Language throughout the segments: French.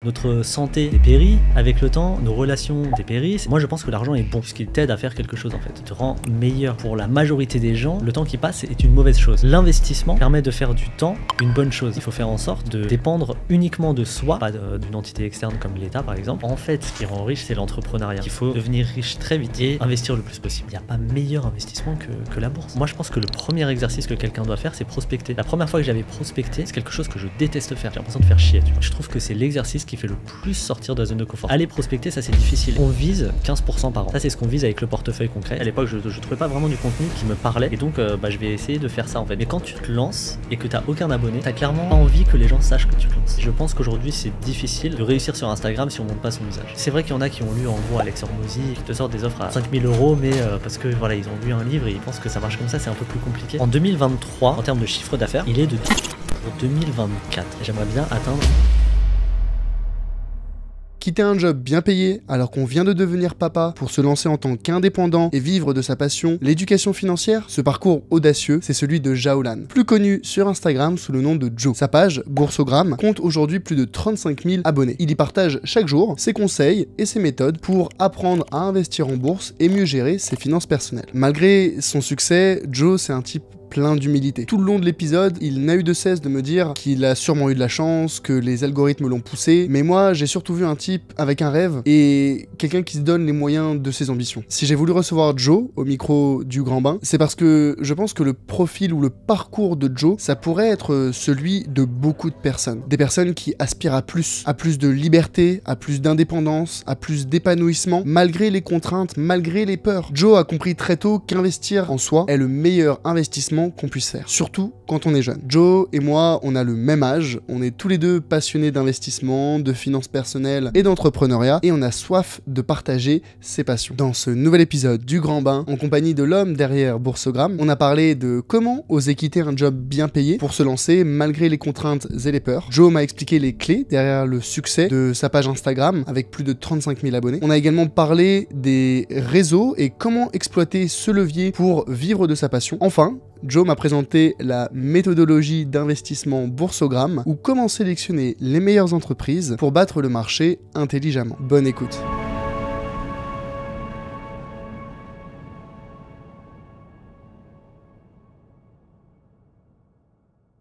notre santé dépérit avec le temps, nos relations dépérissent. Moi je pense que l'argent est bon, puisqu'il t'aide à faire quelque chose en fait. Il te rend meilleur. Pour la majorité des gens, le temps qui passe est une mauvaise chose. L'investissement permet de faire du temps une bonne chose. Il faut faire en sorte de dépendre uniquement de soi, pas d'une entité externe comme l'État par exemple. En fait, ce qui rend riche, c'est l'entrepreneuriat. Il faut devenir riche très vite et investir le plus possible. Il n'y a pas meilleur investissement que la bourse. Moi je pense que le premier exercice que quelqu'un doit faire, c'est prospecter. La première fois que j'avais prospecté, c'est quelque chose que je déteste faire. J'ai l'impression de faire chier, tu vois. Je trouve que c'est l'exercice qui fait le plus sortir de la zone de confort. Aller prospecter, ça c'est difficile. On vise 15% par an. Ça c'est ce qu'on vise avec le portefeuille concret. À l'époque, je trouvais pas vraiment du contenu qui me parlait et donc je vais essayer de faire ça en fait. Mais quand tu te lances et que t'as aucun abonné, t'as clairement pas envie que les gens sachent que tu te lances. Je pense qu'aujourd'hui c'est difficile de réussir sur Instagram si on montre pas son visage. C'est vrai qu'il y en a qui ont lu en gros Alex Hormozy qui te sortent des offres à 5000 €, mais parce que voilà, ils ont lu un livre et ils pensent que ça marche comme ça, c'est un peu plus compliqué. En 2023, en termes de chiffre d'affaires, il est de 10 pour 2024. J'aimerais bien atteindre. Quitter un job bien payé alors qu'on vient de devenir papa pour se lancer en tant qu'indépendant et vivre de sa passion, l'éducation financière, ce parcours audacieux, c'est celui de Jaolan, plus connu sur Instagram sous le nom de Joe. Sa page, Boursogramme, compte aujourd'hui plus de 35 000 abonnés. Il y partage chaque jour ses conseils et ses méthodes pour apprendre à investir en bourse et mieux gérer ses finances personnelles. Malgré son succès, Joe, c'est un type plein d'humilité. Tout le long de l'épisode, il n'a eu de cesse de me dire qu'il a sûrement eu de la chance, que les algorithmes l'ont poussé, mais moi j'ai surtout vu un type avec un rêve et quelqu'un qui se donne les moyens de ses ambitions. Si j'ai voulu recevoir Joe au micro du Grand Bain, c'est parce que je pense que le profil ou le parcours de Joe, ça pourrait être celui de beaucoup de personnes. Des personnes qui aspirent à plus de liberté, à plus d'indépendance, à plus d'épanouissement, malgré les contraintes, malgré les peurs. Joe a compris très tôt qu'investir en soi est le meilleur investissement qu'on puisse faire, surtout quand on est jeune. Joe et moi, on a le même âge, on est tous les deux passionnés d'investissement, de finances personnelles et d'entrepreneuriat, et on a soif de partager ses passions. Dans ce nouvel épisode du Grand Bain, en compagnie de l'homme derrière Boursogramme, on a parlé de comment oser quitter un job bien payé pour se lancer malgré les contraintes et les peurs. Joe m'a expliqué les clés derrière le succès de sa page Instagram avec plus de 35 000 abonnés. On a également parlé des réseaux et comment exploiter ce levier pour vivre de sa passion. Enfin, Joe m'a présenté la méthodologie d'investissement Boursogramme ou comment sélectionner les meilleures entreprises pour battre le marché intelligemment. Bonne écoute.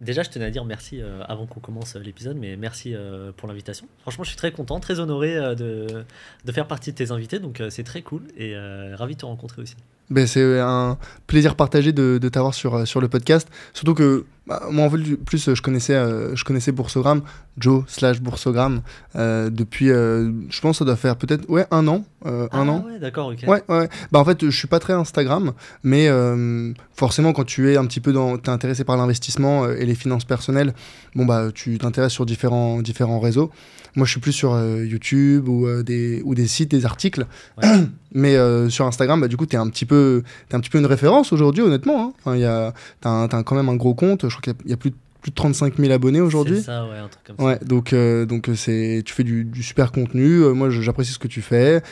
Déjà, je tenais à dire merci avant qu'on commence l'épisode, mais merci pour l'invitation. Franchement, je suis très content, très honoré de faire partie de tes invités, donc c'est très cool et ravi de te rencontrer aussi. Ben, c'est un plaisir partagé de t'avoir sur le podcast, surtout que moi en fait plus je connaissais Boursogramme, Joe/Boursogramme depuis je pense que ça doit faire peut-être un an. Un an. Ouais, d'accord, ok. Ouais. Bah en fait je suis pas très Instagram, mais forcément quand tu es un petit peu t'es intéressé par l'investissement et les finances personnelles, bon bah tu t'intéresses sur différents réseaux. Moi je suis plus sur YouTube ou des sites, des articles. Ouais. Mais sur Instagram, bah, du coup, t'es un petit peu une référence aujourd'hui, honnêtement. Hein. Enfin, t'as quand même un gros compte. Je crois qu'il y a plus de 35 000 abonnés aujourd'hui. C'est ça, ouais, un truc comme ça. Ouais, donc tu fais du super contenu. Moi, j'apprécie ce que tu fais.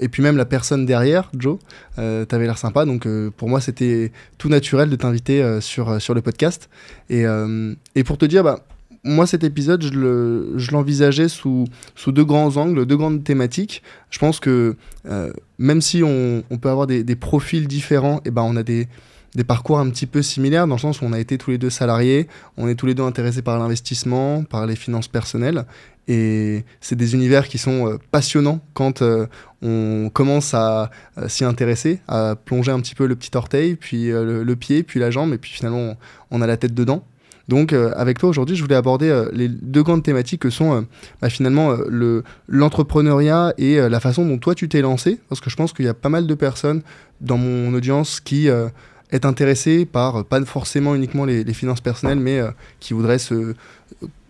Et puis même la personne derrière, Joe, t'avais l'air sympa. Donc pour moi, c'était tout naturel de t'inviter sur le podcast. Et pour te dire, bah, moi, cet épisode, je l'envisageais sous deux grands angles, deux grandes thématiques. Je pense que même si on peut avoir des profils différents, et ben on a des parcours un petit peu similaires, dans le sens où on a été tous les deux salariés, on est tous les deux intéressés par l'investissement, par les finances personnelles. Et c'est des univers qui sont passionnants quand on commence à s'y intéresser, à plonger un petit peu le petit orteil, puis le pied, puis la jambe, et puis finalement, on a la tête dedans. Donc avec toi aujourd'hui, je voulais aborder les deux grandes thématiques que sont finalement l'entrepreneuriat et la façon dont toi tu t'es lancé, parce que je pense qu'il y a pas mal de personnes dans mon audience qui est intéressée par pas forcément uniquement les finances personnelles, mais qui voudraient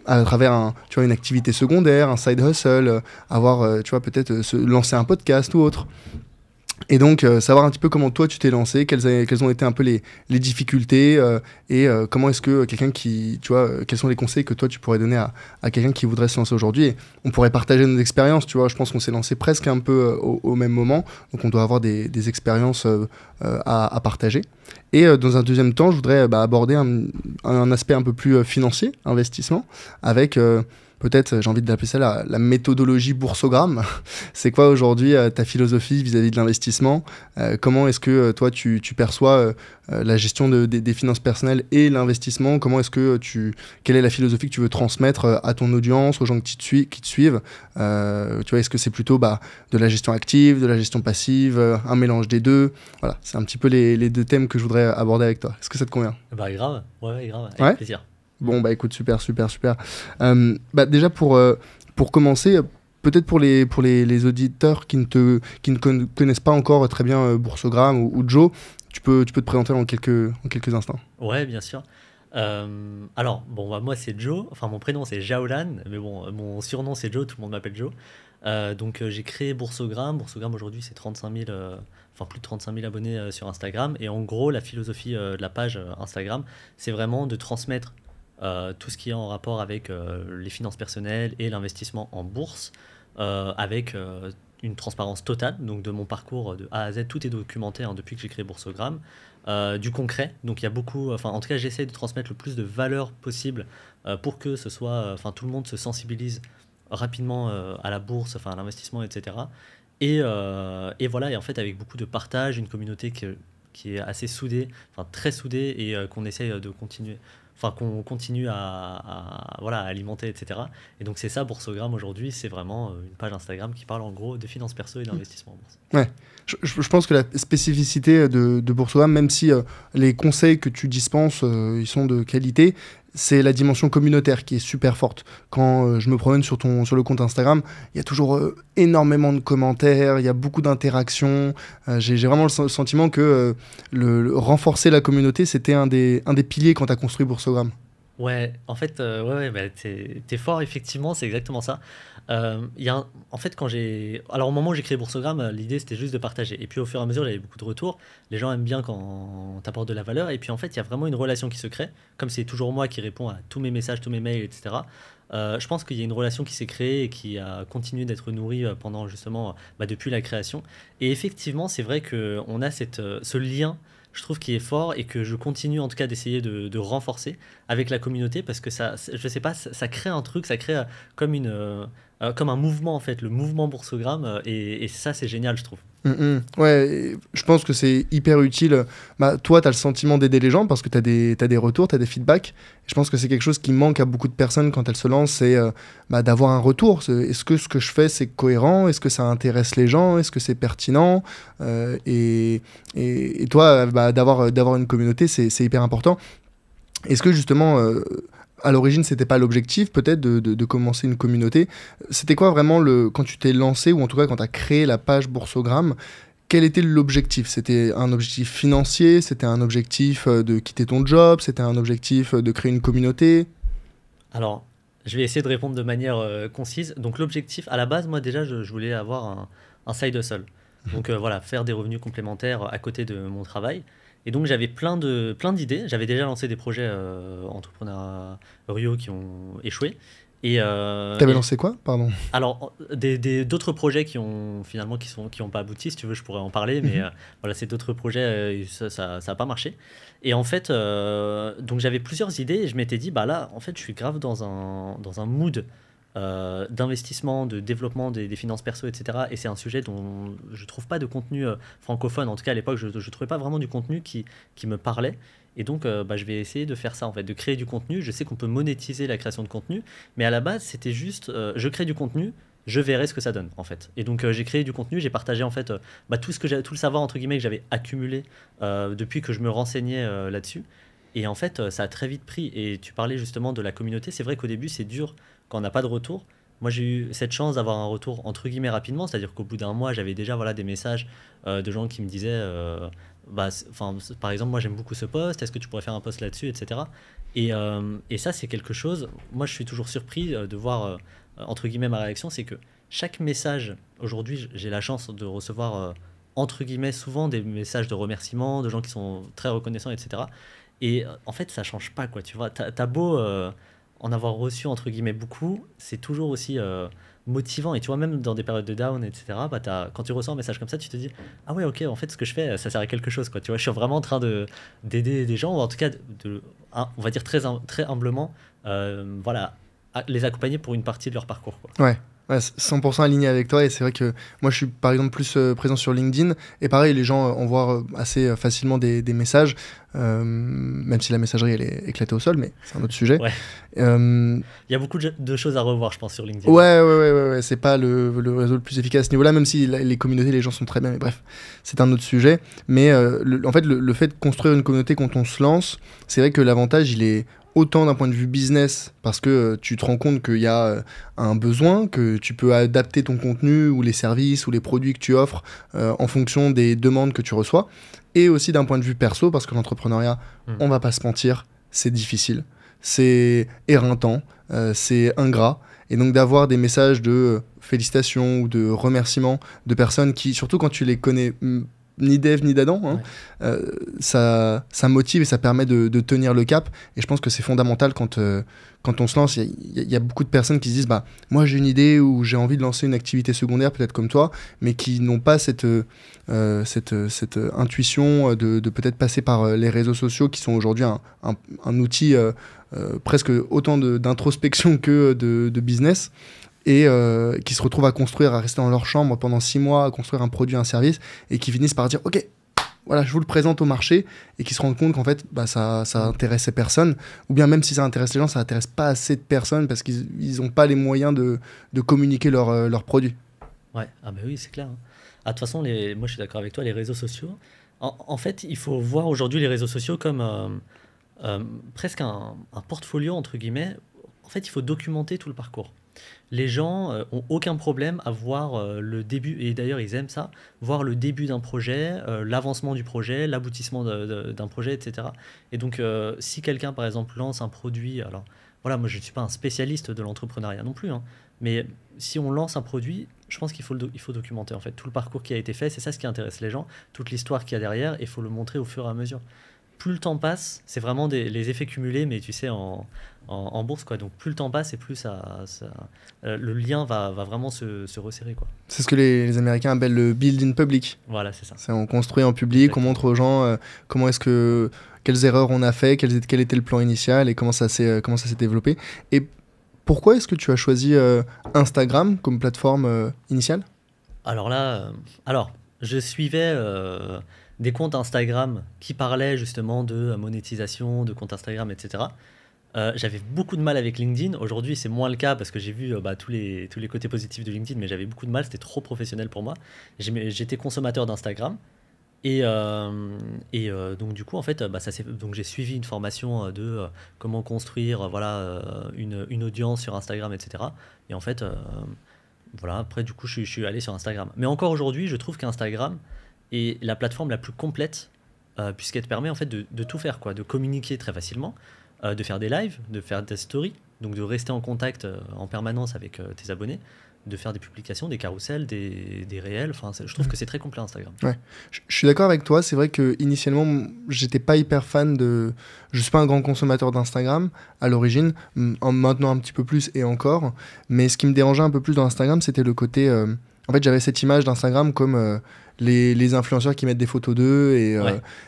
à travers une activité secondaire, un side hustle, avoir peut-être se lancer un podcast ou autre. Et donc, savoir un petit peu comment toi tu t'es lancé, quelles ont été un peu les difficultés et comment est-ce que quelqu'un quels sont les conseils que toi tu pourrais donner à quelqu'un qui voudrait se lancer aujourd'hui. Et on pourrait partager nos expériences, je pense qu'on s'est lancé presque un peu au même moment, donc on doit avoir des expériences à partager. Et dans un deuxième temps, je voudrais aborder un aspect un peu plus financier, investissement, avec peut-être, j'ai envie d'appeler ça la méthodologie boursogramme. C'est quoi aujourd'hui ta philosophie vis-à-vis de l'investissement? Comment est-ce que toi tu perçois la gestion des finances personnelles et l'investissement? Quelle est la philosophie que tu veux transmettre à ton audience, aux gens qui te suivent? Tu vois, est-ce que c'est plutôt de la gestion active, de la gestion passive, un mélange des deux? Voilà, c'est un petit peu les deux thèmes que je voudrais aborder avec toi. Est-ce que ça te convient? Bah grave, ouais, grave, avec Ouais. plaisir. Bon, écoute, super. Déjà, pour commencer, peut-être pour les auditeurs qui ne connaissent pas encore très bien Boursogramme ou Joe, tu peux te présenter en quelques instants. Ouais, bien sûr. Alors, bon, moi c'est Joe, enfin mon prénom c'est Jaolan, mais bon, mon surnom c'est Joe, tout le monde m'appelle Joe. Donc j'ai créé Boursogramme. Boursogramme aujourd'hui c'est 35 000, enfin plus de 35 000 abonnés sur Instagram. Et en gros, la philosophie de la page Instagram, c'est vraiment de transmettre tout ce qui est en rapport avec les finances personnelles et l'investissement en bourse, avec une transparence totale. Donc de mon parcours de A à Z, tout est documenté depuis que j'ai créé Boursogramme. Du concret, donc il y a beaucoup, en tout cas j'essaie de transmettre le plus de valeur possible pour que ce soit, tout le monde se sensibilise rapidement à la bourse, à l'investissement, etc. Et voilà, et en fait avec beaucoup de partage, une communauté qui est assez soudée, très soudée, et qu'on essaie de continuer, qu'on continue voilà, à alimenter, etc. Et donc c'est ça, Boursogramme aujourd'hui, c'est vraiment une page Instagram qui parle en gros de finances perso et d'investissement en bourse. Ouais, je pense que la spécificité de Boursogramme, même si les conseils que tu dispenses, ils sont de qualité, c'est la dimension communautaire qui est super forte. Quand je me promène sur le compte Instagram, il y a toujours énormément de commentaires, il y a beaucoup d'interactions. J'ai vraiment le sentiment que renforcer la communauté, c'était un des piliers quand tu as construit Boursogramme. Ouais, en fait, t'es fort, effectivement, c'est exactement ça. En fait, alors au moment où j'ai créé Boursogramme, l'idée c'était juste de partager. Et puis au fur et à mesure, j'avais beaucoup de retours. Les gens aiment bien quand t'apportes de la valeur. Et puis en fait, il y a vraiment une relation qui se crée. Comme c'est toujours moi qui réponds à tous mes messages, tous mes mails, etc. Je pense qu'il y a une relation qui s'est créée et qui a continué d'être nourrie pendant justement, depuis la création. Et effectivement, c'est vrai qu'on a ce lien, je trouve, qui est fort, et que je continue en tout cas d'essayer de renforcer avec la communauté, parce que je sais pas, ça crée un truc, ça crée comme comme un mouvement en fait, le mouvement Boursogramme, et ça c'est génial, je trouve. Ouais, je pense que c'est hyper utile. Toi, tu as le sentiment d'aider les gens parce que tu as des retours, tu as des feedbacks. Je pense que c'est quelque chose qui manque à beaucoup de personnes quand elles se lancent, c'est d'avoir un retour. Est-ce que ce que je fais, c'est cohérent? Est-ce que ça intéresse les gens? Est-ce que c'est pertinent? Et toi, d'avoir une communauté, c'est hyper important. Est-ce que justement, à l'origine, c'était pas l'objectif peut-être de commencer une communauté? C'était quoi vraiment quand tu t'es lancé, ou en tout cas quand tu as créé la page Boursogramme, quel était l'objectif? C'était un objectif financier? C'était un objectif de quitter ton job? C'était un objectif de créer une communauté? Alors, je vais essayer de répondre de manière concise. Donc l'objectif, à la base, moi déjà, je voulais avoir un side hustle. Donc voilà, faire des revenus complémentaires à côté de mon travail. Et donc j'avais plein d'idées. J'avais déjà lancé des projets entrepreneuriaux qui ont échoué. T'avais lancé quoi? Pardon. Alors, d'autres projets qui ont pas abouti, si tu veux, je pourrais en parler, mais voilà, c'est d'autres projets, ça a pas marché. Et en fait, donc j'avais plusieurs idées, et je m'étais dit, là, en fait, je suis grave dans un mood d'investissement, de développement des finances perso, etc. Et c'est un sujet dont je trouve pas de contenu francophone. En tout cas, à l'époque, je trouvais pas vraiment du contenu qui me parlait. Et donc, je vais essayer de faire ça, en fait, de créer du contenu. Je sais qu'on peut monétiser la création de contenu, mais à la base, c'était juste, je crée du contenu, je verrai ce que ça donne, en fait. Et donc, j'ai créé du contenu, j'ai partagé, en fait, tout le savoir, entre guillemets, que j'avais accumulé depuis que je me renseignais là-dessus. Et en fait, ça a très vite pris. Et tu parlais justement de la communauté. C'est vrai qu'au début, c'est dur quand on n'a pas de retour. Moi, j'ai eu cette chance d'avoir un retour entre guillemets rapidement, c'est-à-dire qu'au bout d'un mois, j'avais déjà des messages de gens qui me disaient, par exemple, moi j'aime beaucoup ce post, est-ce que tu pourrais faire un post là-dessus, etc. Et ça, c'est quelque chose, moi je suis toujours surpris de voir, entre guillemets, ma réaction, c'est que chaque message, aujourd'hui, j'ai la chance de recevoir, entre guillemets, souvent des messages de remerciements, de gens qui sont très reconnaissants, etc. Et en fait, ça change pas, quoi, tu vois, t'as beau en avoir reçu entre guillemets beaucoup, c'est toujours aussi motivant. Et tu vois, même dans des périodes de down, etc., quand tu reçois un message comme ça, tu te dis, ah ouais, ok, en fait, ce que je fais, ça sert à quelque chose, quoi. Tu vois, je suis vraiment en train d'aider des gens, ou en tout cas, on va dire très humblement, voilà, les accompagner pour une partie de leur parcours, quoi. Ouais. Ouais, 100% aligné avec toi, et c'est vrai que moi je suis par exemple plus présent sur LinkedIn, et pareil les gens envoient assez facilement des messages, même si la messagerie elle est éclatée au sol, mais c'est un autre sujet. Ouais. Il y a beaucoup de choses à revoir, je pense, sur LinkedIn. Ouais, c'est pas le réseau le plus efficace à ce niveau-là, même si les communautés, les gens sont très bien, mais bref, c'est un autre sujet. Mais en fait, le fait de construire une communauté quand on se lance, c'est vrai que l'avantage il est autant d'un point de vue business, parce que tu te rends compte qu'il y a un besoin, que tu peux adapter ton contenu ou les services ou les produits que tu offres en fonction des demandes que tu reçois, et aussi d'un point de vue perso, parce que l'entrepreneuriat, on va pas se mentir, c'est difficile, c'est éreintant, c'est ingrat, et donc d'avoir des messages de félicitations ou de remerciements de personnes qui, surtout quand tu les connais ni d'Ève ni d'Adam, hein, ça motive et ça permet de tenir le cap. Et je pense que c'est fondamental quand on se lance. Il y a beaucoup de personnes qui se disent moi j'ai une idée ou j'ai envie de lancer une activité secondaire, peut-être comme toi, mais qui n'ont pas cette intuition de peut-être passer par les réseaux sociaux, qui sont aujourd'hui un outil presque autant d'introspection que de business. Et qui se retrouvent à construire, à rester dans leur chambre pendant 6 mois, à construire un produit, un service, et qui finissent par dire ok, voilà, je vous le présente au marché, et qui se rendent compte qu'en fait ça intéresse ces personnes, ou bien même si ça intéresse les gens, ça intéresse pas assez de personnes parce qu'ils n'ont pas les moyens de communiquer leurs produits. Ouais, oui, c'est clair, hein. De toute façon, moi je suis d'accord avec toi, les réseaux sociaux, en fait il faut voir aujourd'hui les réseaux sociaux comme presque un portfolio entre guillemets. En fait, il faut documenter tout le parcours. Les gens ont aucun problème à voir le début, et d'ailleurs ils aiment ça, voir le début d'un projet, l'avancement du projet, l'aboutissement d'un projet, etc. Et donc si quelqu'un par exemple lance un produit, alors voilà, moi je ne suis pas un spécialiste de l'entrepreneuriat non plus, hein, mais si on lance un produit, je pense qu'il faut documenter en fait tout le parcours qui a été fait, c'est ça ce qui intéresse les gens, toute l'histoire qu'il y a derrière, et il faut le montrer au fur et à mesure. Plus le temps passe, c'est vraiment les effets cumulés, mais tu sais, en bourse, quoi. Donc plus le temps passe et plus le lien va vraiment se resserrer, quoi. C'est ce que les Américains appellent le build in public. Voilà, c'est ça. On construit en public. Exactement. On montre aux gens quelles erreurs on a fait, quel était le plan initial et comment ça s'est développé. Et pourquoi est-ce que tu as choisi Instagram comme plateforme initiale ? Alors là, je suivais des comptes Instagram qui parlaient justement de monétisation, de comptes Instagram, etc. J'avais beaucoup de mal avec LinkedIn. Aujourd'hui, c'est moins le cas parce que j'ai vu tous les côtés positifs de LinkedIn, mais j'avais beaucoup de mal, c'était trop professionnel pour moi. J'étais consommateur d'Instagram. Et donc du coup, en fait, donc j'ai suivi une formation de comment construire une audience sur Instagram, etc. Et en fait, voilà, après, du coup, je suis allé sur Instagram. Mais encore aujourd'hui, je trouve qu'Instagram est la plateforme la plus complète, puisqu'elle te permet en fait de tout faire, quoi, de communiquer très facilement, de faire des lives, de faire des stories, donc de rester en contact en permanence avec tes abonnés, de faire des publications, des carousels, des réels. Enfin, je trouve que c'est très complet Instagram. Ouais, je suis d'accord avec toi. C'est vrai que initialement, j'étais pas hyper fan je suis pas un grand consommateur d'Instagram à l'origine, maintenant un petit peu plus et encore. Mais ce qui me dérangeait un peu plus dans Instagram, c'était le côté. En fait, j'avais cette image d'Instagram comme les influenceurs qui mettent des photos d'eux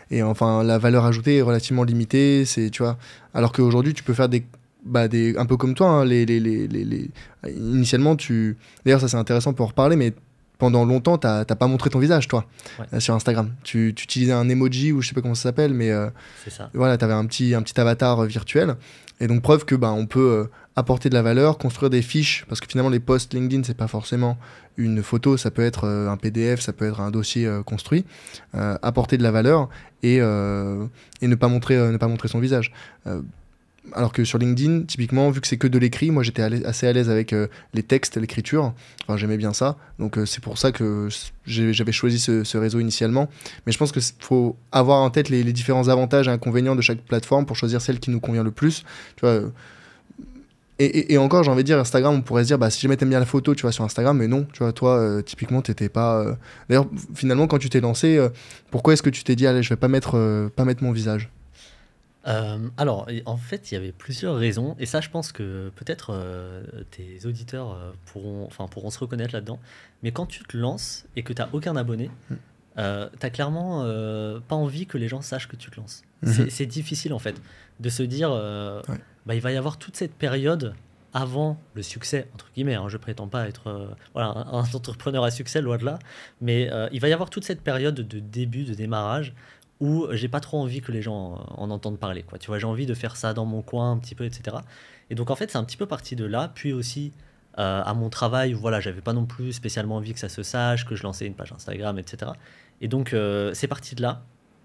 et enfin la valeur ajoutée est relativement limitée. Tu vois. Alors qu'aujourd'hui, tu peux faire un peu comme toi, hein, initialement d'ailleurs ça c'est intéressant pour en reparler, mais pendant longtemps t'as pas montré ton visage toi, sur Instagram. Tu utilisais un emoji ou je sais pas comment ça s'appelle, mais c'est ça. Voilà, t'avais un petit avatar virtuel, et donc preuve que on peut apporter de la valeur, construire des fiches, parce que finalement les posts LinkedIn c'est pas forcément une photo, ça peut être un PDF, ça peut être un dossier construit, apporter de la valeur et ne pas montrer son visage. Alors que sur LinkedIn, typiquement, vu que c'est que de l'écrit, moi j'étais assez à l'aise avec les textes, l'écriture. Enfin, j'aimais bien ça. Donc c'est pour ça que j'avais choisi ce réseau initialement. Mais je pense qu'il faut avoir en tête les différents avantages et inconvénients de chaque plateforme pour choisir celle qui nous convient le plus. Tu vois, et encore, j'ai envie de dire, Instagram, on pourrait se dire, si jamais t'aimes bien la photo, tu vois, sur Instagram, mais non, tu vois, toi, typiquement, t'étais pas... D'ailleurs, finalement, quand tu t'es lancé, pourquoi est-ce que tu t'es dit, allez, je vais pas mettre mon visage ? Alors, en fait, il y avait plusieurs raisons, et ça, je pense que peut-être tes auditeurs pourront se reconnaître là-dedans. Mais quand tu te lances et que tu n'as aucun abonné, t'as clairement pas envie que les gens sachent que tu te lances. C'est difficile, en fait, de se dire, il va y avoir toute cette période avant le succès, entre guillemets, hein, je prétends pas être voilà, un entrepreneur à succès, loin de là, mais il va y avoir toute cette période de début, de démarrage, où j'ai pas trop envie que les gens en entendent parler, quoi. Tu vois, j'ai envie de faire ça dans mon coin un petit peu, etc. Et donc en fait, c'est un petit peu parti de là, puis aussi à mon travail, où voilà, j'avais pas non plus spécialement envie que ça se sache, que je lançais une page Instagram, etc. Et donc c'est parti de là.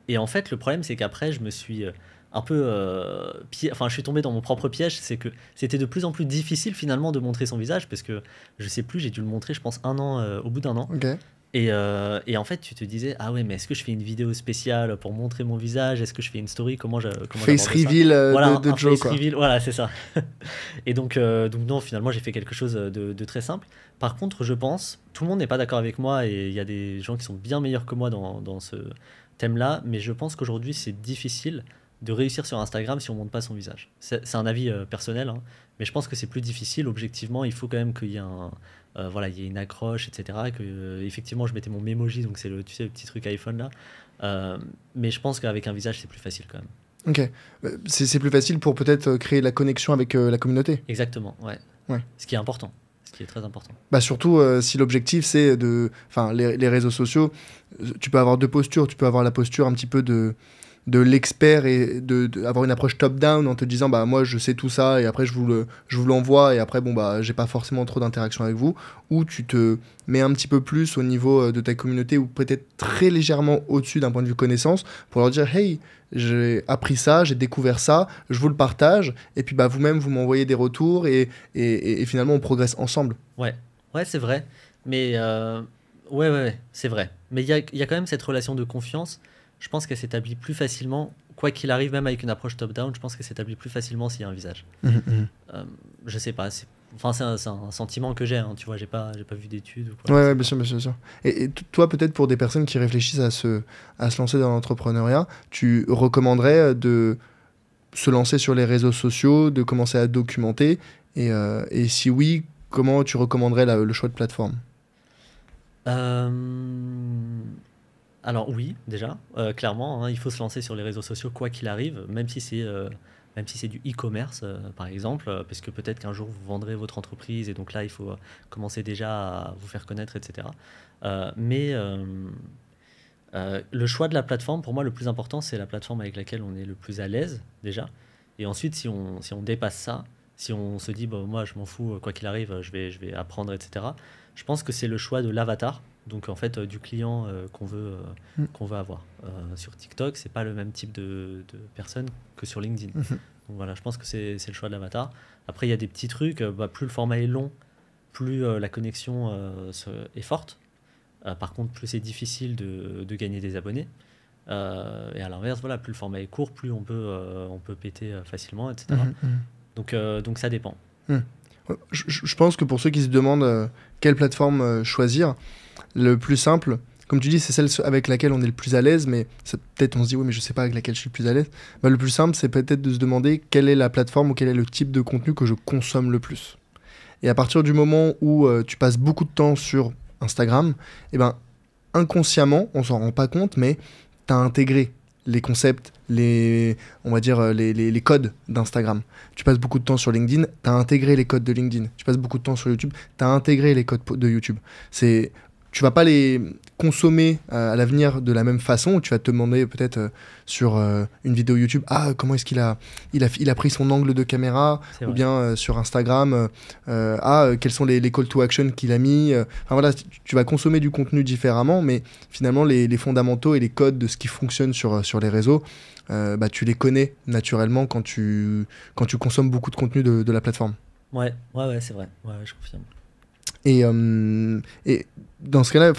Et en fait, le problème, c'est qu'après, je me suis un peu enfin, je suis tombé dans mon propre piège, c'est que c'était de plus en plus difficile finalement de montrer son visage, parce que je sais plus, j'ai dû le montrer, je pense, au bout d'un an. Ok. Et en fait, tu te disais, ah ouais, mais est-ce que je fais une vidéo spéciale pour montrer mon visage? Est-ce que je fais une story? Comment Face j'aborde ça? reveal Voilà, de un Joe, face quoi. reveal, voilà, c'est ça. Et donc non, finalement, j'ai fait quelque chose de très simple. Par contre, je pense, tout le monde n'est pas d'accord avec moi, et il y a des gens qui sont bien meilleurs que moi dans ce thème-là, mais je pense qu'aujourd'hui, c'est difficile de réussir sur Instagram si on montre pas son visage. C'est un avis personnel, hein, mais je pense que c'est plus difficile. Objectivement, il faut quand même qu'il y ait voilà, il y ait une accroche, etc. Que, effectivement, je mettais mon Memoji, donc c'est tu sais, le petit truc iPhone là. Mais je pense qu'avec un visage, c'est plus facile quand même. Ok. C'est plus facile pour peut-être créer la connexion avec la communauté. Exactement, ouais. Ouais. Ce qui est important, ce qui est très important. Bah surtout si l'objectif c'est de... Enfin, les réseaux sociaux, tu peux avoir deux postures. Tu peux avoir la posture un petit peu de l'expert et avoir une approche top-down en te disant bah moi je sais tout ça et après je vous l'envoie et après bon bah j'ai pas forcément trop d'interaction avec vous, ou tu te mets un petit peu plus au niveau de ta communauté ou peut-être très légèrement au-dessus d'un point de vue connaissance pour leur dire hey, j'ai appris ça, j'ai découvert ça, je vous le partage et puis bah vous-même vous m'envoyez des retours et finalement on progresse ensemble. Ouais, ouais, c'est vrai. Mais ouais, c'est vrai. Mais il y a quand même cette relation de confiance. Je pense qu'elle s'établit plus facilement, quoi qu'il arrive, même avec une approche top-down, je pense qu'elle s'établit plus facilement s'il y a un visage. Je sais pas, enfin, c'est un sentiment que j'ai, hein, tu vois, j'ai pas vu d'études ou quoi. Ouais, bien sûr, bien sûr, bien sûr. Et toi, peut-être pour des personnes qui réfléchissent à se lancer dans l'entrepreneuriat, tu recommanderais de se lancer sur les réseaux sociaux, de commencer à documenter, et si oui, comment tu recommanderais le choix de plateforme? Euh, Alors oui, déjà, clairement, hein, il faut se lancer sur les réseaux sociaux quoi qu'il arrive, même si c'est du e-commerce, par exemple, parce que peut-être qu'un jour vous vendrez votre entreprise et donc là il faut commencer déjà à vous faire connaître, etc. Mais le choix de la plateforme, pour moi, le plus important, c'est la plateforme avec laquelle on est le plus à l'aise déjà. Et ensuite, si on dépasse ça, si on se dit, bah, moi je m'en fous, quoi qu'il arrive, je vais apprendre, etc. Je pense que c'est le choix de l'avatar, donc en fait du client qu'on veut avoir. Sur TikTok, c'est pas le même type de personne que sur LinkedIn. Donc voilà, je pense que c'est le choix de l'avatar. Après, il y a des petits trucs, bah, plus le format est long, plus la connexion est forte. Par contre, plus c'est difficile de gagner des abonnés. Et à l'inverse, voilà, plus le format est court, plus on peut péter facilement, etc. Donc ça dépend. Je pense que pour ceux qui se demandent quelle plateforme choisir, le plus simple, comme tu dis, c'est celle avec laquelle on est le plus à l'aise, mais peut-être on se dit, oui, mais je sais pas avec laquelle je suis le plus à l'aise. Bah, le plus simple, c'est peut-être de se demander quelle est la plateforme ou quel est le type de contenu que je consomme le plus. Et à partir du moment où tu passes beaucoup de temps sur Instagram, eh ben, inconsciemment, on s'en rend pas compte, mais tu as intégré les concepts, on va dire les codes d'Instagram. Tu passes beaucoup de temps sur LinkedIn, tu as intégré les codes de LinkedIn. Tu passes beaucoup de temps sur YouTube, tu as intégré les codes de YouTube. Tu vas pas les consommer à l'avenir de la même façon. Tu vas te demander peut-être sur une vidéo YouTube, comment est-ce qu'il a pris son angle de caméra, ou bien sur Instagram, quels sont les call to action qu'il a mis. Enfin voilà, tu vas consommer du contenu différemment, mais finalement les fondamentaux et les codes de ce qui fonctionne sur les réseaux, bah, tu les connais naturellement quand tu consommes beaucoup de contenu de la plateforme. Ouais, c'est vrai. Ouais, je confirme. Et dans ce cas-là,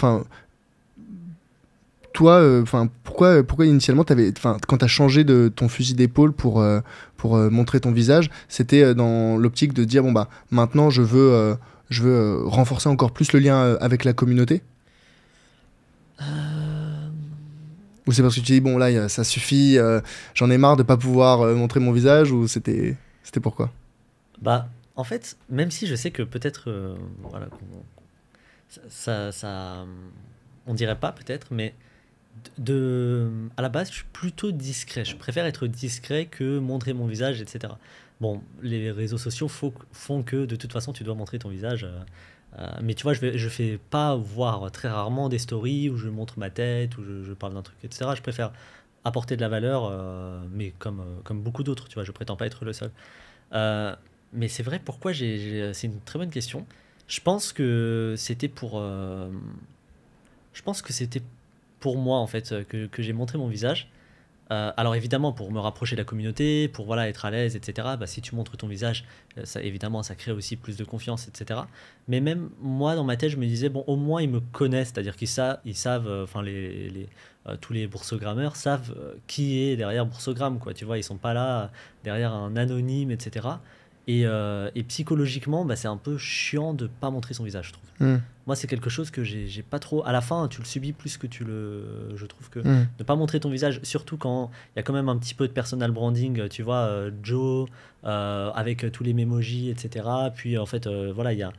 toi, pourquoi initialement, quand tu as changé de ton fusil d'épaule pour montrer ton visage, c'était dans l'optique de dire, bon, bah, maintenant, je veux renforcer encore plus le lien avec la communauté? Ou c'est parce que tu dis, bon, là, ça suffit, j'en ai marre de pas pouvoir montrer mon visage, ou c'était pourquoi? Bah, en fait, même si je sais que peut-être, voilà, on dirait pas peut-être, mais à la base, je suis plutôt discret. Je préfère être discret que montrer mon visage, etc. bon, les réseaux sociaux font que de toute façon, tu dois montrer ton visage. Mais tu vois, je fais pas voir très rarement des stories où je montre ma tête, où je parle d'un truc, etc. Je préfère apporter de la valeur, mais comme beaucoup d'autres, tu vois, je prétends pas être le seul. Euh, mais c'est vrai, pourquoi c'est une très bonne question. Je pense que c'était je pense que c'était pour moi, en fait, que j'ai montré mon visage. Alors évidemment, pour me rapprocher de la communauté, pour voilà, être à l'aise, etc., bah, si tu montres ton visage, ça, évidemment, ça crée aussi plus de confiance, etc. Mais même moi, dans ma tête, je me disais, bon, au moins, ils me connaissent, c'est-à-dire ils savent, enfin, tous les boursogrammeurs savent qui est derrière Boursogramme, quoi. Tu vois, ils sont pas là derrière un anonyme, etc. Et psychologiquement, bah, c'est un peu chiant de pas montrer son visage, je trouve. Hmm. Moi, c'est quelque chose que j'ai pas trop. À la fin, tu le subis plus que je trouve que Hmm. ne pas montrer ton visage, surtout quand il y a quand même un petit peu de personal branding, tu vois, Joe, avec tous les mémojis, etc. Puis en fait, voilà, il y a.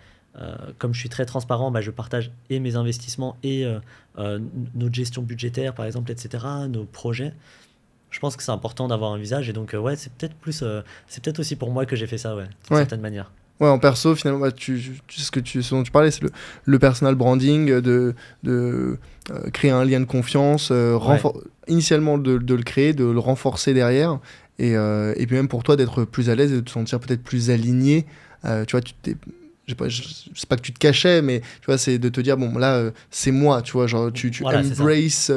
Comme je suis très transparent, bah, je partage et mes investissements et notre gestion budgétaire, par exemple, etc., nos projets. Je pense que c'est important d'avoir un visage et donc ouais, c'est peut-être aussi pour moi que j'ai fait ça, ouais, d'une Ouais. certaine manière. Ouais, en perso, finalement, bah, ce dont tu parlais, c'est le personal branding, de créer un lien de confiance, Ouais, initialement de le créer, de le renforcer derrière, et puis même pour toi d'être plus à l'aise et de te sentir peut-être plus aligné. Tu vois, c'est pas que tu te cachais, mais tu vois, c'est de te dire, bon, là, c'est moi, tu vois, genre, tu voilà, c'est ça. embraces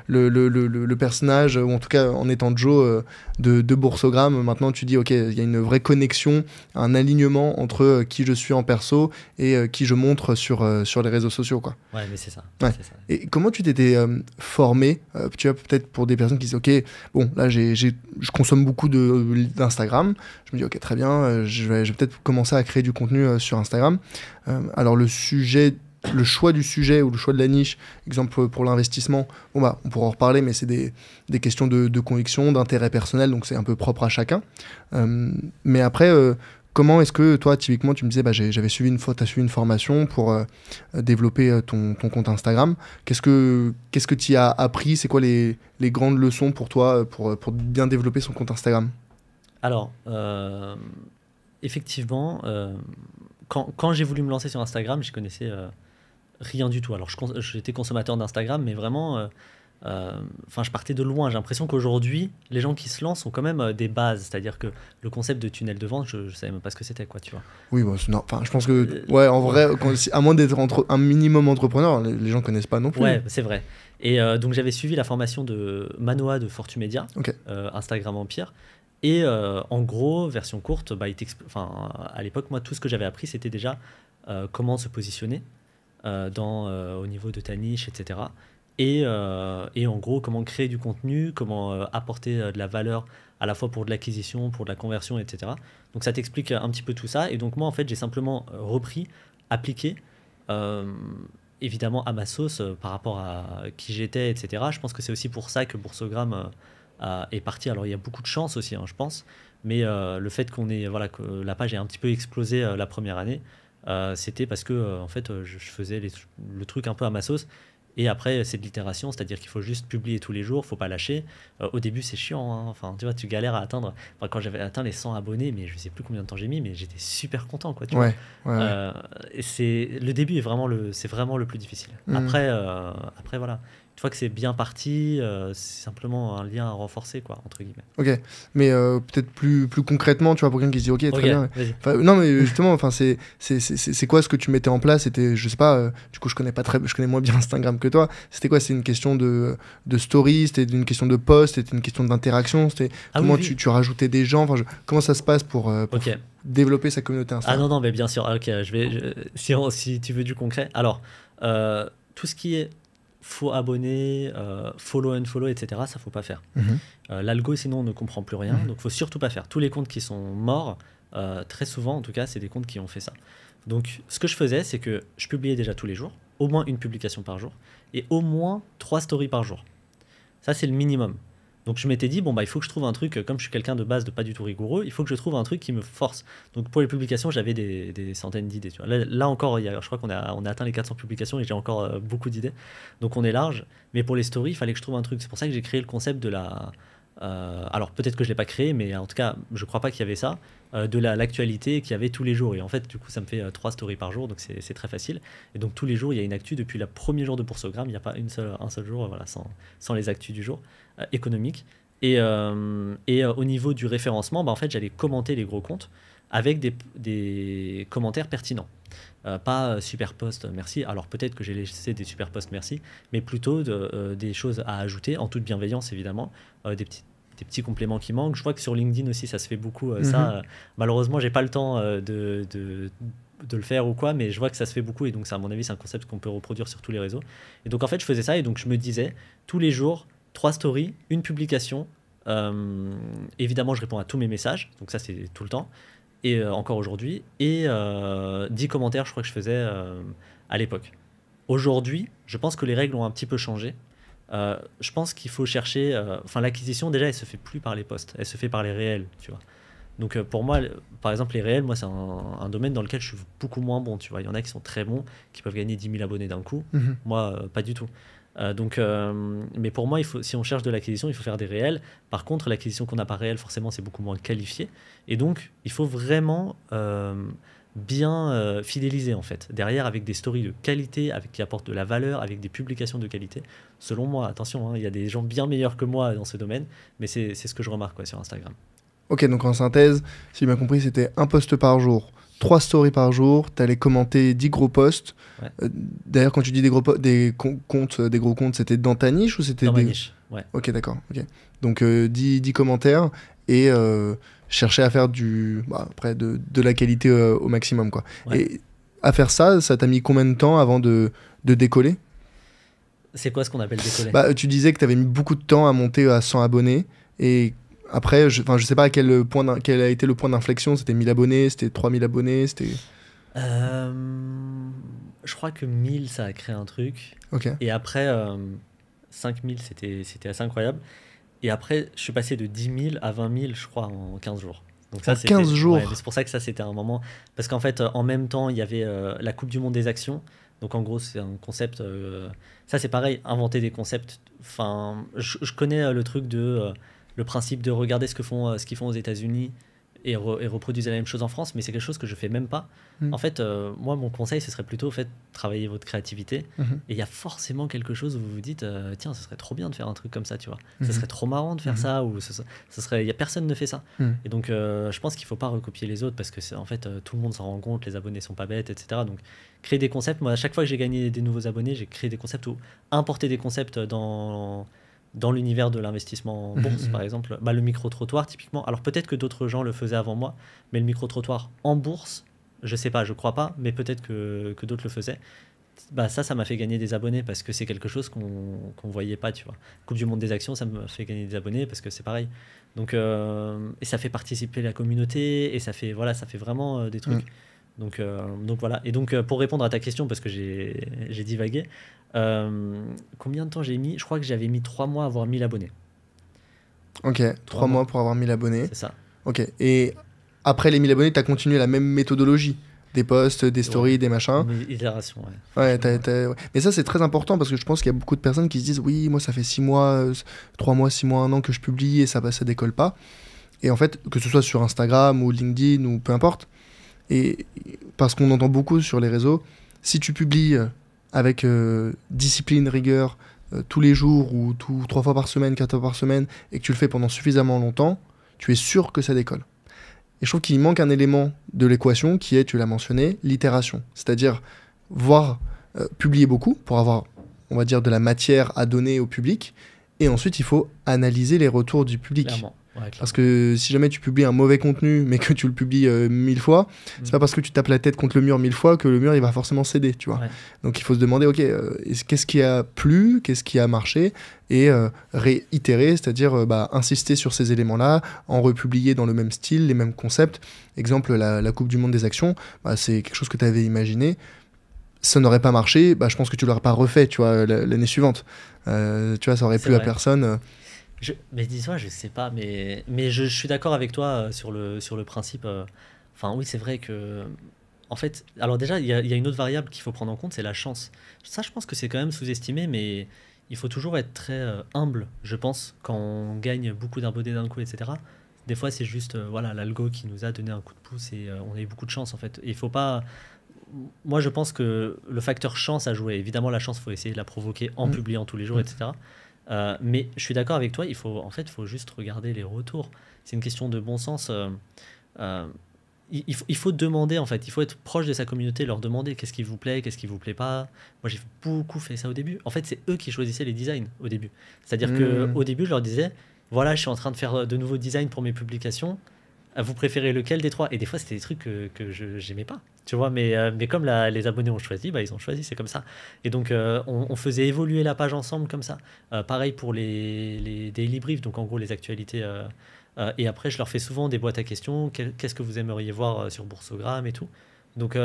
le personnage, ou en tout cas, en étant Joe de Boursogramme, maintenant, tu dis, ok, il y a une vraie connexion, un alignement entre qui je suis en perso et qui je montre sur les réseaux sociaux, quoi. Ouais, mais c'est ça. Ouais. C'est ça. Et comment tu t'étais formé, tu vois, peut-être pour des personnes qui disent, ok, bon, là, je consomme beaucoup d'Instagram, je me dis, ok, très bien, je vais peut-être commencer à créer du contenu sur Instagram. Alors, le choix du sujet ou le choix de la niche, exemple pour l'investissement, bon, bah, on pourra en reparler, mais c'est des questions de conviction, d'intérêt personnel, donc c'est un peu propre à chacun. Mais après, comment est-ce que toi, typiquement, tu me disais, bah, t'as suivi une formation pour développer ton compte Instagram. Qu'est-ce que tu as appris? C'est quoi les grandes leçons pour toi pour bien développer son compte Instagram? Alors, effectivement, quand j'ai voulu me lancer sur Instagram, je connaissais rien du tout. Alors, j'étais consommateur d'Instagram, mais vraiment, enfin, je partais de loin. J'ai l'impression qu'aujourd'hui, les gens qui se lancent ont quand même des bases. C'est-à-dire que le concept de tunnel de vente, je savais même pas ce que c'était, quoi, tu vois. Oui, bah, non, enfin, je pense que, ouais, en vrai, à moins d'être un minimum entrepreneur, les gens connaissent pas non plus. Ouais, c'est vrai. Et donc, j'avais suivi la formation de Manoa de Fortumedia, Ok. Instagram Empire. Et en gros, version courte, bah, enfin, à l'époque, moi, tout ce que j'avais appris, c'était déjà comment se positionner au niveau de ta niche, etc. Et en gros, comment créer du contenu, comment apporter de la valeur à la fois pour de l'acquisition, pour de la conversion, etc. Donc ça t'explique un petit peu tout ça. Et donc moi, en fait, j'ai simplement repris, appliqué, euh, évidemment à ma sauce par rapport à qui j'étais, etc. Je pense que c'est aussi pour ça que Boursogramme est parti. Alors il y a beaucoup de chance aussi, hein, je pense. Mais le fait voilà, que la page ait un petit peu explosé la première année, c'était parce que en fait, je faisais le truc un peu à ma sauce. Et après, c'est de l'itération, c'est-à-dire qu'il faut juste publier tous les jours, faut pas lâcher. Au début, c'est chiant, hein. Enfin, tu vois, tu galères à atteindre. Enfin, quand j'avais atteint les 100 abonnés, mais je sais plus combien de temps j'ai mis, mais j'étais super content, quoi. Tu vois. Ouais, ouais, ouais. Et le début c'est vraiment le plus difficile. Mhm. Après, voilà. Une fois que c'est bien parti, c'est simplement un lien à renforcer, quoi, entre guillemets. Ok, mais peut-être plus concrètement, tu vois, pour quelqu'un qui se dit, ok, Ok, très bien. vas-y. Enfin, non, mais justement, enfin, c'est quoi ce que tu mettais en place? C'était, je sais pas, du coup, je connais moins bien Instagram que toi. C'était quoi? C'est une question de story, c'était une question de post, c'était une question d'interaction, c'était Ah oui, comment oui. tu rajoutais des gens, enfin, comment ça se passe pour Ok. développer sa communauté Ah Instagram? non, non, mais bien sûr. Ok, si tu veux du concret. Alors, tout ce qui est faux abonnés, follow and follow, etc., ça faut pas faire. Mhm. L'algo, sinon, on ne comprend plus rien. Mhm. Donc, faut surtout pas faire. Tous les comptes qui sont morts, très souvent, en tout cas, c'est des comptes qui ont fait ça. Donc, ce que je faisais, c'est que je publiais déjà tous les jours, au moins une publication par jour, et au moins 3 stories par jour. Ça, c'est le minimum. Donc je m'étais dit, bon, bah, il faut que je trouve un truc, comme je suis quelqu'un de base de pas du tout rigoureux, il faut que je trouve un truc qui me force. Donc pour les publications, j'avais des centaines d'idées. Tu vois. Là encore, je crois on a atteint les 400 publications et j'ai encore beaucoup d'idées. Donc on est large. Mais pour les stories, il fallait que je trouve un truc. C'est pour ça que j'ai créé le concept Alors peut-être que je l'ai pas créé, mais en tout cas, je crois pas qu'il y avait ça. De l'actualité qu'il y avait tous les jours. Et en fait, du coup, ça me fait 3 stories par jour, donc c'est très facile. Et donc tous les jours, il y a une actu depuis le premier jour de Boursogramme. Il n'y a pas un seul jour voilà, sans les actus du jour économiques. Et au niveau du référencement, bah, en fait, j'allais commenter les gros comptes avec des commentaires pertinents. Pas super post merci, alors peut-être que j'ai laissé des super posts merci, mais plutôt des choses à ajouter, en toute bienveillance évidemment, des petits compléments qui manquent. Je vois que sur LinkedIn aussi ça se fait beaucoup, ça malheureusement j'ai pas le temps de le faire ou quoi, mais je vois que ça se fait beaucoup, et donc ça, à mon avis c'est un concept qu'on peut reproduire sur tous les réseaux. Et donc en fait je faisais ça, et donc je me disais tous les jours 3 stories, une publication. Évidemment je réponds à tous mes messages, donc ça c'est tout le temps, et encore aujourd'hui, et 10 commentaires je crois que je faisais à l'époque. Aujourd'hui je pense que les règles ont un petit peu changé. Je pense qu'il faut chercher, l'acquisition déjà elle se fait plus par les posts, elle se fait par les réels, tu vois. Donc pour moi, par exemple les réels, moi c'est un domaine dans lequel je suis beaucoup moins bon, tu vois. Il y en a qui sont très bons, qui peuvent gagner 10 000 abonnés d'un coup, moi pas du tout. Mais pour moi, si on cherche de l'acquisition, il faut faire des réels. Par contre, l'acquisition qu'on n'a pas réelle, forcément, c'est beaucoup moins qualifié. Et donc, il faut vraiment bien fidéliser, en fait. Derrière, avec des stories de qualité, qui apportent de la valeur, avec des publications de qualité. Selon moi, attention, il y a des gens bien meilleurs que moi dans ce domaine, mais c'est ce que je remarque sur Instagram. Ok, donc en synthèse, si j'ai bien compris, c'était un post par jour, 3 stories par jour, tu allais commenter 10 gros posts. Ouais. D'ailleurs, quand tu dis des gros comptes, c'était dans ta niche ou c'était dans ma niche, ouais. Ok, d'accord. Okay. Donc 10 commentaires et chercher à faire après de la qualité au maximum, quoi. Ouais. Et à faire ça t'a mis combien de temps avant de décoller ? C'est quoi ce qu'on appelle décoller ? Tu disais que tu avais mis beaucoup de temps à monter à 100 abonnés, et après, je sais pas quel a été le point d'inflexion. C'était 1000 abonnés, c'était 3000 abonnés, c'était... Je crois que 1000, ça a créé un truc. Okay. Et après, 5000, c'était assez incroyable. Et après, je suis passé de 10 000 à 20 000, je crois, en 15 jours. Donc ça, 15 jours ouais, c'est pour ça que ça, c'était un moment... Parce qu'en fait, en même temps, il y avait la Coupe du Monde des actions. Donc en gros, c'est un concept... ça, c'est pareil, inventer des concepts. Enfin, je connais le truc de... le principe de regarder ce qu'ils font aux États-Unis et reproduire la même chose en France, mais c'est quelque chose que je fais même pas. En fait, moi, mon conseil, ce serait plutôt travailler votre créativité. Et il y a forcément quelque chose où vous vous dites, tiens, ce serait trop bien de faire un truc comme ça, tu vois. Ce serait trop marrant de faire ça, ou personne ne fait ça. Et donc, je pense qu'il faut pas recopier les autres, parce que en fait, tout le monde s'en rend compte, les abonnés sont pas bêtes, etc. Donc, créer des concepts. Moi, à chaque fois que j'ai gagné des nouveaux abonnés, j'ai créé des concepts ou importé des concepts dans l'univers de l'investissement en bourse, par exemple. Le micro-trottoir, typiquement. Alors, peut-être que d'autres gens le faisaient avant moi, mais le micro-trottoir en bourse, je sais pas, je crois pas, mais peut-être que d'autres le faisaient. Ça m'a fait gagner des abonnés, parce que c'est quelque chose qu'on voyait pas, tu vois. Coupe du monde des actions, ça m'a fait gagner des abonnés, parce que c'est pareil. Donc, et ça fait participer la communauté, et ça fait vraiment des trucs. Donc voilà. Et donc, pour répondre à ta question, parce que j'ai divagué, combien de temps j'ai mis ? Je crois que j'avais mis 3 mois à avoir 1000 abonnés. Ok, 3 mois pour avoir 1000 abonnés. C'est ça. Ok, et après les 1000 abonnés, tu as continué la même méthodologie ? Des posts, des stories, des machins. Une itération, ouais. Ouais. Mais ça, c'est très important, parce que je pense qu'il y a beaucoup de personnes qui se disent, oui, moi, ça fait 6 mois, 3 mois, 6 mois, 1 an que je publie, et ça décolle pas. Et en fait, que ce soit sur Instagram ou LinkedIn ou peu importe, et parce qu'on entend beaucoup sur les réseaux, si tu publies avec discipline, rigueur, tous les jours, ou 3 fois par semaine, 4 fois par semaine, et que tu le fais pendant suffisamment longtemps, tu es sûr que ça décolle. Et je trouve qu'il manque un élément de l'équation qui est, tu l'as mentionné, l'itération. C'est-à-dire publier beaucoup pour avoir, on va dire, de la matière à donner au public. Et ensuite, il faut analyser les retours du public. Clairement. Ouais, parce que si jamais tu publies un mauvais contenu, mais que tu le publies 1000 fois, c'est pas parce que tu tapes la tête contre le mur 1000 fois que le mur il va forcément céder, tu vois. Ouais. Donc il faut se demander, ok, qu'est-ce qui a plu, qu'est-ce qui a marché, et réitérer, c'est-à-dire insister sur ces éléments-là, en republier dans le même style, les mêmes concepts. Exemple, la Coupe du Monde des actions, c'est quelque chose que tu avais imaginé. Ça n'aurait pas marché, je pense que tu l'aurais pas refait, tu vois, l'année suivante. Tu vois, ça aurait plu à personne. Mais dis-toi, je sais pas, mais je suis d'accord avec toi sur le principe. Enfin, oui, c'est vrai que. En fait, alors déjà, il y a une autre variable qu'il faut prendre en compte, c'est la chance. Ça, je pense que c'est quand même sous-estimé, mais il faut toujours être très humble, je pense, quand on gagne beaucoup d'abonnés d'un coup, etc. Des fois, c'est juste voilà, l'algo qui nous a donné un coup de pouce et on a eu beaucoup de chance en fait. Et il faut pas. Moi, je pense que le facteur chance a joué. Évidemment, la chance, il faut essayer de la provoquer en publiant tous les jours, etc. Mais je suis d'accord avec toi, il faut juste regarder les retours. C'est une question de bon sens. Il faut demander, en fait. Il faut être proche de sa communauté, leur demander qu'est-ce qui vous plaît, qu'est-ce qui vous plaît pas. Moi, j'ai beaucoup fait ça au début. En fait, c'est eux qui choisissaient les designs au début. C'est-à-dire qu'au début, je leur disais, voilà, je suis en train de faire de nouveaux designs pour mes publications. Vous préférez lequel des trois? Et des fois, c'était des trucs que je n'aimais pas. Tu vois, mais comme les abonnés ont choisi, bah, ils ont choisi, c'est comme ça. Et donc, on faisait évoluer la page ensemble comme ça. Pareil pour les daily briefs, donc en gros, les actualités. Et après, je leur fais souvent des boîtes à questions. Qu'est-ce que vous aimeriez voir sur Boursogramme et tout. Donc,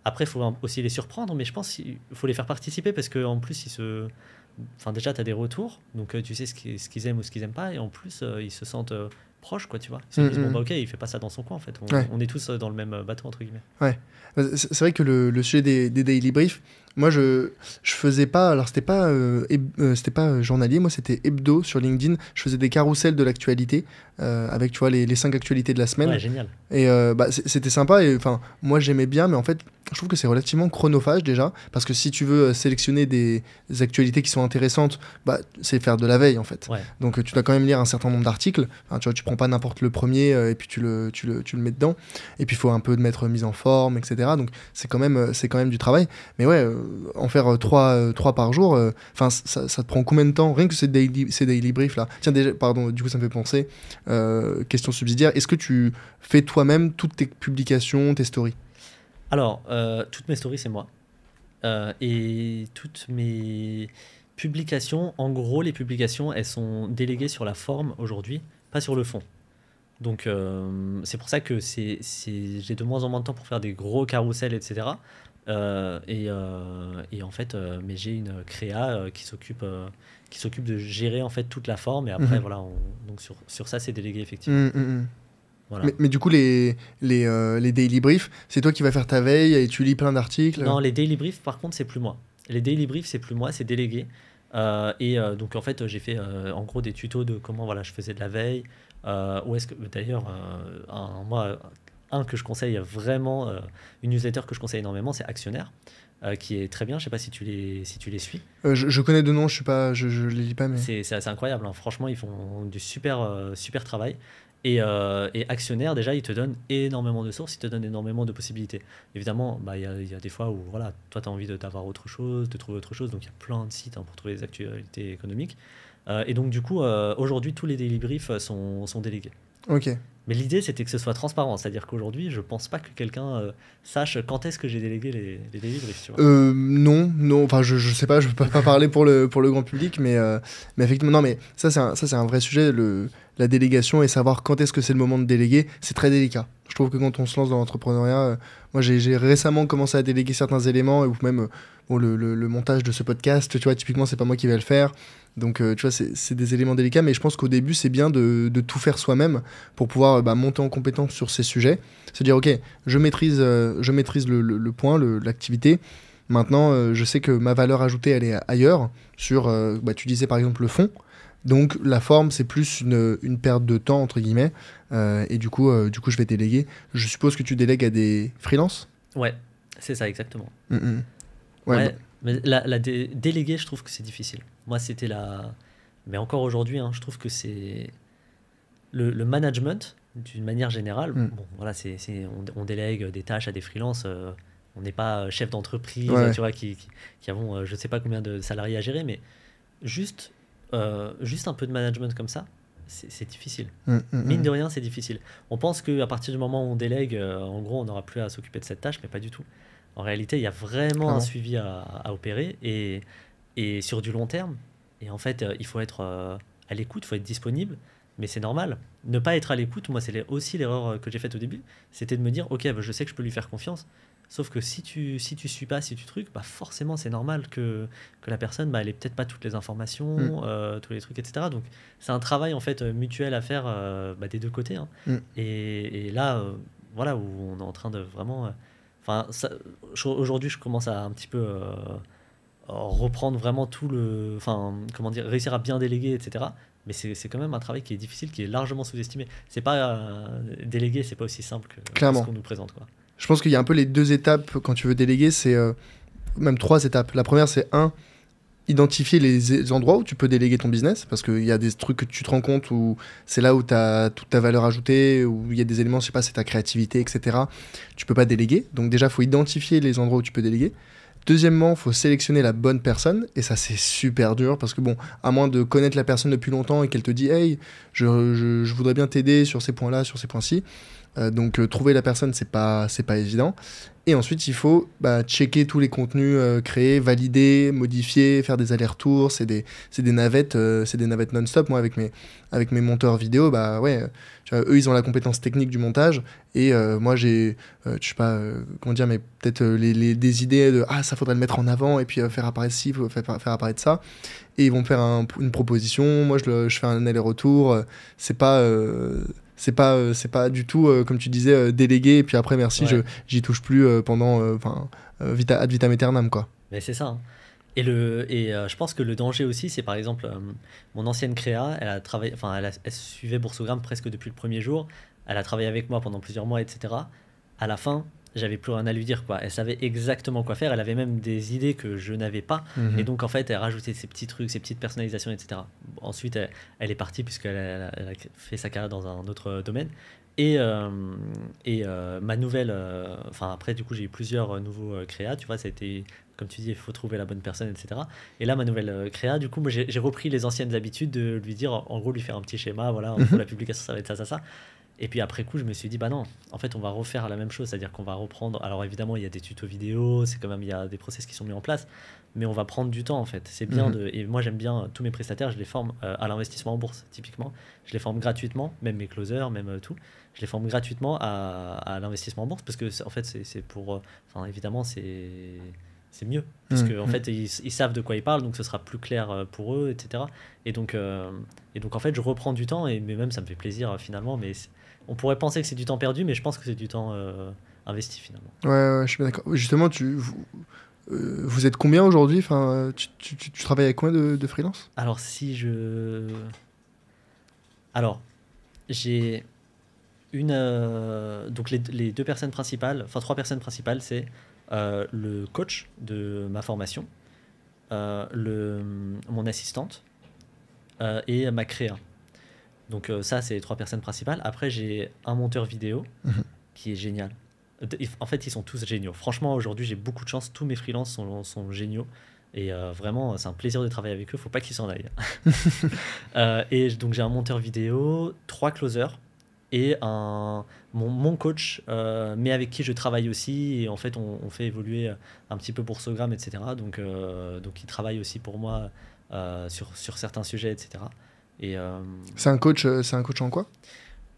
après, il faut aussi les surprendre, mais je pense qu'il faut les faire participer parce qu'en plus, enfin, déjà, tu as des retours, donc tu sais ce qu'ils aiment ou ce qu'ils n'aiment pas, et en plus, ils se sentent proches, quoi, tu vois. Ils se disent, bon, bah ok, il fait pas ça dans son coin, en fait. On est tous dans le même bateau, entre guillemets. Ouais. C'est vrai que le sujet des daily briefs, moi je faisais pas, alors c'était pas journalier, moi c'était hebdo sur LinkedIn, je faisais des carousels de l'actualité avec tu vois les 5 actualités de la semaine. Ouais, génial. Et c'était sympa, et enfin moi j'aimais bien, mais en fait je trouve que c'est relativement chronophage déjà, parce que si tu veux sélectionner des actualités qui sont intéressantes, bah c'est faire de la veille en fait. Ouais. Donc tu dois quand même lire un certain nombre d'articles, enfin, tu vois, tu prends pas n'importe le premier et puis tu le mets dedans, et puis il faut un peu de mettre mise en forme, etc. Donc c'est quand même du travail, mais ouais, en faire 3 par jour, enfin ça te prend combien de temps, rien que ces daily briefs là. Tiens, déjà, pardon, du coup ça me fait penser, question subsidiaire, est-ce que tu fais toi-même toutes tes publications, tes stories? Alors, toutes mes stories, c'est moi. Et toutes mes publications, en gros, les publications, elles sont déléguées sur la forme aujourd'hui, pas sur le fond. Donc, c'est pour ça que j'ai de moins en moins de temps pour faire des gros carousels, etc. Et en fait, mais j'ai une créa qui s'occupe de gérer en fait toute la forme. Et après, voilà, donc sur ça, c'est délégué, effectivement. Voilà. Mais du coup, les daily briefs, c'est toi qui vas faire ta veille et tu lis plein d'articles? Non, les daily briefs, par contre, c'est plus moi. Les daily briefs, c'est plus moi, c'est délégué. Donc, en fait, j'ai fait en gros des tutos de comment voilà, je faisais de la veille. Où est-ce que, d'ailleurs, un que je conseille vraiment, une newsletter que je conseille énormément, c'est Actionnaire, qui est très bien. Je sais pas si tu les suis. Je connais de nom, je les lis pas, mais c'est assez incroyable, hein. Franchement, ils font du super travail. Et Actionnaire, déjà, il te donne énormément de sources, il te donne énormément de possibilités. Évidemment, bah, y a des fois où voilà, toi, tu as envie d'avoir autre chose, de trouver autre chose. Donc, il y a plein de sites pour trouver les actualités économiques. Et donc, du coup, aujourd'hui, tous les daily briefs sont délégués. Ok. Mais l'idée, c'était que ce soit transparent. C'est-à-dire qu'aujourd'hui, je pense pas que quelqu'un sache quand est-ce que j'ai délégué les daily briefs. Tu vois. Non. Enfin, je sais pas, je peux pas parler pour le grand public, mais effectivement, non, mais ça, c'est un vrai sujet, la délégation, et savoir quand est-ce que c'est le moment de déléguer, c'est très délicat. Je trouve que quand on se lance dans l'entrepreneuriat, moi, j'ai récemment commencé à déléguer certains éléments, ou même le montage de ce podcast, tu vois, typiquement, c'est pas moi qui vais le faire. Donc, tu vois, c'est des éléments délicats, mais je pense qu'au début, c'est bien de tout faire soi-même pour pouvoir monter en compétence sur ces sujets. Se dire, ok, je maîtrise le point, l'activité. Maintenant, je sais que ma valeur ajoutée, elle est ailleurs, sur, tu disais par exemple le fond. Donc, la forme, c'est plus une perte de temps, entre guillemets. Et du coup, je vais déléguer. Je suppose que tu délègues à des freelances? Ouais, c'est ça, exactement. Ouais. Mais déléguer, je trouve que c'est difficile. Moi, c'était mais encore aujourd'hui, hein, je trouve que c'est le management, d'une manière générale. Bon, voilà, on délègue des tâches à des freelances. On n'est pas chef d'entreprise, tu vois, qui avons je sais pas combien de salariés à gérer, mais juste un peu de management comme ça, c'est difficile. Mine de rien, c'est difficile. On pense qu'à partir du moment où on délègue, en gros, on n'aura plus à s'occuper de cette tâche, mais pas du tout. En réalité, il y a vraiment un suivi à opérer, et sur du long terme. Et en fait, il faut être à l'écoute, il faut être disponible, mais c'est normal. Ne pas être à l'écoute, moi, c'est aussi l'erreur que j'ai faite au début, c'était de me dire, ok, je sais que je peux lui faire confiance, sauf que si tu suis pas, si tu trucs, forcément, c'est normal que la personne, elle ait peut-être pas toutes les informations, tous les trucs, etc. Donc, c'est un travail, en fait, mutuel à faire des deux côtés. Hein. Et là, voilà, où on est en train de vraiment... aujourd'hui, je commence à un petit peu reprendre vraiment tout le... Enfin, comment dire, réussir à bien déléguer, etc. Mais c'est quand même un travail qui est difficile, qui est largement sous-estimé. C'est pas... déléguer, c'est pas aussi simple que ce Clairement. qu'on nous présente, quoi. Je pense qu'il y a un peu les 2 étapes quand tu veux déléguer, c'est même 3 étapes. La première, c'est identifier les endroits où tu peux déléguer ton business, parce qu'il y a des trucs que tu te rends compte où c'est là où tu as toute ta valeur ajoutée, où il y a des éléments, je sais pas, c'est ta créativité, etc. Tu peux pas déléguer. Donc déjà, il faut identifier les endroits où tu peux déléguer. Deuxièmement, il faut sélectionner la bonne personne, et ça c'est super dur, parce que bon, à moins de connaître la personne depuis longtemps et qu'elle te dit « Hey, je voudrais bien t'aider sur ces points-là, sur ces points-ci », donc trouver la personne, c'est pas évident. Et ensuite, il faut checker tous les contenus créés, valider, modifier, faire des allers-retours. C'est des navettes, non-stop. Moi, avec mes monteurs vidéo, tu vois, eux, ils ont la compétence technique du montage. Et moi, j'ai, je sais pas, comment dire, mais peut-être des idées de ça faudrait le mettre en avant et puis faire apparaître ci, faire apparaître ça. Et ils vont me faire une proposition. Moi, je fais un aller-retour. C'est pas du tout, comme tu disais, délégué, et puis après, merci, Ouais. j'y touche plus pendant ad vitam aeternam, quoi. Mais c'est ça, hein. Je pense que le danger aussi, c'est par exemple, mon ancienne créa, elle a travaillé, enfin, elle suivait Boursogramme presque depuis le premier jour. Elle a travaillé avec moi pendant plusieurs mois, etc. À la fin, j'avais plus rien à lui dire, quoi. Elle savait exactement quoi faire. Elle avait même des idées que je n'avais pas. Mhm. Et donc, en fait, elle rajoutait ses petits trucs, ses petites personnalisations, etc. Ensuite, elle est partie puisqu'elle elle a fait sa carrière dans un autre domaine. Ma nouvelle, enfin après du coup j'ai eu plusieurs nouveaux créas, tu vois, ça a été, comme tu dis, il faut trouver la bonne personne, etc. Et là ma nouvelle créa, du coup moi j'ai repris les anciennes habitudes de lui dire, en gros lui faire un petit schéma, voilà, pour la publication ça va être ça, ça, ça. Et puis après coup je me suis dit, bah non, en fait on va refaire la même chose, c'est-à-dire qu'on va reprendre, alors évidemment il y a des tutos vidéo, c'est quand même, il y a des process qui sont mis en place, mais on va prendre du temps en fait. C'est bien Mhm. et moi j'aime bien tous mes prestataires, je les forme à l'investissement en bourse typiquement, je les forme gratuitement, même mes closers, même tout. Je les forme gratuitement à l'investissement en bourse parce que en fait c'est pour enfin évidemment c'est mieux puisque en Mhm. fait ils savent de quoi ils parlent, donc ce sera plus clair pour eux, etc. Et donc en fait je reprends du temps, mais même ça me fait plaisir finalement, mais on pourrait penser que c'est du temps perdu, mais je pense que c'est du temps investi finalement. Ouais, ouais, je suis bien d'accord. Justement, vous êtes combien aujourd'hui? Enfin, tu travailles avec combien de freelance? Alors si je alors j'ai donc les deux personnes principales, enfin trois personnes principales, c'est le coach de ma formation, mon assistante et ma créa. Donc ça, c'est les trois personnes principales. Après, j'ai un monteur vidéo Mhm. qui est génial. En fait, ils sont tous géniaux. Franchement, aujourd'hui, j'ai beaucoup de chance. Tous mes freelances sont géniaux. Et vraiment, c'est un plaisir de travailler avec eux. Faut pas qu'ils s'en aillent. Donc, j'ai un monteur vidéo, trois closers et mon coach, mais avec qui je travaille aussi. Et en fait, on fait évoluer un petit peu Boursogramme, etc. Donc il travaille aussi pour moi sur certains sujets, etc. Et C'est un coach en quoi?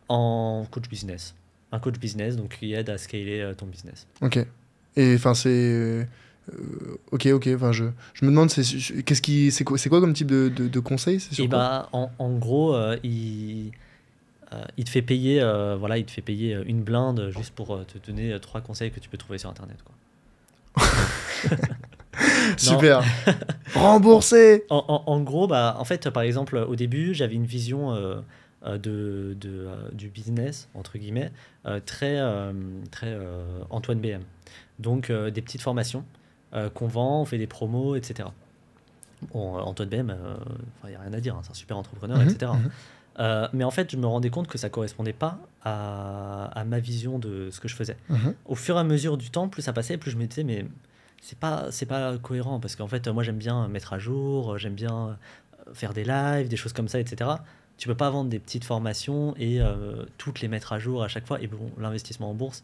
en coach business. Un coach business, donc qui aide à scaler ton business. Ok. Et enfin, ok, ok. Enfin, je me demande, c'est quoi comme type de conseil? C'est sur Et quoi? bah, en gros, il te fait payer, voilà, il te fait payer une blinde juste pour te donner trois conseils que tu peux trouver sur Internet, quoi. Non, Super. Remboursé. en gros, bah, en fait, par exemple, au début, j'avais une vision du business, entre guillemets, très Antoine BM. Donc, des petites formations qu'on vend, on fait des promos, etc. Bon, Antoine BM, il n'y a rien à dire, hein, c'est un super entrepreneur, Mhm, etc. mhm. Mais en fait, je me rendais compte que ça correspondait pas à ma vision de ce que je faisais. Mhm. Au fur et à mesure du temps, plus ça passait, plus je me disais, mais c'est pas cohérent parce qu'en fait, moi j'aime bien mettre à jour, j'aime bien faire des lives, des choses comme ça, etc. Tu peux pas vendre des petites formations et toutes les mettre à jour à chaque fois. Et bon, l'investissement en bourse,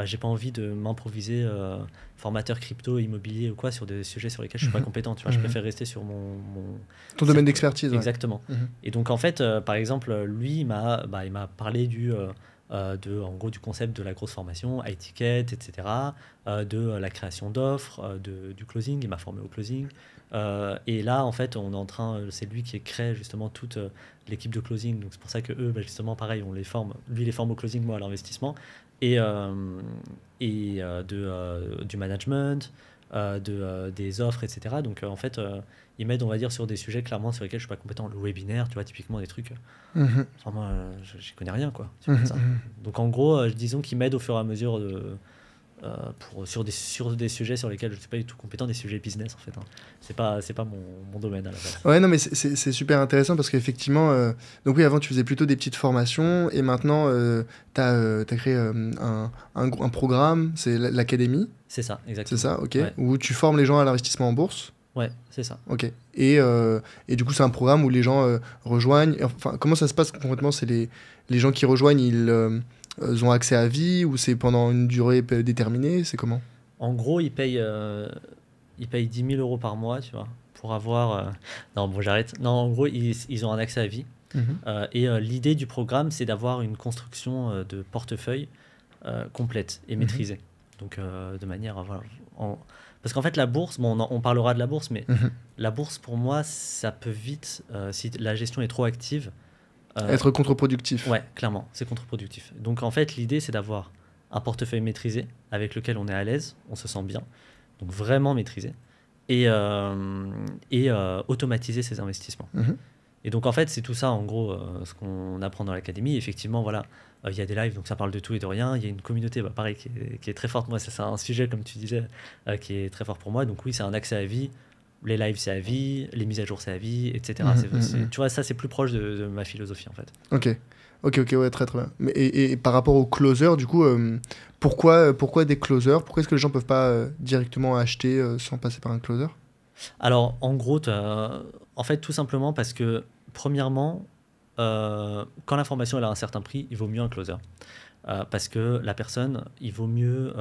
j'ai pas envie de m'improviser formateur crypto, immobilier ou quoi sur des sujets sur lesquels je suis pas Mhm. compétent. Tu vois, je Mhm. préfère rester sur mon Ton domaine cercle. d'expertise, ouais. Exactement. Mhm. Et donc en fait, par exemple, lui, il m'a parlé en gros, du concept de la grosse formation, high ticket, etc., de la création d'offres, du closing. Il m'a formé au closing. Et là, en fait, on est en train, c'est lui qui crée justement toute l'équipe de closing. Donc c'est pour ça que eux, justement, pareil, on les forme. Lui, il les forme au closing, moi à l'investissement. Et du management. des offres, etc. Donc en fait, ils m'aident, on va dire, sur des sujets clairement sur lesquels je suis pas compétent. Le webinaire, tu vois, typiquement des trucs. Enfin, moi, j'y connais rien, quoi. Ça. Donc en gros, disons qu'ils m'aident au fur et à mesure sur des sujets sur lesquels je ne suis pas du tout compétent, des sujets business en fait. Hein. C'est pas mon domaine à la base. Ouais, non, mais c'est super intéressant parce qu'effectivement, donc oui, avant tu faisais plutôt des petites formations et maintenant tu as créé un programme, c'est l'académie. C'est ça, exactement. C'est ça, ok. Ouais. Où tu formes les gens à l'investissement en bourse. Ouais, c'est ça. Ok. Et du coup, c'est un programme où les gens rejoignent. Enfin, comment ça se passe concrètement? C'est les gens qui rejoignent, ils ont accès à vie ou c'est pendant une durée déterminée? C'est comment? En gros, ils payent 10 000 euros par mois, tu vois, pour avoir... Non, bon, j'arrête. Non, en gros, ils ont un accès à vie. Et l'idée du programme, c'est d'avoir une construction de portefeuille complète et maîtrisée. Donc, de manière... Voilà, parce qu'en fait, la bourse, bon, on parlera de la bourse, mais la bourse, pour moi, ça peut vite, si la gestion est trop active... être contre-productif. Ouais, clairement, c'est contre-productif. Donc, en fait, l'idée, c'est d'avoir un portefeuille maîtrisé avec lequel on est à l'aise, on se sent bien, donc vraiment maîtrisé, et automatiser ses investissements. Et donc, en fait, c'est tout ça, en gros, ce qu'on apprend dans l'académie. Effectivement, voilà, il y a des lives, donc ça parle de tout et de rien. Il y a une communauté, pareil, qui est très forte. Moi, ça, c'est un sujet, comme tu disais, qui est très fort pour moi. Donc oui, c'est un accès à vie. Les lives, c'est à vie. Les mises à jour, c'est à vie, etc. Tu vois, ça, c'est plus proche de ma philosophie, en fait. Ok, ouais, très très bien. Mais, et par rapport aux closers, du coup, pourquoi des closers? Pourquoi est-ce que les gens ne peuvent pas directement acheter sans passer par un closer? Alors, en gros, en fait, tout simplement parce que, premièrement, quand l'information elle a un certain prix, il vaut mieux un closer. Parce que la personne, il vaut mieux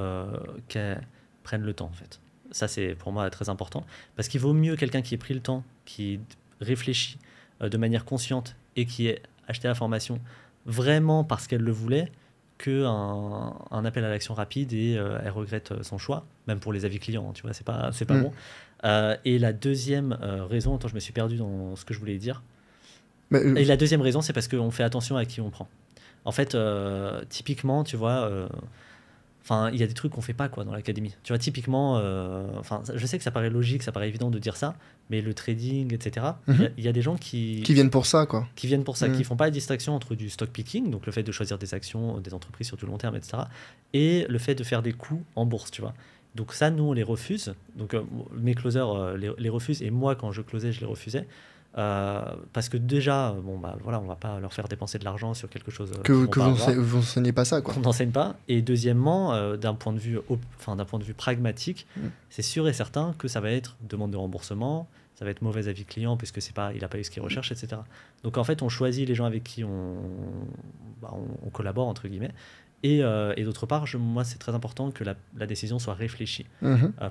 qu'elle prenne le temps, en fait. Ça, c'est pour moi très important. Parce qu'il vaut mieux quelqu'un qui ait pris le temps, qui réfléchit de manière consciente et qui ait acheté la formation vraiment parce qu'elle le voulait, qu'un appel à l'action rapide et elle regrette son choix, même pour les avis clients, tu vois, c'est pas bon. Et la deuxième raison, attends, je me suis perdu dans ce que je voulais dire. Et la deuxième raison, c'est parce qu'on fait attention à qui on prend. En fait, typiquement, tu vois, il y a des trucs qu'on fait pas, quoi, dans l'académie. Tu vois, typiquement, je sais que ça paraît logique, ça paraît évident de dire ça, mais le trading, etc., il y a des gens qui viennent pour ça, quoi. Qui viennent pour ça, qui font pas la distinction entre du stock picking, donc le fait de choisir des actions, des entreprises sur du long terme, etc., et le fait de faire des coups en bourse, tu vois. Donc ça, nous, on les refuse. Donc mes closers les refusent, et moi, quand je closais, je les refusais. Parce que déjà, voilà, on va pas leur faire dépenser de l'argent sur quelque chose que vous enseignez pas ça, quoi. On n'enseigne pas. Et deuxièmement, d'un point de vue pragmatique, c'est sûr et certain que ça va être demande de remboursement, ça va être mauvais avis client puisque il n'a pas eu ce qu'il recherche, etc. Donc en fait, on choisit les gens avec qui on collabore, entre guillemets. Et d'autre part, moi, c'est très important que la décision soit réfléchie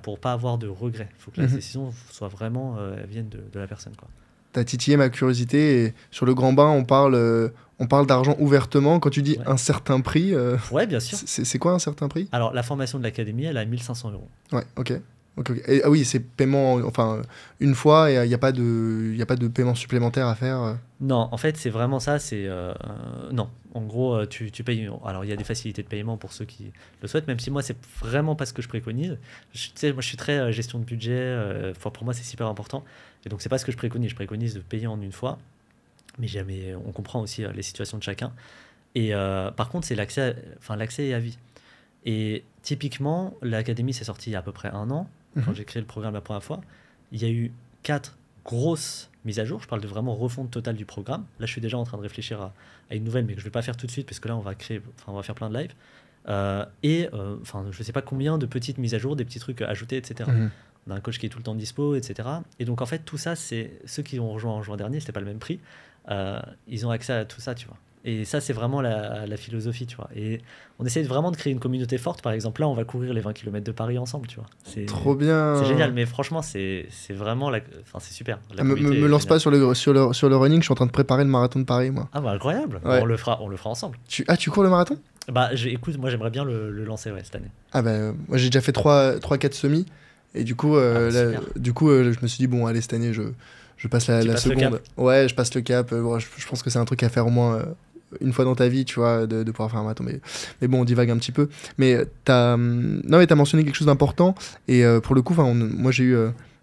pour pas avoir de regrets. Il faut que la décision soit vraiment vienne de la personne, quoi. T'as titillé ma curiosité et sur le grand bain, on parle d'argent ouvertement. Quand tu dis un certain prix, ouais, bien sûr. C'est quoi un certain prix? Alors, la formation de l'académie, elle est à 1 500 €. Ouais, ok. Et, ah oui, c'est paiement, une fois, et il n'y a pas de paiement supplémentaire à faire. Non, en fait, c'est vraiment ça. Non, en gros, tu payes. Alors, il y a des facilités de paiement pour ceux qui le souhaitent, même si moi, c'est vraiment pas ce que je préconise. Moi, je suis très gestion de budget. Pour moi, c'est super important. Et donc, c'est pas ce que je préconise. Je préconise de payer en une fois. Mais jamais, on comprend aussi les situations de chacun. Et par contre, c'est l'accès est à vie. Et typiquement, l'académie s'est sortie il y a à peu près 1 an. Quand j'ai créé le programme la première fois, il y a eu 4 grosses mises à jour. Je parle de vraiment refonte totale du programme. Là, je suis déjà en train de réfléchir à une nouvelle, mais que je ne vais pas faire tout de suite, parce que là, on va faire plein de lives. Je ne sais pas combien de petites mises à jour, des petits trucs ajoutés, etc. On a un coach qui est tout le temps dispo, etc. Et donc, en fait, tout ça, c'est ceux qui ont rejoint en juin dernier, ce n'était pas le même prix. Ils ont accès à tout ça, tu vois. Et ça, c'est vraiment la philosophie, tu vois. Et on essaie vraiment de créer une communauté forte. Par exemple, là, on va courir les 20 km de Paris ensemble, tu vois. C'est trop bien. C'est génial, mais franchement, c'est vraiment... c'est super. Me lance pas sur le running, je suis en train de préparer le marathon de Paris, moi. Ah bah incroyable, ouais. On le fera ensemble. Tu cours le marathon? Écoute, moi, j'aimerais bien le lancer cette année. Ah moi, j'ai déjà fait 3-4 semis. Et du coup, je me suis dit, bon, allez, cette année, je passe la seconde. Ouais, je passe le cap. Je pense que c'est un truc à faire au moins une fois dans ta vie, tu vois, de pouvoir faire un marathon. Mais bon, on divague un petit peu. Mais t'as mentionné quelque chose d'important. Et pour le coup, moi, j'ai eu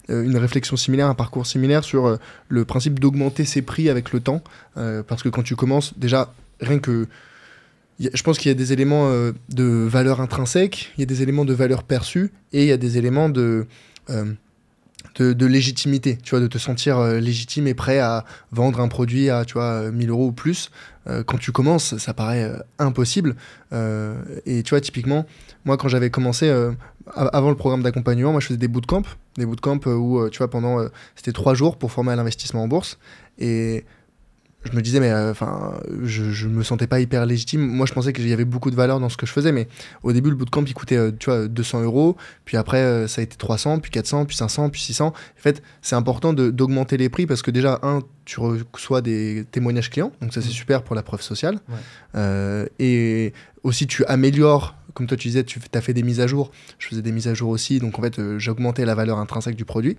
une réflexion similaire, un parcours similaire sur le principe d'augmenter ses prix avec le temps. Parce que quand tu commences, déjà, rien que... Je pense qu'il y a des éléments de valeur intrinsèque, il y a des éléments de valeur perçue, et il y a des éléments de légitimité, tu vois, de te sentir légitime et prêt à vendre un produit à, tu vois, 1000 euros ou plus. Quand tu commences, ça paraît impossible. Et tu vois, typiquement, moi, quand j'avais commencé, avant le programme d'accompagnement, moi, je faisais des bootcamps où, tu vois, c'était 3 jours pour former à l'investissement en bourse. Et je me disais, mais je me sentais pas hyper légitime. Moi, je pensais qu'il y avait beaucoup de valeur dans ce que je faisais, mais au début, le bootcamp, il coûtait, tu vois, 200 euros. Puis après, ça a été 300, puis 400, puis 500, puis 600. En fait, c'est important d'augmenter les prix parce que déjà, tu reçois des témoignages clients. Donc ça, c'est super pour la preuve sociale. Ouais. Et aussi, tu améliores, comme toi, tu disais, tu as fait des mises à jour. Je faisais des mises à jour aussi. Donc en fait, j'augmentais la valeur intrinsèque du produit.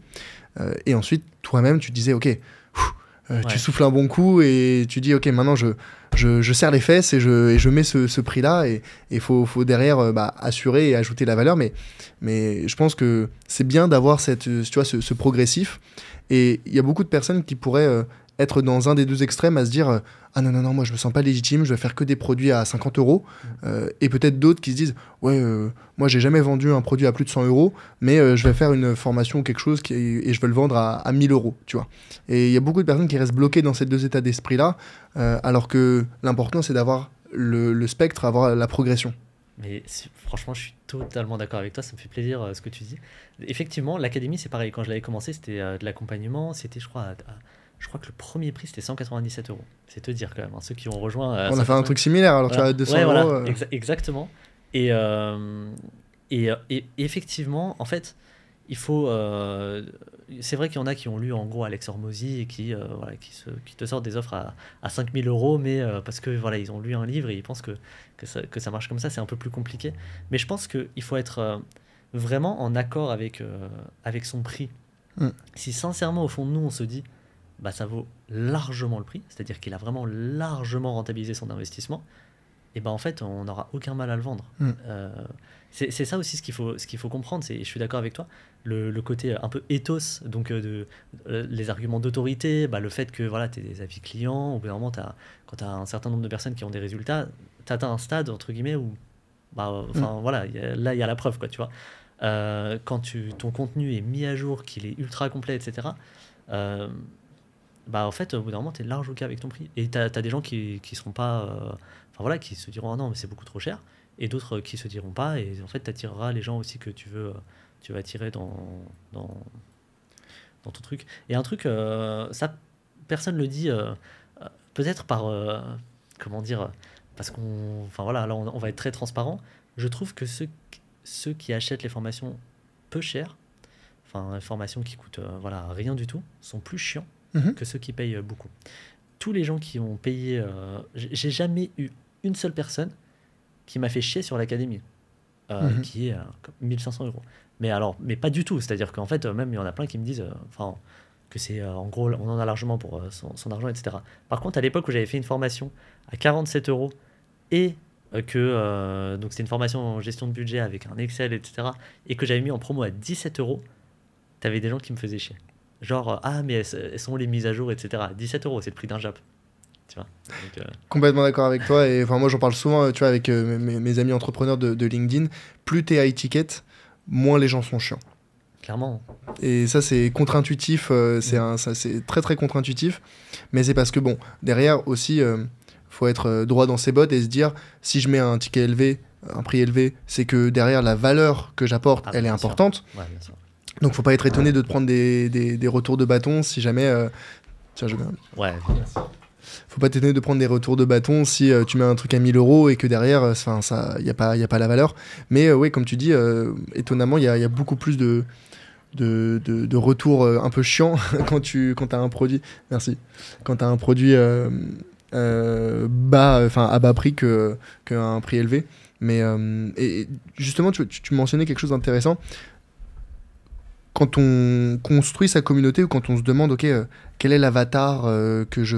Et ensuite, toi-même, tu disais, OK, tu souffles un bon coup et tu dis ok, maintenant je serre les fesses et je mets ce prix là, et il faut derrière assurer et ajouter la valeur, mais je pense que c'est bien d'avoir tu vois, ce progressif. Et il y a beaucoup de personnes qui pourraient être dans un des deux extrêmes, à se dire ah non, moi je me sens pas légitime, je vais faire que des produits à 50 euros. Et peut-être d'autres qui se disent ouais, moi j'ai jamais vendu un produit à plus de 100 euros, mais je vais faire une formation ou quelque chose et je vais le vendre à 1000 euros, tu vois. Et il y a beaucoup de personnes qui restent bloquées dans ces deux états d'esprit là, alors que l'important c'est d'avoir le spectre, avoir la progression. Mais franchement, je suis totalement d'accord avec toi, ça me fait plaisir ce que tu dis. Effectivement, l'académie, c'est pareil. Quand je l'avais commencé, c'était de l'accompagnement. C'était, je crois que le premier prix, c'était 197 euros. C'est te dire quand même, hein, ceux qui ont rejoint... on a fait un truc similaire, alors voilà. Tu as 200 ouais, euros. Voilà, exactement. Et effectivement, en fait, il faut... c'est vrai qu'il y en a qui ont lu en gros Alex Hormozy et qui te sortent des offres à 5000 euros, mais parce que voilà, ils ont lu un livre et ils pensent que ça marche comme ça. C'est un peu plus compliqué. Mais je pense qu'il faut être vraiment en accord avec son prix. Si sincèrement, au fond de nous, on se dit ça vaut largement le prix, c'est-à-dire qu'il a vraiment largement rentabilisé son investissement, et en fait, on n'aura aucun mal à le vendre. C'est ça aussi ce qu'il faut comprendre. Je suis d'accord avec toi, le côté un peu ethos, donc les arguments d'autorité, le fait que voilà, tu as des avis clients, au bout d'un moment, quand tu as un certain nombre de personnes qui ont des résultats, tu atteins un stade, entre guillemets, où voilà, là, il y a la preuve, quoi, tu vois. Quand ton contenu est mis à jour, qu'il est ultra complet, etc., en fait, au bout d'un moment, tu es large au cas avec ton prix. Et tu as des gens qui seront pas... voilà, qui se diront « Ah non, mais c'est beaucoup trop cher ». Et d'autres qui se diront pas. Et en fait, tu attireras les gens aussi que tu veux attirer dans ton truc. Et un truc, ça, personne le dit, peut-être par... comment dire, parce qu'on... Enfin voilà, là, on va être très transparent. Je trouve que ceux qui achètent les formations peu chères, les formations qui coûtent rien du tout, sont plus chiants que ceux qui payent beaucoup. Tous les gens qui ont payé... j'ai jamais eu une seule personne qui m'a fait chier sur l'académie, qui est 1500 euros. Mais pas du tout. C'est-à-dire qu'en fait, même il y en a plein qui me disent que c'est en gros, on en a largement pour son argent, etc. Par contre, à l'époque où j'avais fait une formation à 47 euros et que donc c'était une formation en gestion de budget avec un Excel, etc. et que j'avais mis en promo à 17 euros, t'avais des gens qui me faisaient chier. Genre, ah, mais elles sont les mises à jour, etc. 17 euros, c'est le prix d'un Jap. Tu vois. Donc, complètement d'accord avec toi. Et moi, j'en parle souvent, tu vois, avec mes amis entrepreneurs de LinkedIn. Plus t'es high ticket, moins les gens sont chiants. Clairement. Et ça, c'est contre-intuitif. C'est très, très contre-intuitif. Mais c'est parce que, bon, derrière aussi, faut être droit dans ses bottes et se dire, si je mets un ticket élevé, un prix élevé, c'est que derrière, la valeur que j'apporte, elle est importante. Ouais, bien sûr. Donc, faut pas être étonné de te prendre des retours de bâton si jamais... Tiens, ouais. Faut pas t'étonner de prendre des retours de bâton si tu mets un truc à 1000 euros et que derrière, y a pas la valeur. Mais oui, comme tu dis, étonnamment, il y a beaucoup plus de retours un peu chiants quand t'as un produit. Merci. Quand t'as un produit bas, à bas prix qu'un prix élevé. Mais et justement, tu mentionnais quelque chose d'intéressant. Quand on construit sa communauté ou quand on se demande ok, quel est l'avatar à qui je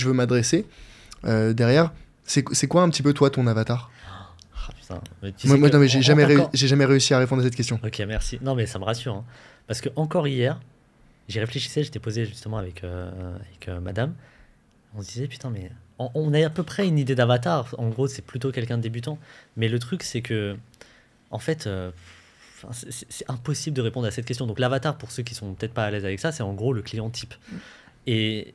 veux m'adresser, derrière. C'est quoi un petit peu toi ton avatar? Ah, putain. Mais tu Moi, sais moi, que non, mais j'ai encore... jamais réussi à répondre à cette question. Ok, merci. Non, mais ça me rassure, hein. Parce que encore hier, j'y réfléchissais, j'étais posé justement avec madame. On se disait, putain, mais on a à peu près une idée d'avatar. En gros, c'est plutôt quelqu'un de débutant. Mais le truc, c'est que, en fait, enfin, c'est impossible de répondre à cette question. Donc, l'avatar, pour ceux qui sont peut-être pas à l'aise avec ça, c'est en gros le client type. Et,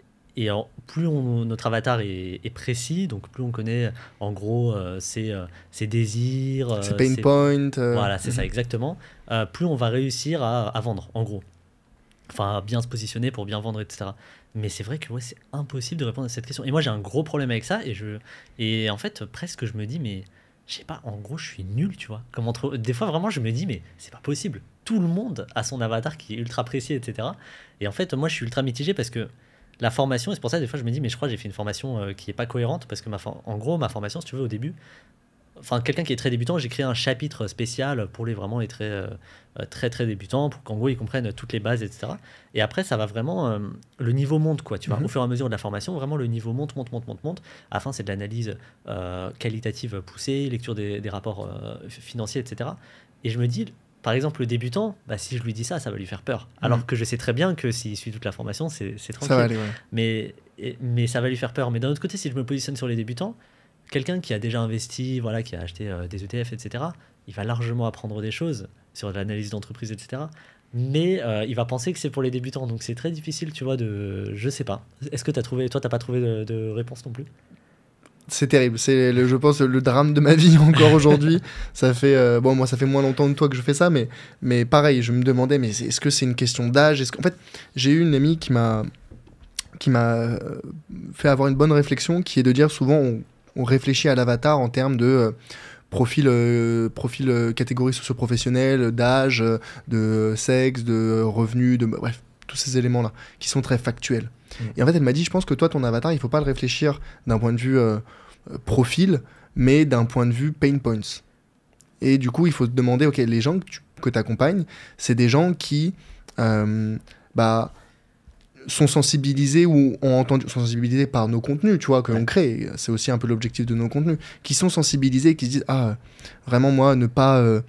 plus notre avatar est précis, donc plus on connaît en gros ses désirs, C'est pain point. voilà, c'est ça exactement, plus on va réussir à vendre, en gros. Enfin, à bien se positionner pour bien vendre, etc. Mais c'est vrai que ouais, c'est impossible de répondre à cette question. Et moi, j'ai un gros problème avec ça. Et en fait, presque, je me dis, mais je sais pas, en gros, je suis nul, tu vois. Des fois, vraiment, je me dis, mais c'est pas possible. Tout le monde a son avatar qui est ultra précis, etc. Et en fait, moi, je suis ultra mitigé parce que la formation, et c'est pour ça, des fois, je me dis, mais je crois que j'ai fait une formation qui est pas cohérente parce que, en gros, ma formation, si tu veux, au début, enfin quelqu'un qui est très débutant, j'ai créé un chapitre spécial pour vraiment les très débutants, pour qu'en gros ils comprennent toutes les bases, etc. Et après ça va vraiment, le niveau monte, quoi, tu vois. Au fur et à mesure de la formation, vraiment le niveau monte. À la fin, c'est de l'analyse qualitative poussée, lecture des rapports financiers, etc. Et je me dis, par exemple, le débutant, bah, si je lui dis ça, ça va lui faire peur. Alors que je sais très bien que s'il suit toute la formation, c'est tranquille. Ça va aller, ouais. Mais ça va lui faire peur. Mais d'un autre côté, si je me positionne sur les débutants, quelqu'un qui a déjà investi, voilà, qui a acheté des ETF, etc., il va largement apprendre des choses sur l'analyse d'entreprise, etc. Mais il va penser que c'est pour les débutants. Donc c'est très difficile, tu vois, je sais pas. Est-ce que toi, t'as pas trouvé de réponse non plus? C'est terrible, je pense le drame de ma vie encore aujourd'hui. Ça fait bon, moi ça fait moins longtemps que toi que je fais ça, mais pareil, je me demandais, mais est-ce que c'est une question d'âge? En fait, j'ai eu une amie qui m'a fait avoir une bonne réflexion, qui est de dire souvent on réfléchit à l'avatar en termes de profil catégorie socio-professionnelle, d'âge, de sexe, de revenus, bref, tous ces éléments-là qui sont très factuels. Et en fait, elle m'a dit, je pense que toi, ton avatar, il faut pas le réfléchir d'un point de vue profil, mais d'un point de vue pain points. Et du coup, il faut te demander, ok, les gens que tu accompagnes, c'est des gens qui sont sensibilisés ou sont sensibilisés par nos contenus, tu vois, que l'on crée. C'est aussi un peu l'objectif de nos contenus. Qui sont sensibilisés, qui se disent, ah, vraiment, moi, ne pas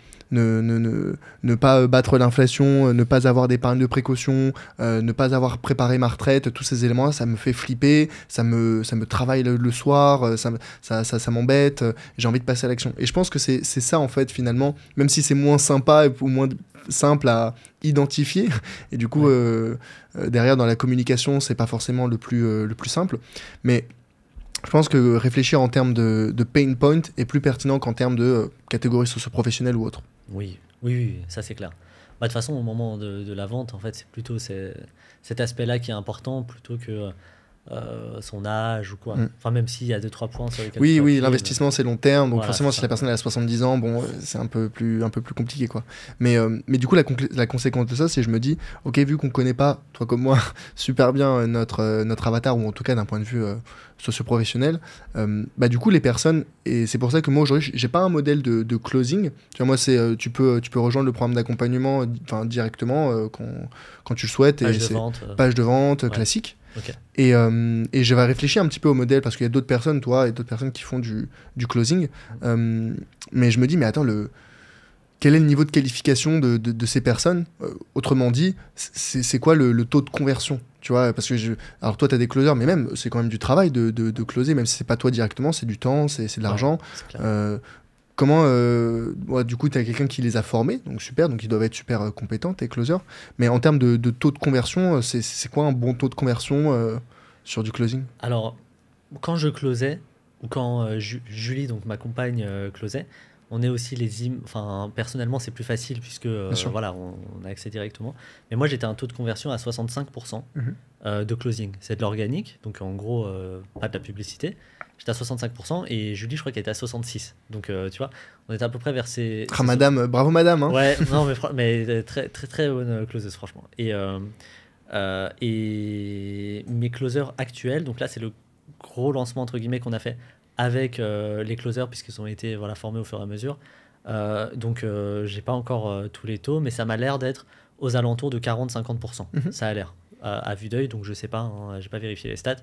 battre l'inflation, ne pas avoir d'épargne de précaution, ne pas avoir préparé ma retraite, tous ces éléments-là, ça me fait flipper, ça me travaille le soir, ça m'embête, j'ai envie de passer à l'action. Et je pense que c'est ça, en fait, finalement, même si c'est moins sympa ou moins simple à identifier, et du coup, derrière, dans la communication, c'est pas forcément le plus simple, mais je pense que réfléchir en termes de pain point est plus pertinent qu'en termes de catégorie socio-professionnelle ou autre. Oui, ça c'est clair. Bah, de toute façon, au moment de la vente, en fait, c'est plutôt cet aspect-là qui est important plutôt que son âge ou quoi. Enfin, même s'il y a 2-3 points sur lesquels oui, l'investissement c'est long terme, donc voilà, forcément si la personne a 70 ans, bon, c'est un peu plus compliqué, quoi. Mais du coup, la conséquence de ça, c'est je me dis, ok, vu qu'on connaît pas, toi comme moi, super bien notre avatar, ou en tout cas d'un point de vue socio-professionnel, du coup les personnes, et c'est pour ça que moi aujourd'hui j'ai pas un modèle de closing. Tu vois, moi c'est tu peux rejoindre le programme d'accompagnement directement quand tu le souhaites, page et de c'est vente, page de vente classique. Okay. Et je vais réfléchir un petit peu au modèle, parce qu'il y a d'autres personnes, toi, et d'autres personnes qui font du closing, mais je me dis, mais attends, quel est le niveau de qualification de ces personnes? Autrement dit, c'est quoi le taux de conversion, tu vois? Parce que alors toi, tu as des closers, mais même, c'est quand même du travail de closer, même si c'est pas toi directement, c'est du temps, c'est de l'argent. Comment, du coup, tu as quelqu'un qui les a formés, donc super, donc ils doivent être super compétents, tes closers. Mais en termes de taux de conversion, c'est quoi un bon taux de conversion sur du closing? Alors, quand je closais, ou quand Julie, donc ma compagne, closait, on est aussi enfin, personnellement, c'est plus facile puisque voilà, on a accès directement. Mais moi, j'étais à un taux de conversion à 65% de closing. C'est de l'organique, donc en gros, pas de la publicité. J'étais à 65% et Julie, je crois qu'elle était à 66%. Donc, tu vois, on était à peu près vers ces... madame, bravo madame. Hein. Ouais, non, mais très, très, très bonne closeuse, franchement. Et mes closers actuels, donc là, c'est le gros lancement, entre guillemets, qu'on a fait avec les closers, puisqu'ils ont été formés au fur et à mesure. Donc, j'ai pas encore tous les taux, mais ça m'a l'air d'être aux alentours de 40-50%. Ça a l'air, à vue d'œil, donc je sais pas, hein, j'ai pas vérifié les stats.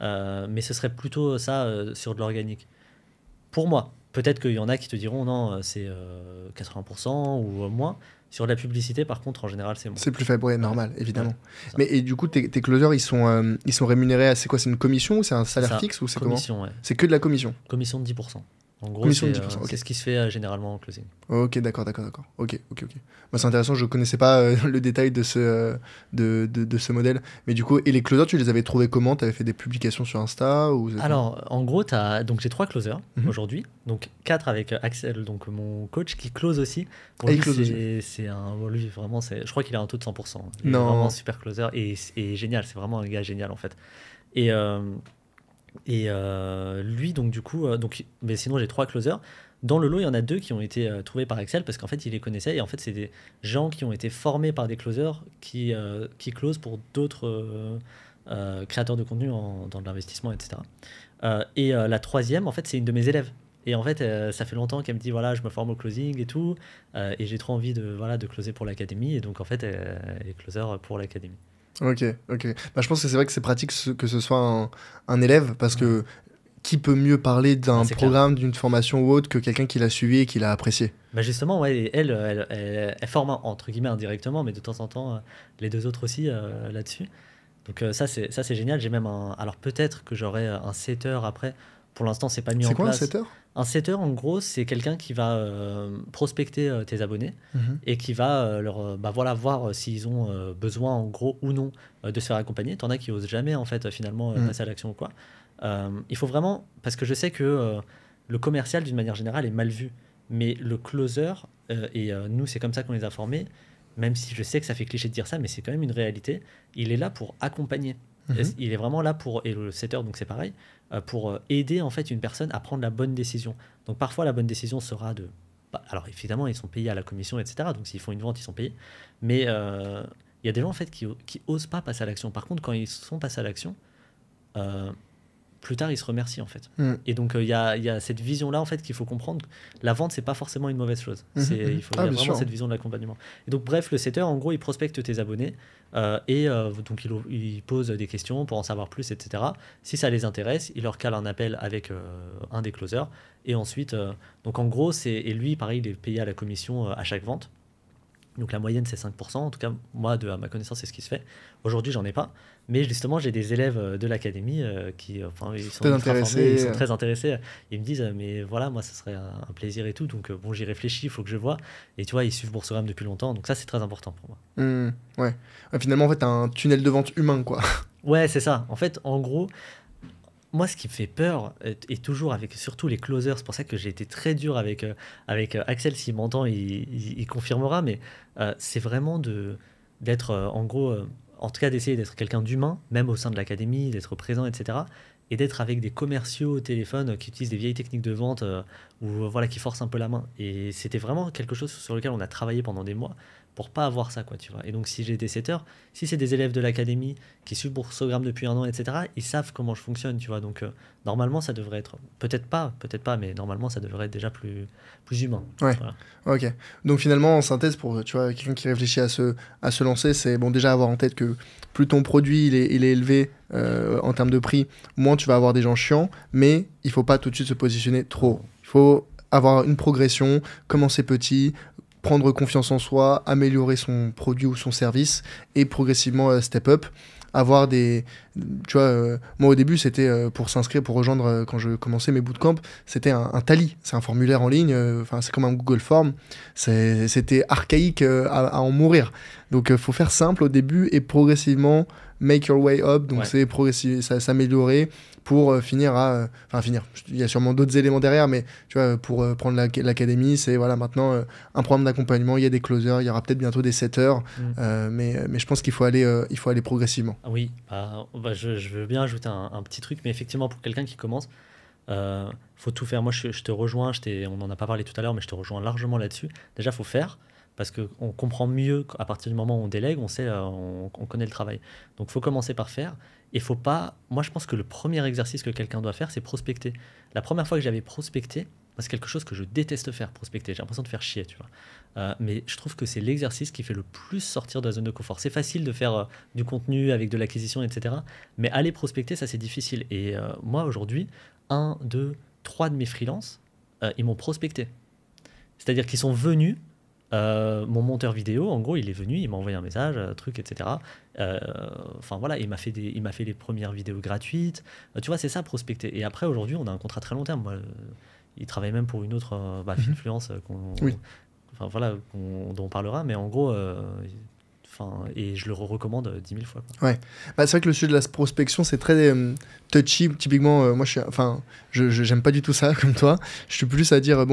Mais ce serait plutôt ça sur de l'organique. Pour moi, peut-être qu'il y en a qui te diront non, c'est 80% ou moins. Sur la publicité, par contre, en général, c'est bon. C'est plus faible, ouais, normal, évidemment. Ouais, Mais et du coup, tes closers, ils sont rémunérés à, c'est quoi, c'est une commission ou c'est un salaire Ça, fixe ou c'est commission, comment? ouais. C'est que de la commission. Commission de 10%. En gros, Commission de c'est 10%, ok. c'est ce qui se fait généralement en closing. Ok, d'accord. Ok. Moi, c'est intéressant, je connaissais pas le détail de de ce modèle. Mais du coup, et les closers, tu les avais trouvés comment? Tu avais fait des publications sur Insta ou... Alors, en gros, donc j'ai 3 closers Mhm. aujourd'hui. Donc 4 avec Axel, donc mon coach, qui close aussi. Pour Ah, lui, il close aussi. lui, vraiment, je crois qu'il a un taux de 100%. Il est Non. vraiment super closer et génial. C'est vraiment un gars génial, en fait. Et, lui, donc du coup, mais sinon j'ai 3 closers. Dans le lot, il y en a 2 qui ont été trouvés par Axel parce qu'en fait, il les connaissait. Et en fait, c'est des gens qui ont été formés par des closers qui closent pour d'autres créateurs de contenu dans l'investissement, etc. La troisième, en fait, c'est une de mes élèves. Et en fait, ça fait longtemps qu'elle me dit voilà, je me forme au closing et tout. Et j'ai trop envie de closer pour l'académie. Et donc, en fait, elle est closer pour l'académie. Ok. Bah, je pense que c'est vrai que c'est pratique que ce soit un élève parce que qui peut mieux parler d'un c'est programme, d'une formation ou autre que quelqu'un qui l'a suivi et qui l'a apprécié? Bah justement, ouais, et elle forme entre guillemets indirectement, mais de temps en temps, les 2 autres aussi là-dessus. Donc ça, c'est génial. J'ai même alors peut-être que j'aurai un setter après. Pour l'instant, c'est pas mis en C'est quoi un place. setter? Un setter, en gros, c'est quelqu'un qui va prospecter tes abonnés et qui va voilà, voir s'ils ont besoin, en gros, ou non, de se faire accompagner. T'en as qui osent jamais, en fait, finalement, passer à l'action ou quoi. Il faut vraiment... Parce que je sais que le commercial, d'une manière générale, est mal vu. Mais le closer, nous, c'est comme ça qu'on les a formés, même si je sais que ça fait cliché de dire ça, mais c'est quand même une réalité, il est là pour accompagner. Il est vraiment là pour, et le setter, donc c'est pareil, pour aider en fait une personne à prendre la bonne décision. Donc parfois la bonne décision sera de... alors évidemment ils sont payés à la commission, etc. Donc s'ils font une vente, ils sont payés. Mais il y a des gens en fait qui osent pas passer à l'action. Par contre, quand ils sont passés à l'action, plus tard ils se remercient en fait. Et donc il y a cette vision-là en fait qu'il faut comprendre. La vente, c'est pas forcément une mauvaise chose. Il faut vraiment sûr. cette vision de l'accompagnement. Et donc bref, le setter, en gros, il prospecte tes abonnés donc il pose des questions pour en savoir plus, etc. Si ça les intéresse, il leur cale un appel avec un des closers. Et ensuite, donc en gros, et lui, pareil, il est payé à la commission à chaque vente. Donc la moyenne, c'est 5%. En tout cas, moi, à ma connaissance, c'est ce qui se fait. Aujourd'hui, j'en ai pas. Mais justement, j'ai des élèves de l'académie qui ils sont ultra formés, ils sont très intéressés. Ils me disent, mais voilà, moi, ça serait un plaisir et tout. Donc, bon, j'y réfléchis, il faut que je vois. Et tu vois, ils suivent Boursorama depuis longtemps. Donc ça, c'est très important pour moi. Ouais. Finalement, en fait, t'as un tunnel de vente humain, quoi. Ouais, c'est ça. En fait, en gros... Moi, ce qui me fait peur, et toujours avec surtout les closers, c'est pour ça que j'ai été très dur avec Axel, s'il m'entend, il confirmera, mais c'est vraiment d'être, en gros, en tout cas d'essayer d'être quelqu'un d'humain, même au sein de l'académie, d'être présent, etc. Et d'être avec des commerciaux au téléphone qui utilisent des vieilles techniques de vente ou voilà, qui forcent un peu la main. Et c'était vraiment quelque chose sur lequel on a travaillé pendant des mois pour pas avoir ça, quoi, tu vois. Et donc, si j'ai des setters, si c'est des élèves de l'académie qui suivent Boursorama depuis 1 an, etc., ils savent comment je fonctionne, tu vois. Donc, normalement, ça devrait être, peut-être pas, mais normalement, ça devrait être déjà plus humain. Ouais. Voilà. Ok. Donc finalement, en synthèse, pour tu vois, quelqu'un qui réfléchit à se lancer, c'est bon déjà avoir en tête que plus ton produit il est élevé en termes de prix, moins tu vas avoir des gens chiants, mais il faut pas tout de suite se positionner trop. Il faut avoir une progression, commencer petit, prendre confiance en soi, améliorer son produit ou son service et progressivement step up. Avoir des... Tu vois, moi au début, c'était pour s'inscrire, pour rejoindre, quand je commençais mes bootcamps, c'était un Tally. C'est un formulaire en ligne, c'est comme un Google Form. C'était archaïque à en mourir. Donc, faut faire simple au début et progressivement make your way up. Donc, c'est progressif, s'améliorer pour finir à... finir. Il y a sûrement d'autres éléments derrière, mais tu vois, pour prendre l'académie, c'est voilà, maintenant un programme d'accompagnement, il y a des closers, il y aura peut-être bientôt des setters, mais je pense qu'il faut aller progressivement. Oui, je veux bien ajouter un petit truc, mais effectivement, pour quelqu'un qui commence, faut tout faire. Moi, je te rejoins, on n'en a pas parlé tout à l'heure, mais je te rejoins largement là-dessus. Déjà, faut faire, parce qu'on comprend mieux à partir du moment où on délègue, on sait, on connaît le travail. Donc, il faut commencer par faire. Et faut pas... Moi, je pense que le premier exercice que quelqu'un doit faire, c'est prospecter. La première fois que j'avais prospecté, c'est quelque chose que je déteste faire, prospecter. J'ai l'impression de faire chier, tu vois. Mais je trouve que c'est l'exercice qui fait le plus sortir de la zone de confort. C'est facile de faire du contenu avec de l'acquisition, etc. Mais aller prospecter, ça c'est difficile. Et moi aujourd'hui, 1, 2, 3 de mes freelances, ils m'ont prospecté. C'est-à-dire qu'ils sont venus, mon monteur vidéo, en gros, il est venu, il m'a envoyé un message, truc, etc. Enfin voilà, il m'a fait les premières vidéos gratuites. Tu vois, c'est ça prospecter. Et après, aujourd'hui, on a un contrat très long terme. Moi, il travaille même pour une autre Finfluence enfin voilà, dont on parlera, mais en gros, et je le recommande 10 000 fois. Quoi. Ouais, c'est vrai que le sujet de la prospection, c'est très touchy. Typiquement, moi, j'aime pas du tout ça, comme toi. Je suis plus à dire,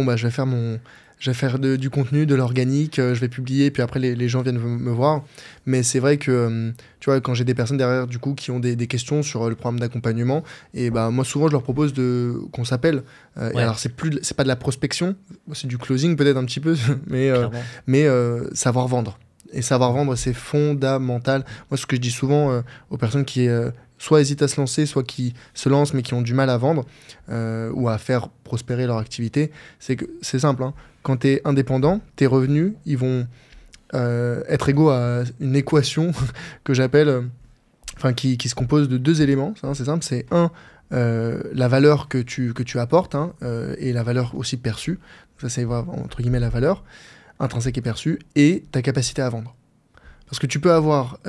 je vais faire du contenu, de l'organique, je vais publier, puis après les gens viennent me voir. Mais c'est vrai que, tu vois, quand j'ai des personnes derrière, du coup, qui ont des questions sur le programme d'accompagnement, et moi, souvent, je leur propose qu'on s'appelle. Et alors, c'est pas de la prospection, c'est du closing peut-être un petit peu, mais savoir vendre. Et savoir vendre, c'est fondamental. Moi, ce que je dis souvent aux personnes qui soit hésitent à se lancer, soit qui se lancent mais qui ont du mal à vendre ou à faire prospérer leur activité, c'est que c'est simple. Hein. Quand tu es indépendant, tes revenus, ils vont être égaux à une équation que j'appelle, qui se compose de 2 éléments. Hein, c'est simple, c'est la valeur que tu apportes et la valeur aussi perçue. Ça, c'est entre guillemets la valeur intrinsèque et perçue, et ta capacité à vendre. Parce que tu peux avoir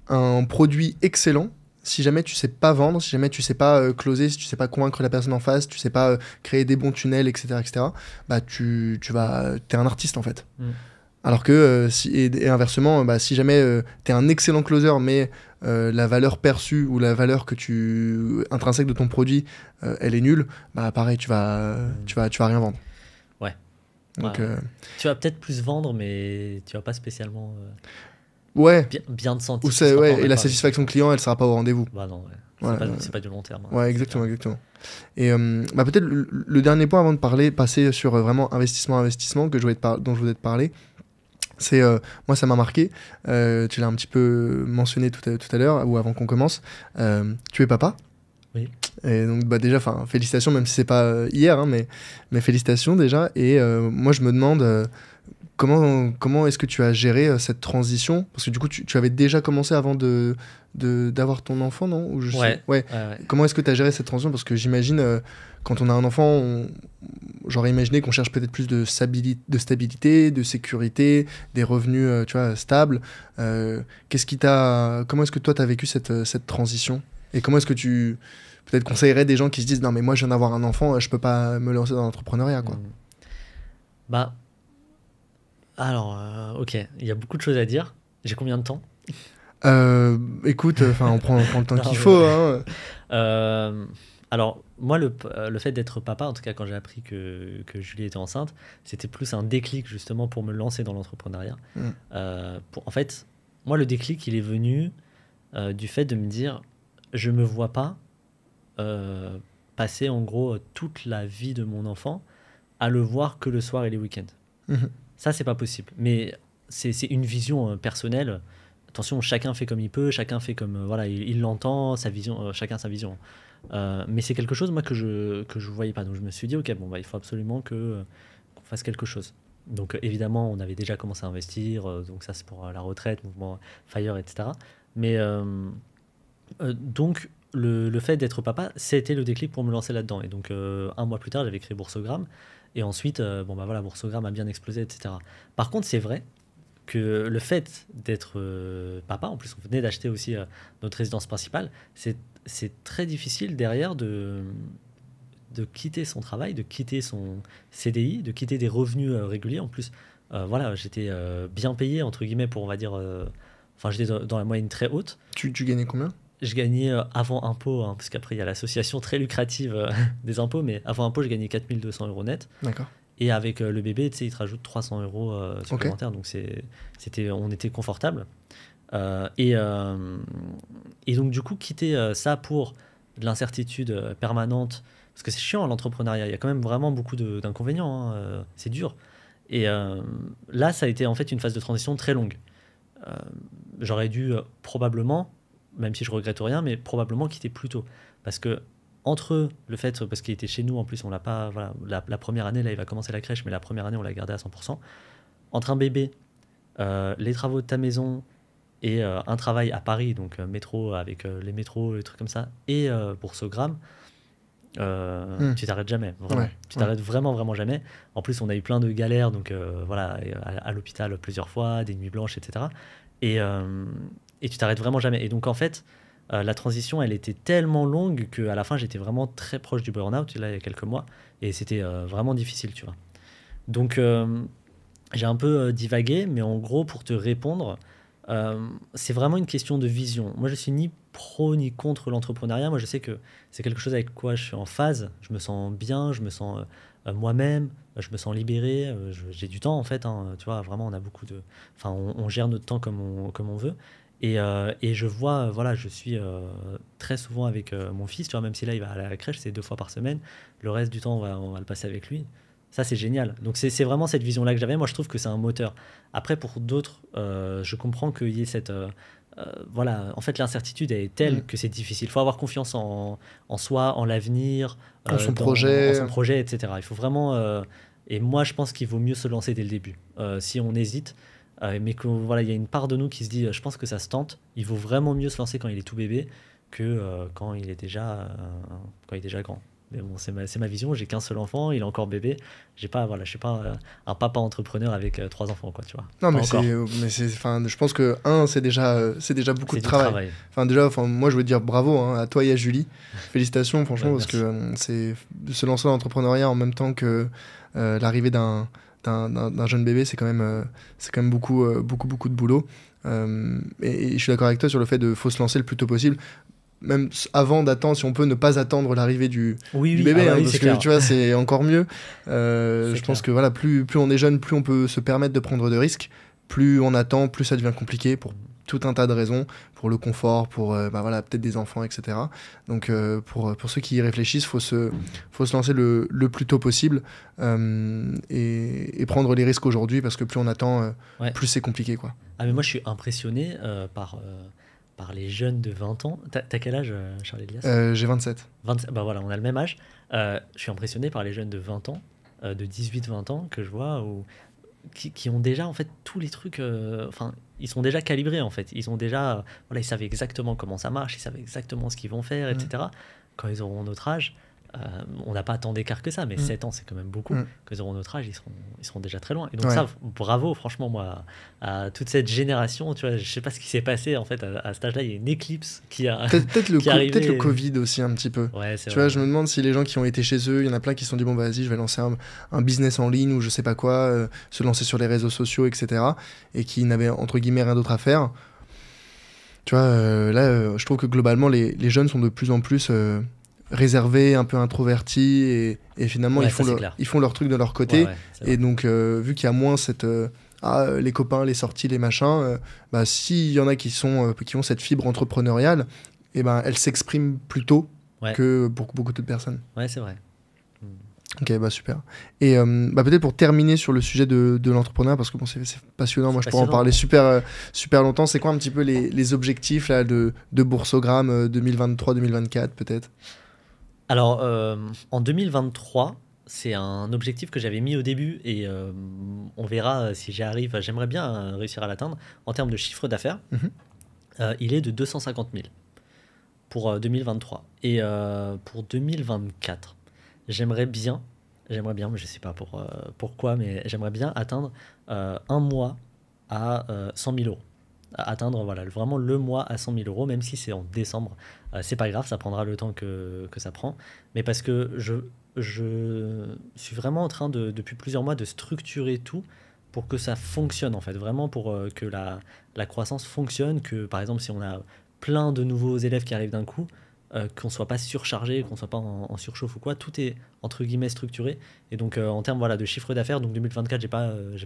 un produit excellent, si jamais tu sais pas vendre, si jamais tu sais pas closer, si tu sais pas convaincre la personne en face, tu sais pas créer des bons tunnels, etc., t'es un artiste en fait. Alors que, et inversement, si jamais t'es un excellent closer, mais la valeur perçue ou la valeur intrinsèque de ton produit, elle est nulle, pareil, tu vas rien vendre. Donc, tu vas peut-être plus vendre, mais tu vas pas spécialement bien te sentir. Et la satisfaction client, elle sera pas au rendez-vous. Non, c'est pas du long terme. Ouais, exactement. Et peut-être le dernier point avant de passer sur vraiment investissement, dont je voulais te parler, c'est, moi ça m'a marqué, tu l'as un petit peu mentionné tout à l'heure, ou avant qu'on commence, tu es papa. Oui. Et donc déjà, félicitations, même si c'est pas hier, hein, mais félicitations déjà. Et moi je me demande comment est-ce que tu as géré cette transition, parce que du coup tu avais déjà commencé avant d'avoir ton enfant, non? Ou ouais. Comment est-ce que tu as géré cette transition? Parce que j'imagine quand on a un enfant, j'aurais imaginé qu'on cherche peut-être plus de stabilité, de sécurité, des revenus stables. Comment est-ce que toi tu as vécu cette transition? Et comment est-ce que tu peut-être conseillerais des gens qui se disent non mais moi je viens d'avoir un enfant, je peux pas me lancer dans l'entrepreneuriat, quoi. Alors ok, il y a beaucoup de choses à dire. J'ai combien de temps? Écoute, on prend le temps qu'il faut. Hein. Alors moi le fait d'être papa, en tout cas quand j'ai appris que Julie était enceinte, c'était plus un déclic justement pour me lancer dans l'entrepreneuriat. En fait, moi le déclic il est venu du fait de me dire je me vois pas passer en gros toute la vie de mon enfant à le voir que le soir et les week-ends. Ça, c'est pas possible. Mais c'est une vision personnelle. Attention, chacun fait comme il peut, chacun fait comme il l'entend, sa vision, chacun sa vision. Mais c'est quelque chose moi que je voyais pas. Donc je me suis dit ok, il faut absolument qu'on fasse quelque chose. Donc évidemment, on avait déjà commencé à investir. Donc ça c'est pour la retraite, mouvement Fire, etc. Mais donc le fait d'être papa, c'était le déclic pour me lancer là-dedans. Et donc 1 mois plus tard, j'avais créé Boursogramme. Et ensuite, Boursogramme a bien explosé, etc. Par contre, c'est vrai que le fait d'être papa, en plus on venait d'acheter aussi notre résidence principale, c'est très difficile derrière de quitter son travail, de quitter son CDI, de quitter des revenus réguliers. En plus, j'étais bien payé, entre guillemets, pour, on va dire... j'étais dans la moyenne très haute. Tu gagnais combien ? Je gagnais avant impôt, parce qu'après il y a l'association très lucrative des impôts, mais avant impôt, je gagnais 4 200 € net. D'accord. Et avec le bébé, tu sais, il te rajoute 300 € supplémentaires, donc on était confortable. Et donc du coup, quitter ça pour de l'incertitude permanente, parce que c'est chiant l'entrepreneuriat, il y a quand même vraiment beaucoup d'inconvénients, c'est dur. Et là, ça a été en fait une phase de transition très longue. J'aurais dû probablement, même si je regrette rien, mais probablement quitter plus tôt. Parce que, entre le fait, parce qu'il était chez nous, en plus, on l'a pas, voilà, la première année, là, il va commencer la crèche, mais la première année, on l'a gardé à 100%. Entre un bébé, les travaux de ta maison et un travail à Paris, donc métro, avec les métros, les trucs comme ça, et boursogramme, tu t'arrêtes jamais, vraiment. Ouais, Tu t'arrêtes vraiment jamais. En plus, on a eu plein de galères, donc voilà, à l'hôpital plusieurs fois, des nuits blanches, etc. Et, tu t'arrêtes vraiment jamais. Et donc, en fait, la transition, elle était tellement longue qu'à la fin, j'étais vraiment très proche du burn-out, là, il y a quelques mois, et c'était vraiment difficile, tu vois. Donc, j'ai un peu divagué, mais en gros, pour te répondre, c'est vraiment une question de vision. Moi, je suis ni pro ni contre l'entrepreneuriat. Moi, je sais que c'est quelque chose avec quoi je suis en phase. Je me sens bien, je me sens moi-même, je me sens libéré. J'ai du temps, en fait. Hein, tu vois, vraiment, on a beaucoup de... Enfin, on gère notre temps comme on veut. Et je vois, voilà, je suis très souvent avec mon fils. Tu vois, même si là, il va aller à la crèche, c'est 2 fois par semaine. Le reste du temps, on va le passer avec lui. Ça, c'est génial. Donc, c'est vraiment cette vision-là que j'avais. Moi, je trouve que c'est un moteur. Après, pour d'autres, je comprends qu'il y ait cette... voilà, en fait, l'incertitude est telle que c'est difficile. Il faut avoir confiance en soi, en l'avenir, En son en projet. son projet, etc. Il faut vraiment... et moi, je pense qu'il vaut mieux se lancer dès le début. Si on hésite, mais que voilà, il y a une part de nous qui se dit, je pense que ça se tente. Il vaut vraiment mieux se lancer quand il est tout bébé que quand il est déjà grand. Mais bon, c'est ma vision. J'ai qu'un seul enfant, il est encore bébé. Je suis pas un papa entrepreneur avec 3 enfants, quoi, tu vois. Non, Pas mais encore. enfin, je pense que c'est déjà beaucoup C'est de du travail. travail. Enfin, déjà, moi, je veux dire bravo hein, à toi et à Julie. Félicitations, franchement, Ouais, parce que merci. c'est se lancer dans l'entrepreneuriat en même temps que l'arrivée d'un jeune bébé, c'est quand même beaucoup de boulot. Et je suis d'accord avec toi sur le fait de faut se lancer le plus tôt possible. Même avant d'attendre, si on peut ne pas attendre l'arrivée du Oui, bébé, ah bah oui, parce c'est que clair. tu vois, c'est encore mieux. C'est Je pense clair. que voilà, plus on est jeune, plus on peut se permettre de prendre de risques. Plus on attend, plus ça devient compliqué pour tout un tas de raisons, pour le confort, pour voilà, peut-être des enfants, etc. Donc pour ceux qui y réfléchissent, faut se lancer le plus tôt possible et prendre les risques aujourd'hui, parce que plus on attend, Ouais. plus c'est compliqué, quoi. Ah, mais moi, je suis impressionné par les jeunes de 20 ans. T'as quel âge, Charles Elias? J'ai 27. 27, bah voilà, on a le même âge. Je suis impressionné par les jeunes de 20 ans, de 18-20 ans que je vois, qui ont déjà en fait tous les trucs. Enfin, ils sont déjà calibrés en fait. Ils ont déjà, voilà, ils savent exactement comment ça marche, ils savent exactement ce qu'ils vont faire, etc. Quand ils auront notre âge, on n'a pas tant d'écart que ça, mais 7 ans c'est quand même beaucoup. Quand ils auront notre âge, ils seront déjà très loin. Et donc Ouais. ça, bravo, franchement, moi, à toute cette génération. Tu vois, je sais pas ce qui s'est passé en fait à cet âge-là. Il y a une éclipse qui a Peut-être qui est arrivée. peut-être le Covid aussi un petit peu. Ouais, c'est Tu vrai. vois, je me demande si les gens qui ont été chez eux, il y en a plein qui se sont dit bon bah vas-y, je vais lancer un business en ligne ou je sais pas quoi, se lancer sur les réseaux sociaux, etc. Et qui n'avaient entre guillemets rien d'autre à faire. Tu vois, là, je trouve que globalement les jeunes sont de plus en plus réservés, un peu introvertis et finalement Ouais, ils ça, c'est font clair. leur truc de leur côté. Ouais, c'est vrai. Et donc vu qu'il y a moins cette les copains, les sorties, les machins, s'il y en a qui ont cette fibre entrepreneuriale, et ben elle s'exprime plus tôt Ouais. que pour beaucoup d'autres personnes. Ouais, c'est vrai. Ok, bah super. Et peut-être pour terminer sur le sujet de l'entrepreneuriat, parce que bon, c'est passionnant, moi je pourrais en parler super longtemps. C'est quoi un petit peu les objectifs là, de Boursogramme 2023-2024 peut-être? Alors, en 2023, c'est un objectif que j'avais mis au début et on verra si j'y arrive. J'aimerais bien réussir à l'atteindre. En termes de chiffre d'affaires, il est de 250 000 pour 2023. Et pour 2024, j'aimerais bien, mais je ne sais pas pourquoi, mais j'aimerais bien atteindre un mois à 100 000 euros. Atteindre voilà, vraiment le mois à 100 000 euros, même si c'est en décembre. C'est pas grave, ça prendra le temps que ça prend. Mais parce que je suis vraiment en train depuis plusieurs mois de structurer tout pour que ça fonctionne en fait. Vraiment pour que la croissance fonctionne, que par exemple si on a plein de nouveaux élèves qui arrivent d'un coup, qu'on ne soit pas surchargé, qu'on ne soit pas en surchauffe ou quoi, tout est entre guillemets structuré. Et donc en termes voilà, de chiffre d'affaires, donc 2024, j'ai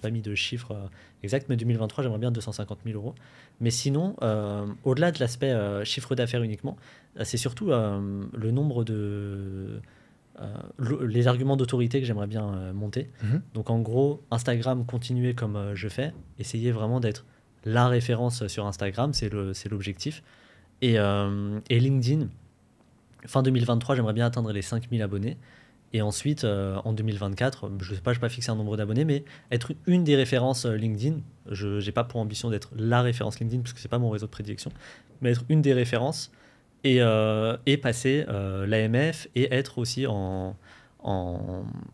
pas mis de chiffre exact, mais 2023, j'aimerais bien 250 000 euros. Mais sinon, au-delà de l'aspect chiffre d'affaires uniquement, c'est surtout le nombre les arguments d'autorité que j'aimerais bien monter. Donc en gros, Instagram, continuer comme je fais, essayer vraiment d'être la référence sur Instagram, c'est l'objectif. Et LinkedIn, fin 2023, j'aimerais bien atteindre les 5000 abonnés. Et ensuite, en 2024, je ne sais pas, je n'ai pas fixé un nombre d'abonnés, mais être une des références LinkedIn. Je n'ai pas pour ambition d'être la référence LinkedIn, parce que ce n'est pas mon réseau de prédilection, mais être une des références et passer l'AMF et être aussi en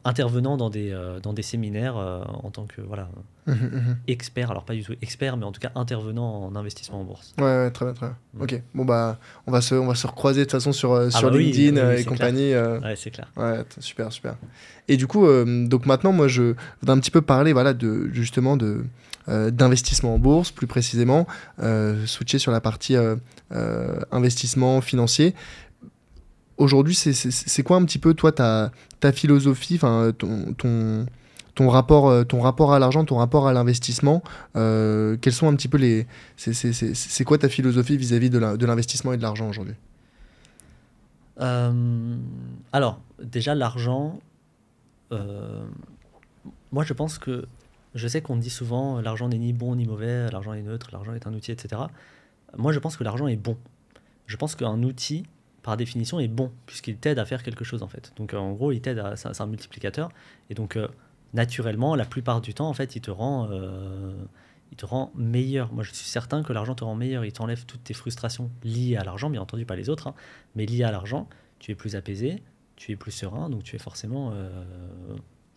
intervenant dans des séminaires en tant que expert, alors pas du tout expert, mais en tout cas intervenant en investissement en bourse. Ouais, très bien, très bien. Ok, bon bah on va se recroiser de toute façon sur LinkedIn et compagnie. Ouais, c'est clair. Ouais, super. Et du coup, donc maintenant, moi, je voudrais un petit peu parler, justement d'investissement en bourse, plus précisément, switcher sur la partie investissement financier. Aujourd'hui, c'est quoi un petit peu, toi, ta philosophie, ton rapport à l'argent, ton rapport à l'investissement, quels sont un petit peu c'est quoi ta philosophie vis-à-vis de l'investissement et de l'argent aujourd'hui? Alors, déjà, l'argent, moi je sais qu'on dit souvent l'argent n'est ni bon ni mauvais, l'argent est neutre, l'argent est un outil, etc. Moi, je pense que l'argent est bon. Je pense qu'un outil, par définition, est bon, puisqu'il t'aide à faire quelque chose, en fait. Donc, en gros, c'est un multiplicateur. Et donc, naturellement, la plupart du temps, en fait, il te rend meilleur. Moi, je suis certain que l'argent te rend meilleur. Il t'enlève toutes tes frustrations liées à l'argent, bien entendu, pas les autres, hein, mais liées à l'argent. Tu es plus apaisé, tu es plus serein, donc tu es forcément...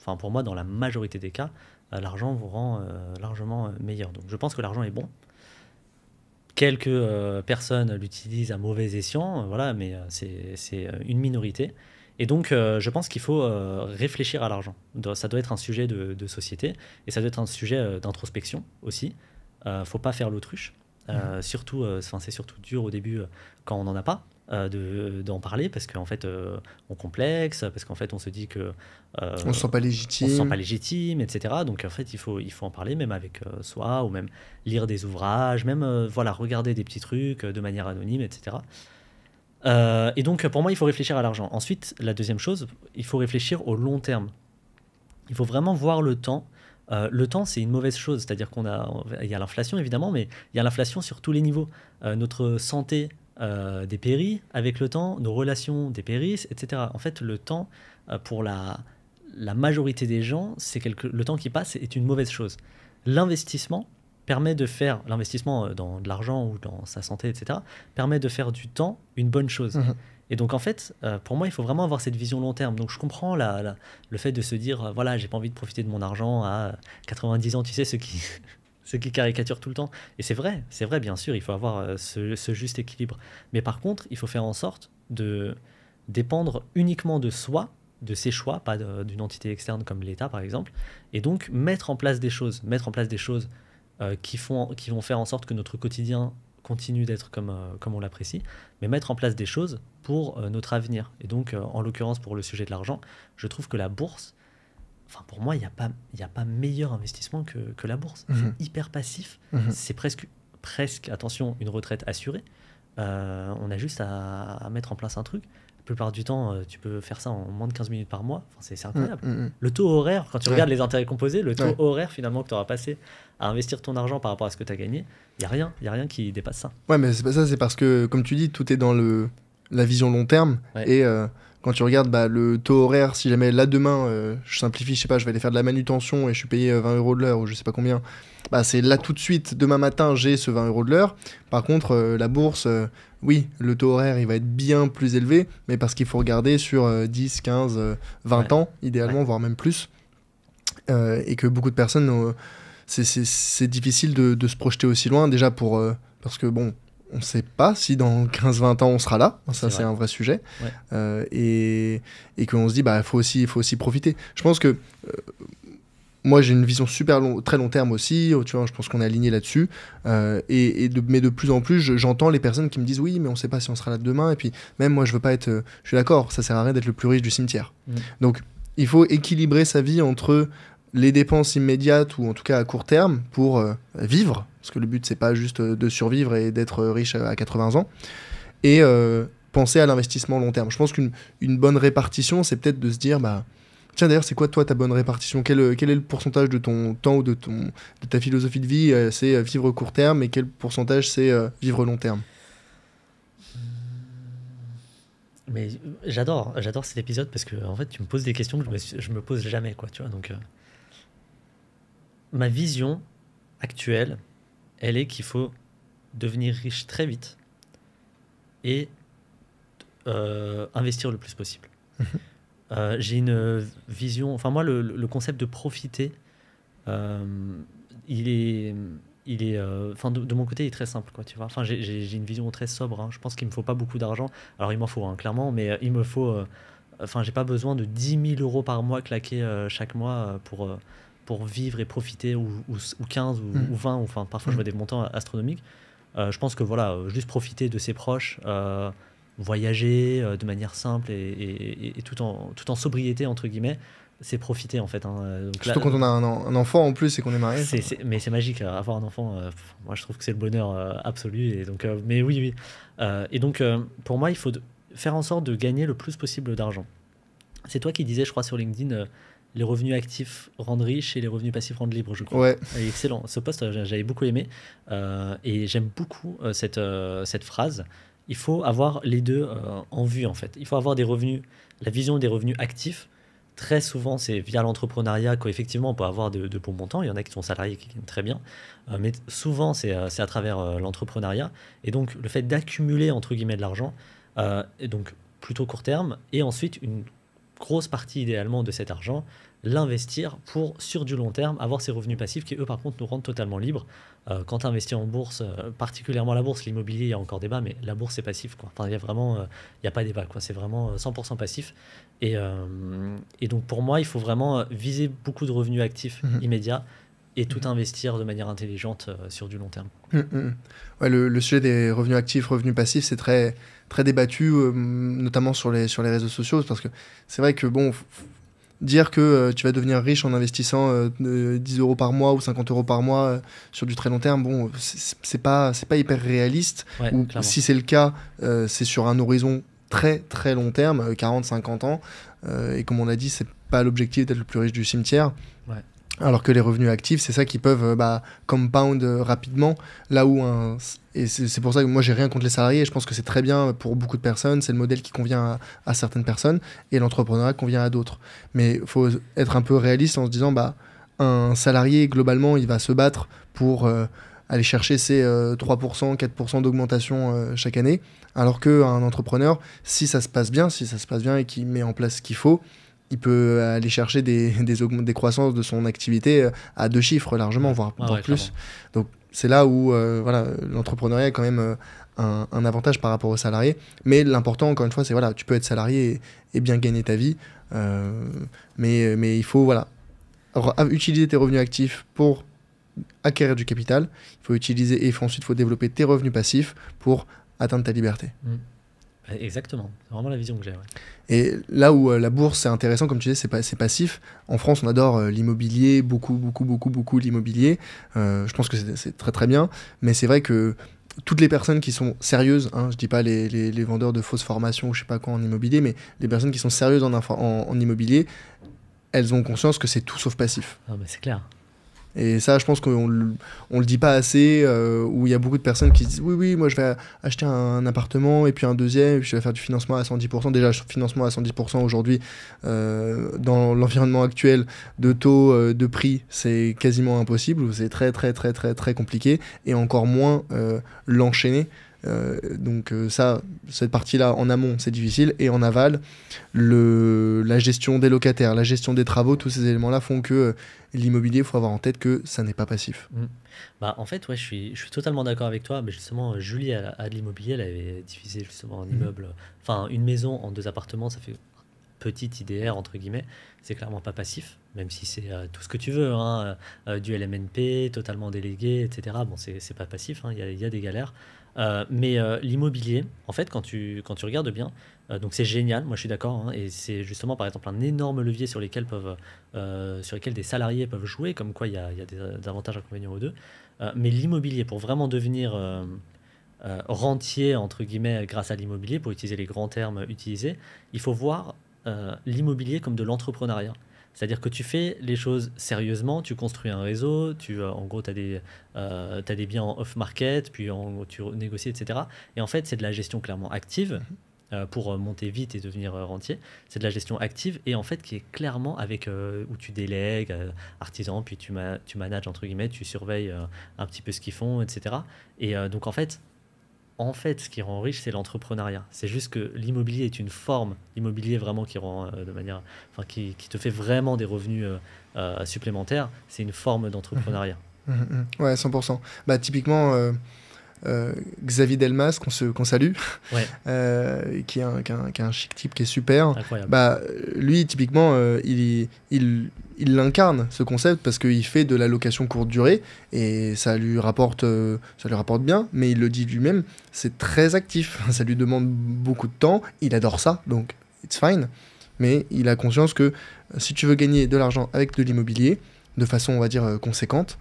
pour moi, dans la majorité des cas, l'argent vous rend largement meilleur. Donc, je pense que l'argent est bon. Quelques personnes l'utilisent à mauvais escient, mais c'est une minorité. Et donc, je pense qu'il faut réfléchir à l'argent. Ça doit être un sujet de société et ça doit être un sujet d'introspection aussi. Faut pas faire l'autruche. C'est surtout dur au début quand on n'en a pas. D'en parler parce qu'en fait on complexe, parce qu'en fait on se dit que on se sent pas légitime, etc. Donc en fait il faut en parler même avec soi, ou même lire des ouvrages, même regarder des petits trucs de manière anonyme, etc. Et donc pour moi il faut réfléchir à l'argent. Ensuite, la deuxième chose, il faut réfléchir au long terme. Il faut vraiment voir le temps. Le temps, c'est une mauvaise chose, c'est-à-dire il y a l'inflation évidemment, mais il y a l'inflation sur tous les niveaux. Notre santé dépérit avec le temps, nos relations dépérissent, etc. En fait, le temps, pour la majorité des gens, le temps qui passe est une mauvaise chose. L'investissement permet de faire, l'investissement dans de l'argent ou dans sa santé, etc., permet de faire du temps une bonne chose. Mmh. Et donc, en fait, pour moi, il faut vraiment avoir cette vision long terme. Donc, je comprends le fait de se dire, j'ai pas envie de profiter de mon argent à 90 ans, tu sais, ceux qui caricaturent tout le temps. Et c'est vrai, bien sûr, il faut avoir ce juste équilibre. Mais par contre, il faut faire en sorte de dépendre uniquement de soi, de ses choix, pas d'une entité externe comme l'État, par exemple. Et donc, mettre en place des choses qui vont faire en sorte que notre quotidien continue d'être comme on l'apprécie, mais mettre en place des choses pour notre avenir. Et donc, en l'occurrence, pour le sujet de l'argent, je trouve que la bourse, pour moi, il n'y a pas meilleur investissement que la bourse. Mmh. C'est hyper passif. Mmh. C'est presque, attention, une retraite assurée. On a juste à mettre en place un truc. La plupart du temps, tu peux faire ça en moins de 15 minutes par mois. C'est incroyable. Mmh. Le taux horaire, quand tu regardes les intérêts composés, le taux horaire finalement que tu auras passé à investir ton argent par rapport à ce que tu as gagné, il n'y a rien qui dépasse ça. Ouais, mais c'est pas ça, c'est parce que, comme tu dis, tout est dans la vision long terme. Ouais. Et quand tu regardes le taux horaire, si jamais là demain, je simplifie, je sais pas, je vais aller faire de la manutention et je suis payé 20 € de l'heure ou je sais pas combien, c'est là tout de suite, demain matin, j'ai ce 20 € de l'heure. Par contre, la bourse, oui, le taux horaire, il va être bien plus élevé, mais parce qu'il faut regarder sur 10, 15, 20 ans, idéalement, voire même plus. Et que beaucoup de personnes, c'est difficile de se projeter aussi loin, déjà parce que, bon, on ne sait pas si dans 15-20 ans on sera là, ça c'est un vrai sujet, et qu'on se dit il faut aussi profiter. Je pense que moi j'ai une vision très long terme aussi, tu vois, je pense qu'on est aligné là-dessus, mais de plus en plus j'entends les personnes qui me disent oui mais on ne sait pas si on sera là demain, et puis même moi je veux pas être, je suis d'accord, ça sert à rien d'être le plus riche du cimetière. Donc il faut équilibrer sa vie entre les dépenses immédiates ou en tout cas à court terme pour vivre, parce que le but c'est pas juste de survivre et d'être riche à 80 ans, et penser à l'investissement long terme. Je pense qu'une bonne répartition, c'est peut-être de se dire tiens d'ailleurs c'est quoi toi ta bonne répartition, quel est le pourcentage de ton temps ou de ta philosophie de vie, c'est vivre court terme, et quel pourcentage c'est vivre long terme? Mais j'adore cet épisode parce que en fait, tu me poses des questions que je me pose jamais, quoi, tu vois. Donc, ma vision actuelle, elle est qu'il faut devenir riche très vite et investir le plus possible. J'ai une vision, enfin moi le concept de profiter, il est, enfin de mon côté il est très simple, quoi, tu vois. Enfin j'ai une vision très sobre, hein. Je pense qu'il me faut pas beaucoup d'argent. Alors il m'en faut, hein, clairement, mais il me faut, enfin j'ai pas besoin de 10 000 € par mois claqués chaque mois pour vivre et profiter, ou 15 ou 20, ou, enfin parfois je vois des montants astronomiques. Je pense que voilà, juste profiter de ses proches, voyager de manière simple et tout en sobriété, entre guillemets, c'est profiter en fait, hein. Donc là, Surtout quand on a un enfant en plus et qu'on est marié. mais c'est magique, avoir un enfant, moi je trouve que c'est le bonheur absolu, et donc, mais oui. Et donc pour moi il faut faire en sorte de gagner le plus possible d'argent. C'est toi qui disais, je crois, sur LinkedIn, les revenus actifs rendent riches et les revenus passifs rendent libres, je crois. Ouais. Excellent, ce post j'avais beaucoup aimé, et j'aime beaucoup cette phrase. Il faut avoir les deux en vue, en fait. Il faut avoir la vision des revenus actifs. Très souvent, c'est via l'entrepreneuriat qu'effectivement on peut avoir de bons montants. Il y en a qui sont salariés qui gagnent très bien, mais souvent c'est à travers l'entrepreneuriat. Et donc le fait d'accumuler, entre guillemets, de l'argent, et donc plutôt court terme, et ensuite une grosse partie idéalement de cet argent, l'investir pour, sur du long terme, avoir ces revenus passifs qui, eux, par contre, nous rendent totalement libres. Quand tu investis en bourse, particulièrement la bourse, l'immobilier, il y a encore débat, mais la bourse, c'est passif, quoi. Enfin, il y a vraiment, il n'y a pas débat, quoi. C'est vraiment 100% passif. Et donc, pour moi, il faut vraiment viser beaucoup de revenus actifs immédiats et tout investir de manière intelligente sur du long terme. Ouais, le sujet des revenus actifs, revenus passifs, c'est très, très débattu, notamment sur les réseaux sociaux, parce que c'est vrai que bon, dire que tu vas devenir riche en investissant 10 € par mois ou 50 € par mois sur du très long terme, bon, c'est pas hyper réaliste. Ouais, Ou clairement. si c'est le cas, c'est sur un horizon très très long terme, 40-50 ans. Et comme on l'a dit, c'est pas l'objectif d'être le plus riche du cimetière. Ouais. Alors que les revenus actifs, c'est ça qui peuvent compound rapidement. Là où et c'est pour ça que moi j'ai rien contre les salariés. Je pense que c'est très bien pour beaucoup de personnes. C'est le modèle qui convient à certaines personnes et l'entrepreneuriat convient à d'autres. Mais il faut être un peu réaliste en se disant un salarié globalement il va se battre pour aller chercher ses 3%, 4% d'augmentation chaque année. Alors qu'un entrepreneur, si ça se passe bien et qu'il met en place ce qu'il faut, il peut aller chercher des croissances de son activité à 2 chiffres largement, voire plus. Clairement. Donc c'est là où voilà, l'entrepreneuriat a quand même un avantage par rapport aux salariés. Mais l'important, encore une fois, c'est voilà, tu peux être salarié et bien gagner ta vie. Mais il faut voilà, utiliser tes revenus actifs pour acquérir du capital. Il faut utiliser et ensuite il faut développer tes revenus passifs pour atteindre ta liberté. Exactement, c'est vraiment la vision que j'ai. Ouais. Et là où la bourse c'est intéressant, comme tu disais, c'est passif. En France, on adore l'immobilier, beaucoup l'immobilier. Je pense que c'est très très bien, mais c'est vrai que toutes les personnes qui sont sérieuses, hein, je dis pas les vendeurs de fausses formations ou je sais pas quoi en immobilier, mais les personnes qui sont sérieuses en immobilier, elles ont conscience que c'est tout sauf passif. Ah, mais c'est clair. Et ça, je pense qu'on le dit pas assez, où il y a beaucoup de personnes qui disent oui, moi je vais acheter un appartement et puis un deuxième, et puis je vais faire du financement à 110%. Déjà, financement à 110% aujourd'hui, dans l'environnement actuel de taux, de prix, c'est quasiment impossible, c'est très très très très très compliqué, et encore moins l'enchaîner. Donc cette partie-là en amont c'est difficile, et en aval la gestion des locataires, la gestion des travaux, tous ces éléments-là font que l'immobilier, il faut avoir en tête que ça n'est pas passif. En fait, ouais, je suis totalement d'accord avec toi. Mais justement, Julie a de l'immobilier, elle avait divisé justement un immeuble, enfin une maison en 2 appartements, ça fait petite IDR entre guillemets. C'est clairement pas passif, même si c'est tout ce que tu veux, hein, du LMNP, totalement délégué, etc. Bon, c'est pas passif, hein, il y a des galères. Mais l'immobilier, en fait, quand tu regardes bien, donc c'est génial, moi je suis d'accord, hein, et c'est justement par exemple un énorme levier sur lesquels des salariés peuvent jouer, comme quoi il y a des avantages et inconvénients aux deux. Mais l'immobilier, pour vraiment devenir rentier, entre guillemets, grâce à l'immobilier, pour utiliser les grands termes utilisés, il faut voir l'immobilier comme de l'entrepreneuriat. C'est-à-dire que tu fais les choses sérieusement, tu construis un réseau, en gros, tu as des biens en off-market, puis tu négocies, etc. Et en fait, c'est de la gestion clairement active. pour monter vite et devenir rentier. C'est de la gestion active et en fait qui est clairement avec où tu délègues artisans, puis tu manages entre guillemets, tu surveilles un petit peu ce qu'ils font, etc. Et donc en fait, ce qui rend riche, c'est l'entrepreneuriat. C'est juste que l'immobilier est une forme, l'immobilier vraiment qui rend de manière, enfin qui te fait vraiment des revenus supplémentaires. C'est une forme d'entrepreneuriat. Ouais, 100%. Bah, typiquement, Xavier Delmas, qu'on salue, Ouais, qui est un chic type qui est super. incroyable. Bah, lui, typiquement, il incarne ce concept parce qu'il fait de la location courte durée et ça lui rapporte bien, mais il le dit lui-même, c'est très actif. Ça lui demande beaucoup de temps. Il adore ça, donc it's fine. Mais il a conscience que si tu veux gagner de l'argent avec de l'immobilier, de façon, on va dire, conséquente,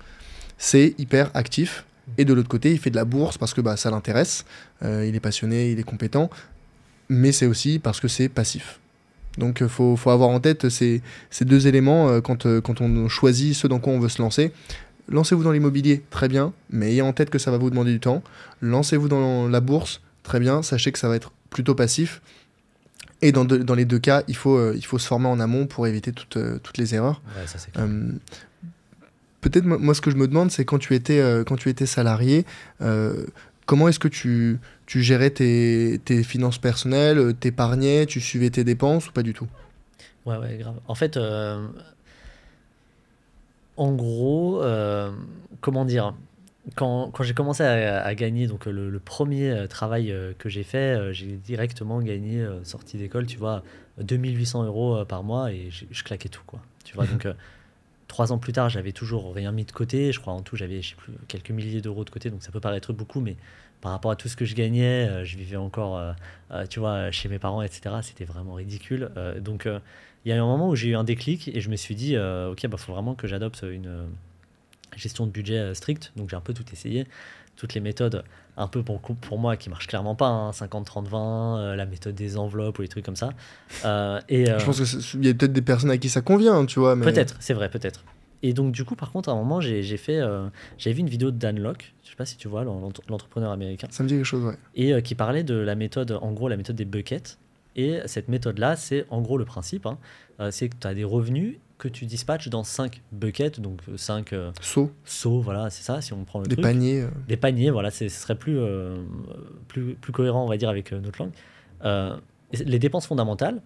c'est hyper actif. Et de l'autre côté, il fait de la bourse parce que bah, ça l'intéresse. Il est passionné, il est compétent. Mais c'est aussi parce que c'est passif. Donc, il faut avoir en tête ces deux éléments quand on choisit ce dans quoi on veut se lancer. Lancez-vous dans l'immobilier, très bien, mais ayez en tête que ça va vous demander du temps. Lancez-vous dans la bourse, très bien, sachez que ça va être plutôt passif. Et dans les deux cas, il faut se former en amont pour éviter toutes les erreurs. Ouais, ça c'est clair. Peut-être, moi, ce que je me demande, c'est quand tu étais salarié, comment est-ce que tu gérais tes finances personnelles, t'épargnais, tu suivais tes dépenses ou pas du tout? Ouais, grave. En fait, en gros, comment dire, quand j'ai commencé à gagner, donc le premier travail que j'ai fait, j'ai directement gagné, sortie d'école, tu vois, 2800 euros par mois et je claquais tout, quoi. Tu vois, donc 3 ans plus tard, j'avais toujours rien mis de côté. Je crois en tout, j'avais, je sais plus, quelques milliers d'euros de côté, donc ça peut paraître beaucoup, mais par rapport à tout ce que je gagnais, je vivais encore, tu vois, chez mes parents, etc. C'était vraiment ridicule. Donc, il y a eu un moment où j'ai eu un déclic et je me suis dit, ok, bah, faut vraiment que j'adopte une gestion de budget stricte. Donc, j'ai un peu tout essayé, toutes les méthodes, un peu pour moi qui marchent clairement pas, hein, 50-30-20, la méthode des enveloppes ou les trucs comme ça. Je pense qu'il y a peut-être des personnes à qui ça convient, hein, tu vois. Mais... Peut-être, c'est vrai, peut-être. Et donc, du coup, par contre, à un moment, j'avais vu une vidéo de Dan Lok, je sais pas si tu vois, l'entrepreneur américain, Ça me dit quelque chose, ouais. et qui parlait de la méthode, en gros, la méthode des buckets. Et cette méthode-là, c'est en gros le principe, hein, c'est que tu as des revenus que tu dispatches dans 5 buckets, donc 5 seaux, voilà, c'est ça, si on prend le Des truc. paniers. Des paniers, voilà, ce serait plus cohérent, on va dire, avec notre langue. Les dépenses fondamentales,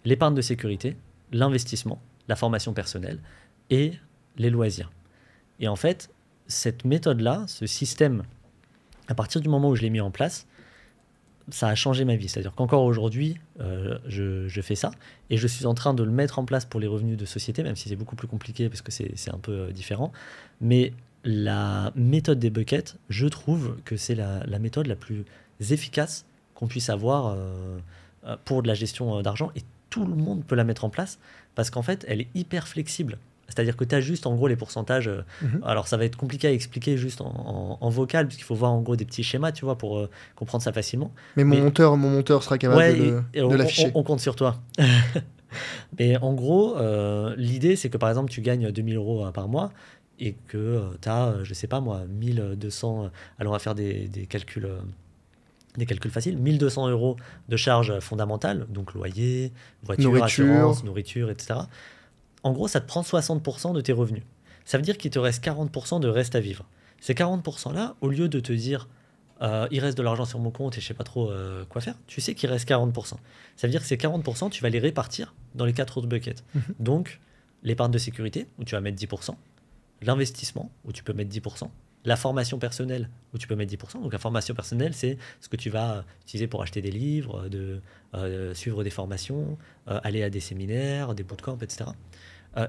l'épargne de sécurité, l'investissement, la formation personnelle et les loisirs. Et en fait, cette méthode-là, ce système, à partir du moment où je l'ai mis en place, ça a changé ma vie. C'est-à-dire qu'encore aujourd'hui, je fais ça et je suis en train de le mettre en place pour les revenus de société, même si c'est beaucoup plus compliqué parce que c'est un peu différent. Mais la méthode des buckets, je trouve que c'est la méthode la plus efficace qu'on puisse avoir pour de la gestion d'argent et tout le monde peut la mettre en place parce qu'en fait, elle est hyper flexible. C'est-à-dire que tu as juste en gros les pourcentages. Alors ça va être compliqué à expliquer juste en vocal, puisqu'il faut voir en gros des petits schémas, tu vois, pour comprendre ça facilement. Mais mon monteur sera capable de l'afficher. On compte sur toi. Mais en gros, l'idée c'est que par exemple tu gagnes 2000 euros par mois et que tu as, je sais pas moi, 1200. Alors on va faire des calculs. Des calculs faciles, 1200 euros de charges fondamentales, donc loyer, voiture, assurance, nourriture, etc. En gros, ça te prend 60% de tes revenus. Ça veut dire qu'il te reste 40% de reste à vivre. Ces 40%-là, au lieu de te dire il reste de l'argent sur mon compte et je sais pas trop quoi faire, tu sais qu'il reste 40%. Ça veut dire que ces 40%, tu vas les répartir dans les 4 autres buckets. Donc, l'épargne de sécurité, où tu vas mettre 10%, l'investissement, où tu peux mettre 10%, la formation personnelle, où tu peux mettre 10%. Donc la formation personnelle, c'est ce que tu vas utiliser pour acheter des livres, suivre des formations, aller à des séminaires, des bootcamps, etc.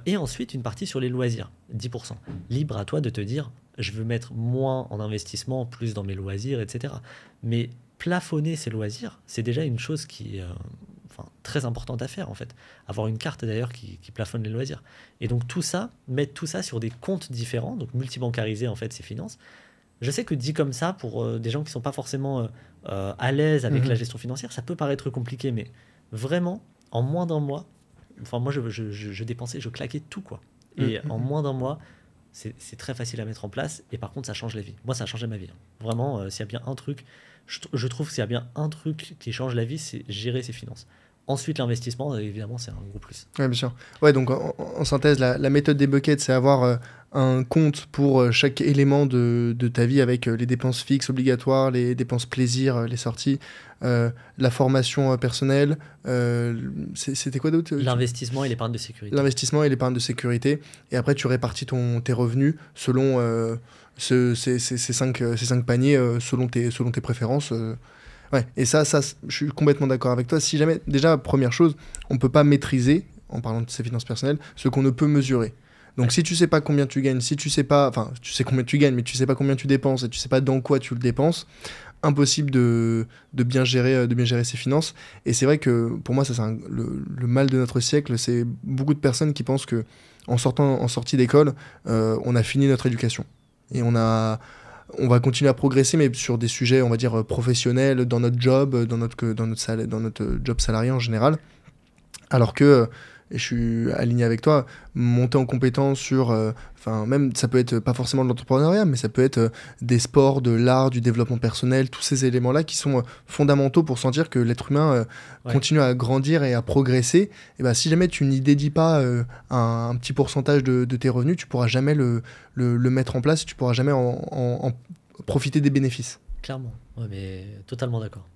Et ensuite, une partie sur les loisirs, 10%. Libre à toi de te dire, je veux mettre moins en investissement, plus dans mes loisirs, etc. Mais plafonner ces loisirs, c'est déjà une chose qui est très importante à faire, en fait. Avoir une carte, d'ailleurs, qui plafonne les loisirs. Et donc, tout ça, mettre tout ça sur des comptes différents, donc multibancariser, en fait, ses finances. Je sais que dit comme ça, pour des gens qui ne sont pas forcément à l'aise avec la gestion financière, ça peut paraître compliqué, mais vraiment, en moins d'un mois, moi, je dépensais, je claquais tout, quoi. Et en moins d'un mois, c'est très facile à mettre en place. Et par contre, ça change la vie. Moi, ça a changé ma vie. Hein. Vraiment, s'il y a bien un truc Je trouve que s'il y a bien un truc qui change la vie, c'est gérer ses finances. Ensuite, l'investissement, évidemment, c'est un gros plus. Ouais, bien sûr. Ouais, donc en synthèse, la méthode des buckets, c'est avoir un compte pour chaque élément de ta vie avec les dépenses fixes obligatoires, les dépenses plaisir, les sorties, la formation personnelle. C'était quoi d'autre? L'investissement et l'épargne de sécurité. L'investissement et l'épargne de sécurité. Et après, tu répartis tes revenus selon ces 5 paniers, selon tes préférences. Ouais, et ça, je suis complètement d'accord avec toi. Si jamais, déjà, première chose, on ne peut pas maîtriser, en parlant de ses finances personnelles, ce qu'on ne peut mesurer. Donc, si tu sais pas combien tu gagnes, si tu sais pas, enfin, tu sais combien tu gagnes, mais tu sais pas combien tu dépenses et tu sais pas dans quoi tu le dépenses, impossible de bien gérer ses finances. Et c'est vrai que pour moi, ça c'est le mal de notre siècle. C'est beaucoup de personnes qui pensent que en sortie d'école, on a fini notre éducation et on va continuer à progresser, mais sur des sujets, on va dire, professionnels, dans notre job, dans notre job salarié en général. Alors que, et je suis aligné avec toi, monter en compétence sur, même ça peut être pas forcément de l'entrepreneuriat, mais ça peut être des sports, de l'art, du développement personnel, tous ces éléments-là qui sont fondamentaux pour sentir que l'être humain continue à grandir et à progresser. Et ben, si jamais tu n'y dédies pas un petit pourcentage de tes revenus, tu pourras jamais le mettre en place, tu pourras jamais en profiter des bénéfices. Clairement, ouais, mais totalement d'accord.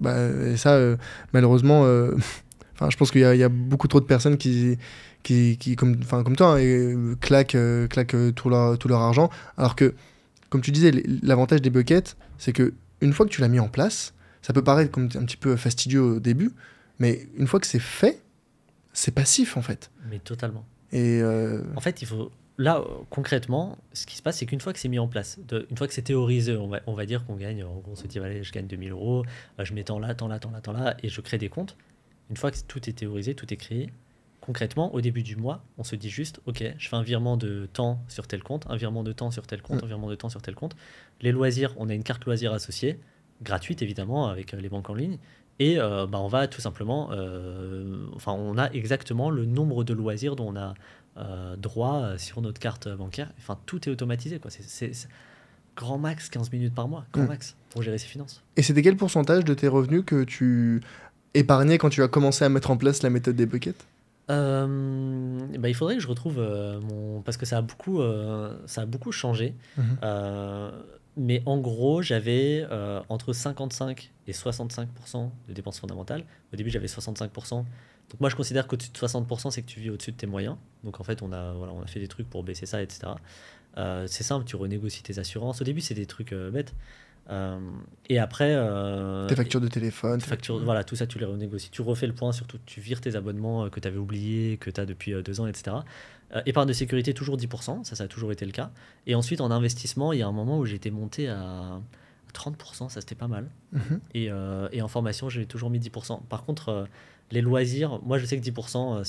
Et ça, malheureusement... je pense qu'il y a beaucoup trop de personnes qui comme toi, hein, claquent tout leur argent. Alors que, comme tu disais, l'avantage des buckets, c'est qu'une fois que tu l'as mis en place, ça peut paraître comme un petit peu fastidieux au début, mais une fois que c'est fait, c'est passif en fait. Mais totalement. Et en fait, il faut... Là, concrètement, ce qui se passe, c'est qu'une fois que c'est mis en place, une fois que c'est théorisé, on va dire qu'on gagne, en gros, on se dit, allez, je gagne 2000 €, je mets tant là, et je crée des comptes. Une fois que tout est théorisé, tout est créé, concrètement, au début du mois, on se dit juste, ok, je fais un virement de temps sur tel compte, un virement de temps sur tel compte, un virement de temps sur tel compte. Les loisirs, on a une carte loisirs associée, gratuite évidemment, avec les banques en ligne, et on va tout simplement, on a exactement le nombre de loisirs dont on a droit sur notre carte bancaire. Enfin, tout est automatisé, quoi. C'est grand max 15 minutes par mois, grand max, pour gérer ses finances. Et c'était quel pourcentage de tes revenus que tu épargnais quand tu as commencé à mettre en place la méthode des buckets? Il faudrait que je retrouve parce que ça a beaucoup changé. Mais en gros, j'avais entre 55 et 65% de dépenses fondamentales. Au début, j'avais 65%. Donc moi, je considère qu'au-dessus de 60%, c'est que tu vis au-dessus de tes moyens. Donc en fait, on a fait des trucs pour baisser ça, etc. C'est simple, tu renégocies tes assurances. Au début, c'est des trucs bêtes. Et après... tes factures de téléphone. Voilà, tout ça, tu les renégocies. Tu refais le point, surtout, tu vires tes abonnements que tu avais oubliés, que tu as depuis 2 ans, etc. Épargne de sécurité, toujours 10%, ça a toujours été le cas. Et ensuite, en investissement, il y a un moment où j'étais monté à 30%, ça c'était pas mal. Et en formation, j'ai toujours mis 10%. Par contre, les loisirs, moi je sais que 10%,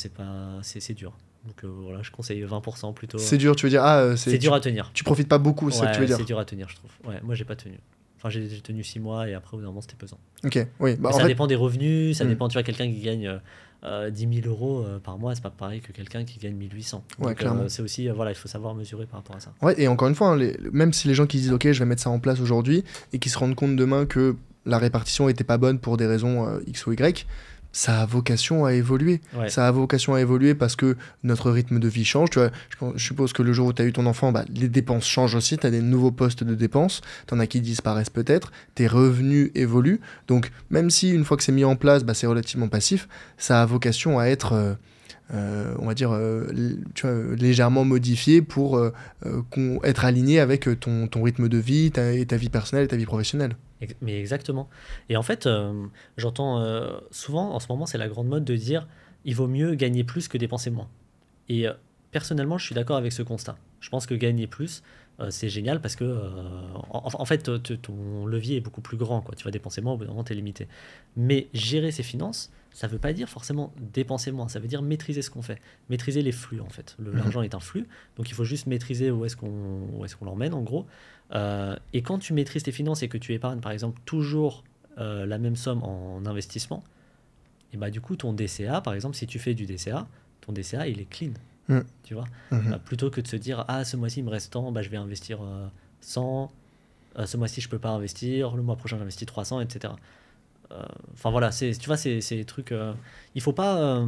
c'est dur. Donc voilà, je conseille 20% plutôt. C'est dur, tu veux dire c'est dur à tenir. Tu profites pas beaucoup, c'est ça que tu veux dire. C'est dur à tenir, je trouve. Ouais, moi j'ai pas tenu. Enfin, j'ai tenu 6 mois et après, au bout d'un moment, c'était pesant. Ok, oui. Ça dépend des revenus, ça dépend, tu vois, quelqu'un qui gagne 10 000 € par mois, c'est pas pareil que quelqu'un qui gagne 1800. Ouais, donc c'est aussi, il faut savoir mesurer par rapport à ça. Ouais, et encore une fois, même si les gens qui disent, ok, je vais mettre ça en place aujourd'hui, et qui se rendent compte demain que la répartition était pas bonne pour des raisons X ou Y, ça a vocation à évoluer. Ouais. Ça a vocation à évoluer parce que notre rythme de vie change. Tu vois, je suppose que le jour où tu as eu ton enfant, les dépenses changent aussi. Tu as des nouveaux postes de dépenses. Tu en as qui disparaissent peut-être. Tes revenus évoluent. Donc, même si une fois que c'est mis en place, c'est relativement passif, ça a vocation à être... on va dire, tu vois, légèrement modifié pour être aligné avec ton rythme de vie, ta vie personnelle et ta vie professionnelle. Mais exactement. Et en fait, j'entends souvent, en ce moment, c'est la grande mode de dire il vaut mieux gagner plus que dépenser moins. Et personnellement, je suis d'accord avec ce constat. Je pense que gagner plus, c'est génial parce que, en fait, ton levier est beaucoup plus grand, quoi. Tu vas dépenser moins, au bout d'un moment, tu es limité. Mais gérer ses finances, ça ne veut pas dire forcément dépenser moins, ça veut dire maîtriser ce qu'on fait, maîtriser les flux en fait. L'argent est un flux, donc il faut juste maîtriser où est-ce qu'on l'emmène en gros. Et quand tu maîtrises tes finances et que tu épargnes par exemple toujours la même somme en investissement, et du coup ton DCA par exemple, si tu fais du DCA, ton DCA il est clean, tu vois. Plutôt que de se dire ce mois-ci il me reste tant, je vais investir 100, Ce mois-ci, je peux pas investir. Le mois prochain, j'investis 300, etc. Enfin voilà, tu vois, c'est des trucs. Il faut pas.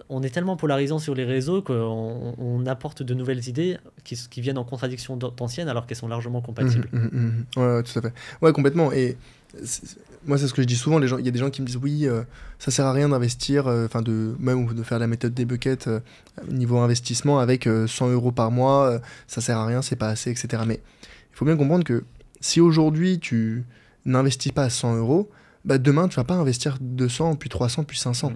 On est tellement polarisant sur les réseaux qu'on apporte de nouvelles idées qui viennent en contradiction d'anciennes alors qu'elles sont largement compatibles. Ouais, tout à fait. Ouais, complètement. Et moi, c'est ce que je dis souvent. Il y a des gens qui me disent oui, ça sert à rien d'investir, même de faire la méthode des buckets niveau investissement avec 100 euros par mois, ça sert à rien, c'est pas assez, etc. Mais il faut bien comprendre que si aujourd'hui tu n'investis pas à 100 euros, bah demain tu vas pas investir 200, puis 300, puis 500.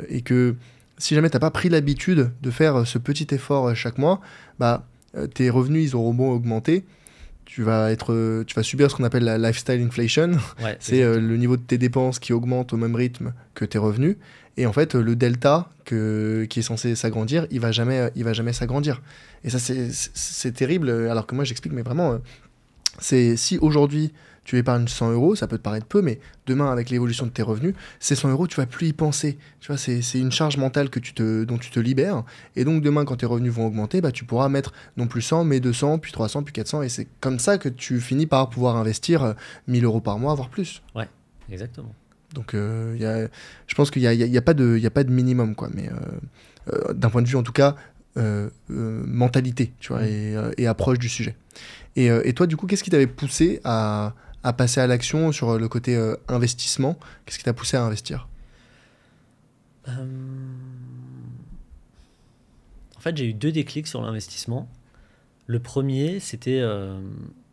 Et que si jamais tu n'as pas pris l'habitude de faire ce petit effort chaque mois, bah, tes revenus ils auront beau augmenter, tu vas subir ce qu'on appelle la lifestyle inflation. Ouais, c'est le niveau de tes dépenses qui augmente au même rythme que tes revenus. Et en fait, le delta qui est censé s'agrandir, il va jamais s'agrandir. Et ça, c'est terrible. Alors que moi, j'explique, mais vraiment, c'est si aujourd'hui tu épargnes 100 euros, ça peut te paraître peu, mais demain, avec l'évolution de tes revenus, ces 100 euros, tu vas plus y penser. Tu vois, c'est une charge mentale dont tu te libères. Et donc, demain, quand tes revenus vont augmenter, bah, tu pourras mettre non plus 100, mais 200, puis 300, puis 400. Et c'est comme ça que tu finis par pouvoir investir 1000 euros par mois, voire plus. Ouais, exactement. Donc, je pense qu'il n'y a pas de minimum, quoi. Mais d'un point de vue, en tout cas, mentalité, tu vois, et approche du sujet. Et toi, du coup, qu'est-ce qui t'avait poussé à passer à l'action sur le côté investissement? Qu'est-ce qui t'a poussé à investir? En fait, j'ai eu 2 déclics sur l'investissement. Le premier, c'était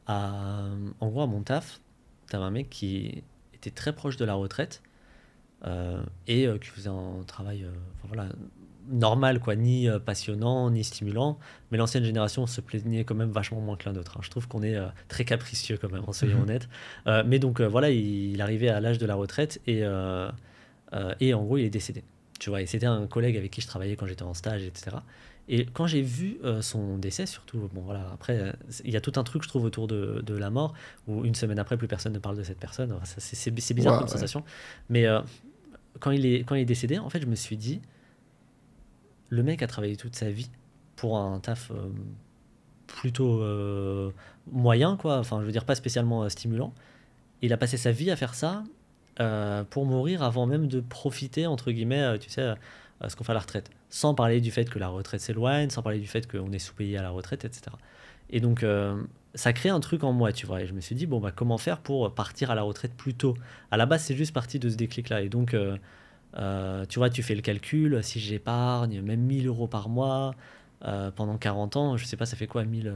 en gros, à mon taf, t'avais un mec qui était très proche de la retraite et qui faisait un travail normal, quoi, ni passionnant, ni stimulant. Mais l'ancienne génération se plaignait quand même vachement moins que l'un d'autre. Je trouve qu'on est très capricieux quand même, soyons honnêtes. Mais donc voilà, il arrivait à l'âge de la retraite et en gros, il est décédé. Tu vois, et c'était un collègue avec qui je travaillais quand j'étais en stage, etc. Et quand j'ai vu son décès, surtout, bon voilà, après, il y a tout un truc, je trouve, autour de la mort, où une semaine après, plus personne ne parle de cette personne. Enfin, c'est bizarre comme sensation. Mais quand il est décédé, en fait, je me suis dit, le mec a travaillé toute sa vie pour un taf plutôt moyen, quoi. Enfin, je veux dire, pas spécialement stimulant. Il a passé sa vie à faire ça pour mourir avant même de profiter, entre guillemets, tu sais, ce qu'on fait à la retraite. Sans parler du fait que la retraite s'éloigne, sans parler du fait qu'on est sous-payé à la retraite, etc. Et donc, ça crée un truc en moi, tu vois. Et je me suis dit, bon, bah, comment faire pour partir à la retraite plus tôt? À la base, c'est juste parti de ce déclic-là. Et donc, tu vois, tu fais le calcul, si j'épargne même 1000 euros par mois pendant 40 ans, je sais pas, ça fait quoi, 1000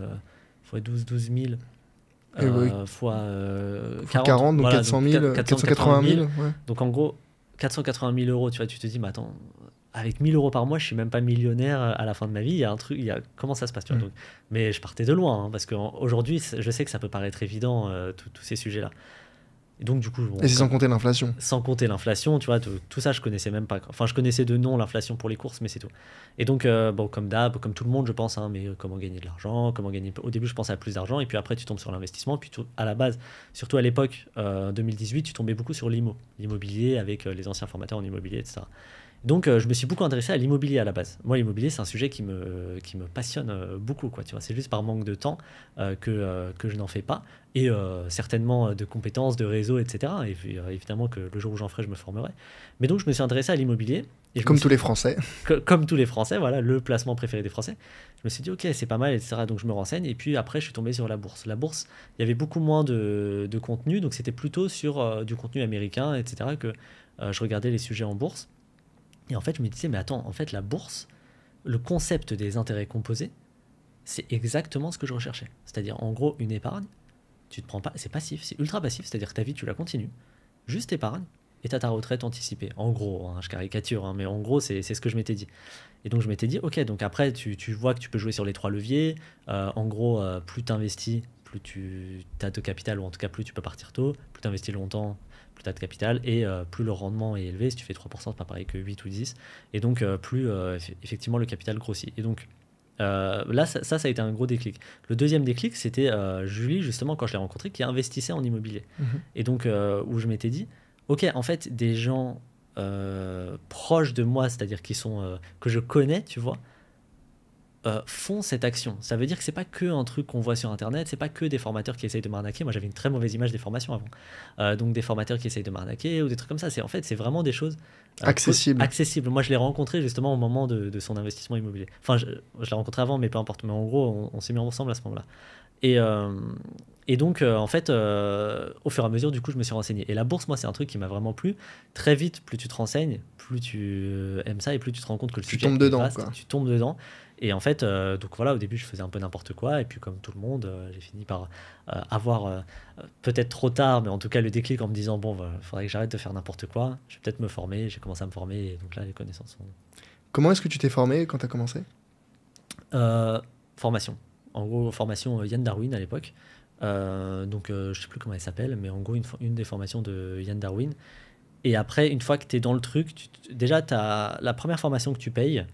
fois 12 000 fois 40, donc voilà, 400 000, 480 000. Ouais. Donc en gros, 480 000 euros, tu vois, tu te dis, mais attends, avec 1000 euros par mois, je suis même pas millionnaire à la fin de ma vie. Il y a un truc, comment ça se passe, tu vois, donc, mais je partais de loin, hein, parce qu'aujourd'hui, je sais que ça peut paraître évident, tous ces sujets-là. Et donc, du coup, et c'est sans compter l'inflation. Sans compter l'inflation, tu vois, tout ça, je connaissais même pas. Enfin, je connaissais de nom l'inflation pour les courses, mais c'est tout. Et donc, bon, comme d'hab, comme tout le monde, je pense, hein, mais comment gagner de l'argent, Au début, je pensais à plus d'argent, et puis après, tu tombes sur l'investissement. Puis à la base, surtout à l'époque, 2018, tu tombais beaucoup sur l'immobilier avec les anciens formateurs en immobilier, etc. Donc, je me suis beaucoup intéressé à l'immobilier à la base. Moi, l'immobilier, c'est un sujet qui me passionne beaucoup, quoi. Tu vois, c'est juste par manque de temps que je n'en fais pas. Et certainement de compétences, de réseau, etc. Et puis, évidemment que le jour où j'en ferai, je me formerai. Mais donc, je me suis intéressé à l'immobilier. Comme tous les Français. Comme tous les Français, voilà, le placement préféré des Français. Je me suis dit, ok, c'est pas mal, etc. Donc, je me renseigne. Et puis, après, je suis tombé sur la bourse. La bourse, il y avait beaucoup moins de contenu. Donc, c'était plutôt sur du contenu américain, etc. que je regardais les sujets en bourse. Et en fait, je me disais, mais attends, en fait, la bourse, le concept des intérêts composés, c'est exactement ce que je recherchais. C'est-à-dire, en gros, une épargne, tu te prends pas, c'est passif, c'est ultra passif, c'est-à-dire que ta vie, tu la continues, juste épargne, et tu as ta retraite anticipée. En gros, hein, je caricature, hein, mais en gros, c'est ce que je m'étais dit. Et donc, je m'étais dit, ok, donc après, tu vois que tu peux jouer sur les 3 leviers. En gros, plus tu investis, plus tu as de capital, ou en tout cas, plus tu peux partir tôt, plus tu investis longtemps, plus tu as de capital, et plus le rendement est élevé. Si tu fais 3%, c'est pas pareil que 8 ou 10. Et donc, plus effectivement le capital grossit. Et donc, là, ça a été un gros déclic. Le deuxième déclic, c'était Julie, justement, quand je l'ai rencontrée, qui investissait en immobilier. Et donc, où je m'étais dit, ok, en fait, des gens proches de moi, c'est-à-dire qui sont que je connais, tu vois, font cette action. Ça veut dire que c'est pas que un truc qu'on voit sur internet, c'est pas que des formateurs qui essayent de m'arnaquer. Moi j'avais une très mauvaise image des formations avant. Donc des formateurs qui essayent de m'arnaquer ou des trucs comme ça. C'est vraiment des choses accessibles. Moi je l'ai rencontré justement au moment de son investissement immobilier. Enfin je l'ai rencontré avant mais peu importe. Mais en gros on s'est mis ensemble à ce moment-là. Et donc, en fait, au fur et à mesure, du coup, je me suis renseigné. Et la bourse, moi, c'est un truc qui m'a vraiment plu. Très vite, plus tu te renseignes, plus tu aimes ça et plus tu te rends compte que le sujet est vaste, tu tombes dedans. Et en fait, donc voilà, au début, je faisais un peu n'importe quoi. Et puis, comme tout le monde, j'ai fini par avoir, peut-être trop tard, mais en tout cas, le déclic en me disant, bon, il faudrait que j'arrête de faire n'importe quoi. Je vais peut-être me former. J'ai commencé à me former. Et donc là, les connaissances sont... Comment est-ce que tu t'es formé quand tu as commencé ? Formation. En gros, formation Yann Darwin à l'époque. Donc je sais plus comment elle s'appelle, mais en gros une des formations de Yann Darwin. Et après, une fois que tu es dans le truc, déjà t'as la première formation que tu payes.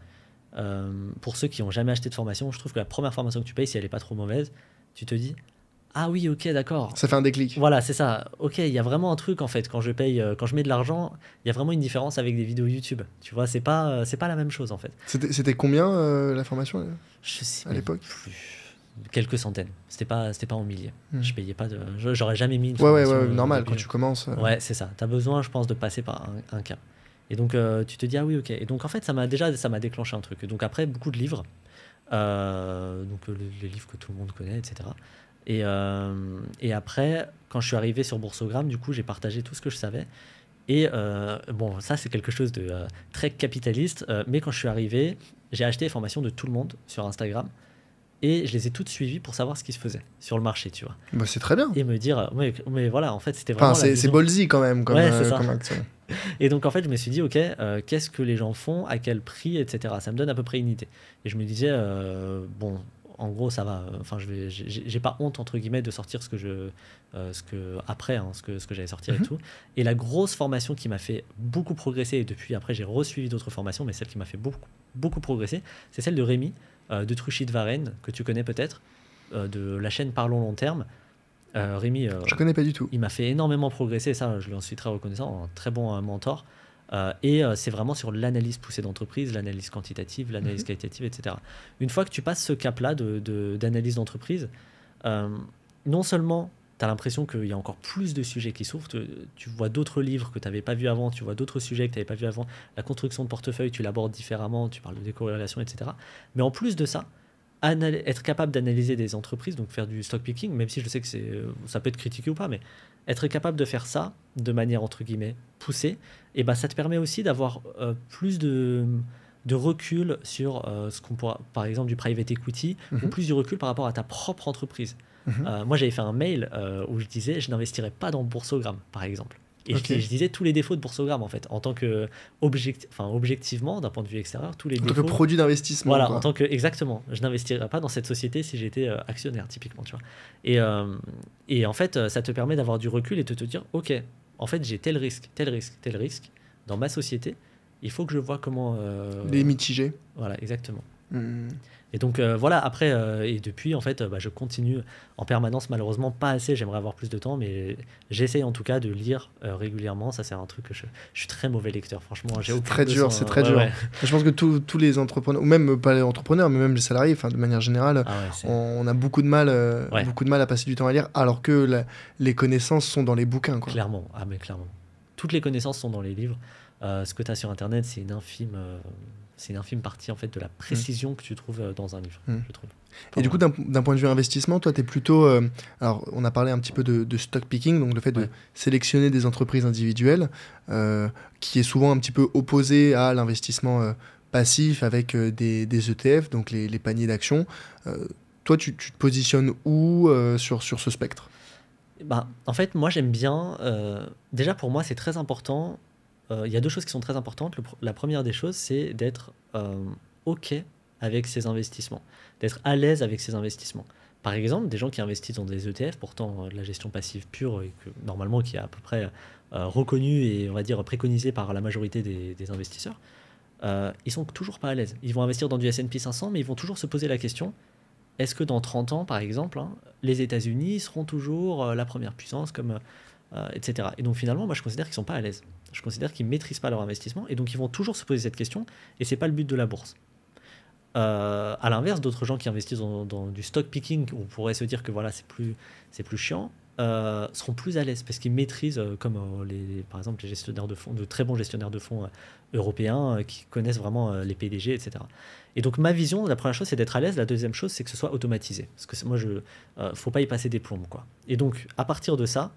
Pour ceux qui n'ont jamais acheté de formation, je trouve que la première formation que tu payes, si elle est pas trop mauvaise, tu te dis ah oui, ok, d'accord, ça fait un déclic. Voilà, c'est ça. Ok, il y a vraiment un truc en fait. Quand je paye, quand je mets de l'argent, il y a vraiment une différence avec des vidéos YouTube. Tu vois, c'est pas la même chose en fait. C'était combien la formation je sais à l'époque plus. Quelques centaines. C'était pas en milliers. Je payais pas de. J'aurais jamais mis une formation. Ouais, normal quand tu commences. Ouais, c'est ça. T'as besoin, je pense, de passer par un cap. Et donc tu te dis ah oui, ok. Et donc en fait ça m'a déclenché un truc. Donc après beaucoup de livres, donc les livres que tout le monde connaît, etc. Et après quand je suis arrivé sur Boursogramme, du coup j'ai partagé tout ce que je savais. Et bon, ça c'est quelque chose de très capitaliste. Mais quand je suis arrivé, j'ai acheté les formations de tout le monde sur Instagram. Et je les ai toutes suivies pour savoir ce qui se faisait sur le marché, tu vois. Bah, c'est très bien. Et me dire, mais voilà, en fait, c'était vraiment. Enfin, c'est ballsy quand même, comme action. Et donc, en fait, je me suis dit, ok, qu'est-ce que les gens font, à quel prix, etc. Ça me donne à peu près une idée. Et je me disais, bon, en gros, ça va. Enfin, j'ai pas honte, entre guillemets, de sortir ce que j'allais sortir et tout. Et la grosse formation qui m'a fait beaucoup progresser, et depuis, après, j'ai resuivi d'autres formations, mais celle qui m'a fait beaucoup progresser, c'est celle de Rémi. De Truchy de Varenne, que tu connais peut-être, de la chaîne Parlons Long Terme. Rémi, je connais pas du tout. Il m'a fait énormément progresser, ça je lui en suis très reconnaissant, un très bon mentor. Et c'est vraiment sur l'analyse poussée d'entreprise, l'analyse quantitative, l'analyse qualitative, etc. Une fois que tu passes ce cap-là d'analyse d'entreprise, non seulement tu as l'impression qu'il y a encore plus de sujets qui s'ouvrent, tu vois d'autres livres que tu n'avais pas vus avant, tu vois d'autres sujets que tu n'avais pas vus avant, la construction de portefeuille, tu l'abordes différemment, tu parles de décorrélation, etc. Mais en plus de ça, être capable d'analyser des entreprises, donc faire du stock picking, même si je sais que ça peut être critiqué ou pas, mais être capable de faire ça de manière, entre guillemets, poussée, et ben ça te permet aussi d'avoir plus de recul sur ce qu'on pourra, par exemple, du private equity, ou plus du recul par rapport à ta propre entreprise. Moi, j'avais fait un mail où je disais je n'investirais pas dans Boursogramme, par exemple. Et je disais tous les défauts de Boursogramme, en fait, en tant que objectivement, d'un point de vue extérieur, tous les défauts. En tant que produit d'investissement. Voilà, en tant que exactement. Je n'investirais pas dans cette société si j'étais actionnaire, typiquement, tu vois. Et en fait, ça te permet d'avoir du recul et de te dire ok, en fait, j'ai tel risque dans ma société. Il faut que je vois comment les mitiger. Voilà, exactement. Et donc voilà, après, et depuis, en fait, je continue en permanence, malheureusement pas assez, j'aimerais avoir plus de temps, mais j'essaye en tout cas de lire régulièrement. Ça, c'est un truc que je suis très mauvais lecteur, franchement. C'est très dur. Ouais. Je pense que tous les entrepreneurs, ou même pas les entrepreneurs, mais même les salariés, de manière générale, on a beaucoup de mal à passer du temps à lire, alors que les connaissances sont dans les bouquins, quoi. Clairement, mais clairement. Toutes les connaissances sont dans les livres. Ce que tu as sur Internet, c'est une infime partie en fait de la précision que tu trouves dans un livre, je trouve. Et du coup, d'un point de vue investissement, toi, tu es plutôt... alors, on a parlé un petit peu de stock picking, donc le fait de sélectionner des entreprises individuelles, qui est souvent un petit peu opposé à l'investissement passif avec des ETF, donc les paniers d'actions. Toi, tu te positionnes où sur ce spectre ? En fait, moi, j'aime bien... déjà, pour moi, c'est très important... Il y a deux choses qui sont très importantes. La première des choses, c'est d'être OK avec ses investissements, d'être à l'aise avec ses investissements. Par exemple, des gens qui investissent dans des ETF, pourtant de la gestion passive pure, et que, normalement qui est à peu près reconnue et on va dire préconisée par la majorité des investisseurs, ils sont toujours pas à l'aise. Ils vont investir dans du S&P 500, mais ils vont toujours se poser la question, est-ce que dans 30 ans, par exemple, les États-Unis seront toujours la première puissance comme... etc. Et donc finalement, moi je considère qu'ils ne sont pas à l'aise. Je considère qu'ils ne maîtrisent pas leur investissement et donc ils vont toujours se poser cette question et ce n'est pas le but de la bourse. À l'inverse, d'autres gens qui investissent dans du stock picking, on pourrait se dire que voilà, c'est plus chiant, seront plus à l'aise parce qu'ils maîtrisent, comme par exemple les gestionnaires de fonds, de très bons gestionnaires de fonds européens qui connaissent vraiment les PDG, etc. Et donc ma vision, la première chose, c'est d'être à l'aise. La deuxième chose, c'est que ce soit automatisé. Parce que moi, faut pas y passer des plombs, quoi. Et donc, à partir de ça,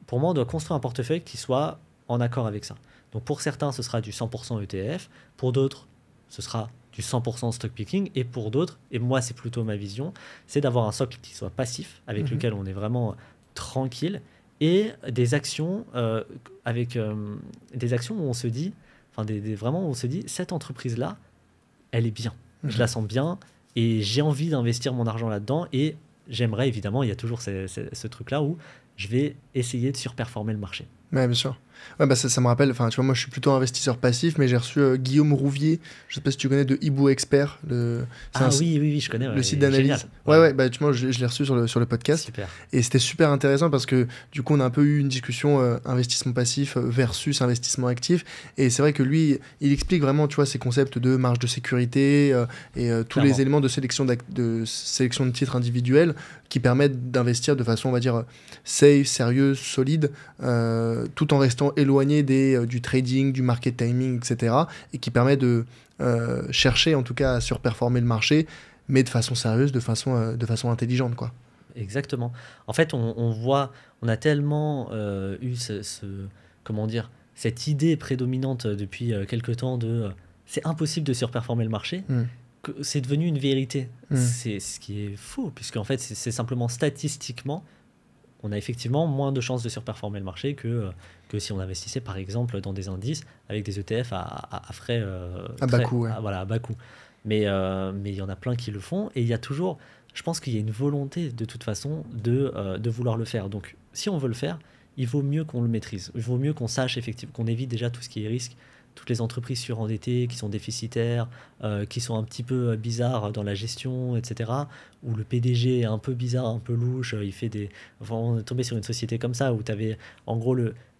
pour moi, on doit construire un portefeuille qui soit en accord avec ça. Donc pour certains, ce sera du 100% ETF. Pour d'autres, ce sera du 100% stock picking. Et pour d'autres, et moi, c'est plutôt ma vision, c'est d'avoir un socle qui soit passif, avec lequel on est vraiment tranquille, et des actions des actions où on se dit, vraiment où on se dit, cette entreprise-là, elle est bien. Je la sens bien et j'ai envie d'investir mon argent là-dedans. Et j'aimerais, évidemment, il y a toujours ce truc-là où je vais essayer de surperformer le marché. Ouais, bien sûr. Ouais, bah ça me rappelle, enfin, tu vois, moi je suis plutôt investisseur passif, mais j'ai reçu Guillaume Rouvier, je sais pas si tu connais, de Ibu Expert. Oui, je connais. Le site d'analyse. Ouais, bah, tu vois, je l'ai reçu sur le podcast. Super. Et c'était super intéressant parce que du coup, on a un peu eu une discussion investissement passif versus investissement actif. Et c'est vrai que lui, il explique vraiment, tu vois, ces concepts de marge de sécurité et tous les éléments de sélection de titres individuels qui permettent d'investir de façon, on va dire, safe, sérieuse, solide, tout en restant éloigné du trading, du market timing, etc. Et qui permet de chercher en tout cas à surperformer le marché, mais de façon sérieuse, de façon intelligente, quoi. Exactement. En fait, on a tellement eu comment dire, cette idée prédominante depuis quelque temps de c'est impossible de surperformer le marché, que c'est devenu une vérité. C'est ce qui est faux, puisqu'en fait, c'est simplement statistiquement, on a effectivement moins de chances de surperformer le marché que si on investissait par exemple dans des indices avec des ETF à frais à bas coût. À bas coût. Mais il y en a plein qui le font, et il y a toujours, je pense qu'il y a une volonté de toute façon de vouloir le faire. Donc si on veut le faire, il vaut mieux qu'on le maîtrise. Il vaut mieux qu'on sache effectivement, qu'on évite déjà tout ce qui est risque, toutes les entreprises surendettées qui sont déficitaires, qui sont un petit peu bizarres dans la gestion, etc. Où le PDG est un peu bizarre, un peu louche, on est tombé sur une société comme ça où tu avais en gros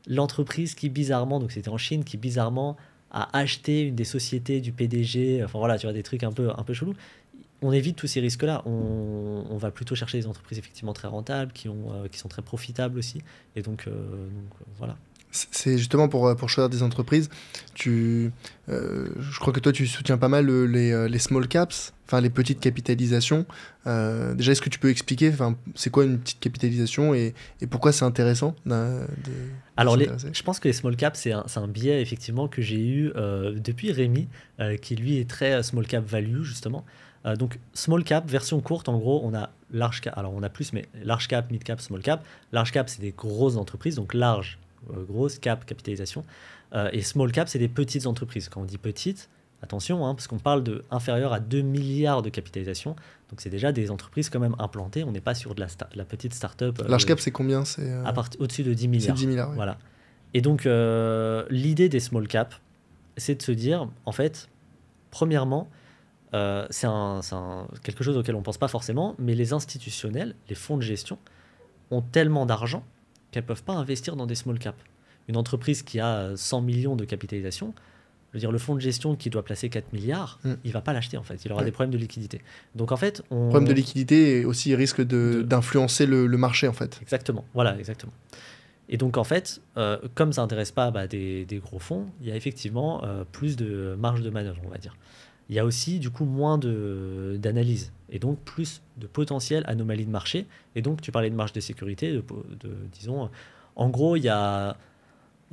l'entreprise qui bizarrement, donc c'était en Chine, qui bizarrement a acheté une des sociétés du PDG, enfin voilà, tu vois, des trucs un peu chelous. On évite tous ces risques-là. On va plutôt chercher des entreprises effectivement très rentables, qui sont très profitables aussi. Et donc voilà. C'est justement pour choisir des entreprises. Je crois que toi, tu soutiens pas mal les small caps, enfin les petites capitalisations. Déjà, est-ce que tu peux expliquer, c'est quoi une petite capitalisation et pourquoi c'est intéressant Alors, je pense que les small caps, c'est un biais effectivement que j'ai eu depuis Rémi, qui lui est très small cap value justement. Donc small cap, version courte, en gros, on a large cap. Alors on a plus, mais large cap, mid cap, small cap. Large cap, c'est des grosses entreprises, donc large, grosse cap, capitalisation. Et small cap, c'est des petites entreprises. Quand on dit petites, attention, parce qu'on parle de inférieur à 2 milliards de capitalisation. Donc c'est déjà des entreprises quand même implantées. On n'est pas sur de la petite start-up. Large cap, c'est combien? Au-dessus de 10 milliards. C'est 10 milliards, oui. Voilà. Et donc l'idée des small cap, c'est de se dire, en fait, premièrement, c'est quelque chose auquel on ne pense pas forcément, mais les institutionnels, les fonds de gestion, ont tellement d'argent qu'elles ne peuvent pas investir dans des small caps. Une entreprise qui a 100 millions de capitalisation, je veux dire, le fonds de gestion qui doit placer 4 milliards, il ne va pas l'acheter en fait. Il aura des problèmes de liquidité. Donc en fait, problème de liquidité et aussi risque d'influencer le marché en fait. Exactement, voilà, exactement. Et donc en fait, comme ça n'intéresse pas des gros fonds, il y a effectivement plus de marge de manœuvre, on va dire. Il y a aussi du coup moins d'analyse et donc plus de potentiel anomalie de marché. Et donc tu parlais de marge de sécurité, disons, en gros,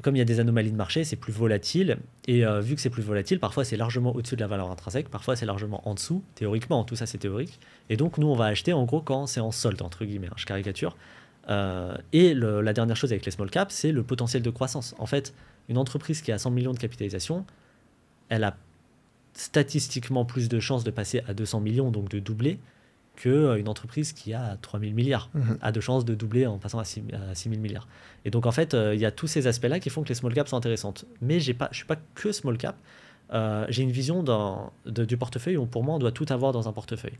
comme il y a des anomalies de marché, c'est plus volatile. Et vu que c'est plus volatile, parfois c'est largement au-dessus de la valeur intrinsèque, parfois c'est largement en dessous, théoriquement, tout ça c'est théorique. Et donc nous on va acheter en gros quand c'est en solde, entre guillemets, je caricature. Et la dernière chose avec les small caps, c'est le potentiel de croissance. En fait, une entreprise qui a 100 millions de capitalisation, elle a statistiquement plus de chances de passer à 200 millions, donc de doubler, qu'une entreprise qui a 3000 milliards a de chances de doubler en passant à 6000 milliards. Et donc en fait, il y a tous ces aspects-là qui font que les small caps sont intéressantes. Mais je ne suis pas que small cap. J'ai une vision du portefeuille où pour moi on doit tout avoir dans un portefeuille.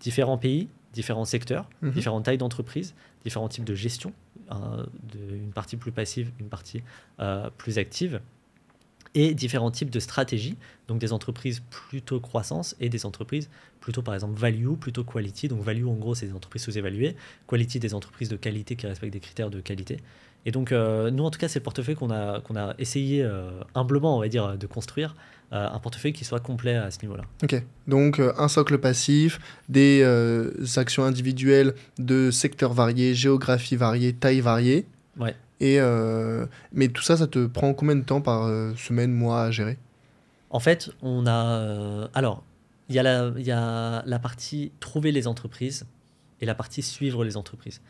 Différents pays, différents secteurs, différentes tailles d'entreprises, différents types de gestion, une partie plus passive, une partie plus active. et différents types de stratégies, donc des entreprises plutôt croissance et des entreprises plutôt par exemple value, plutôt quality. Donc value en gros c'est des entreprises sous-évaluées, quality des entreprises de qualité qui respectent des critères de qualité. Et donc nous en tout cas c'est le portefeuille qu'on a essayé humblement on va dire de construire, un portefeuille qui soit complet à ce niveau-là. Ok, donc un socle passif, des actions individuelles de secteurs variés, géographie variée, taille variée. Ouais. Et mais tout ça, ça te prend combien de temps par semaine, mois à gérer? En fait, on a. Alors, il y a la partie trouver les entreprises et la partie suivre les entreprises.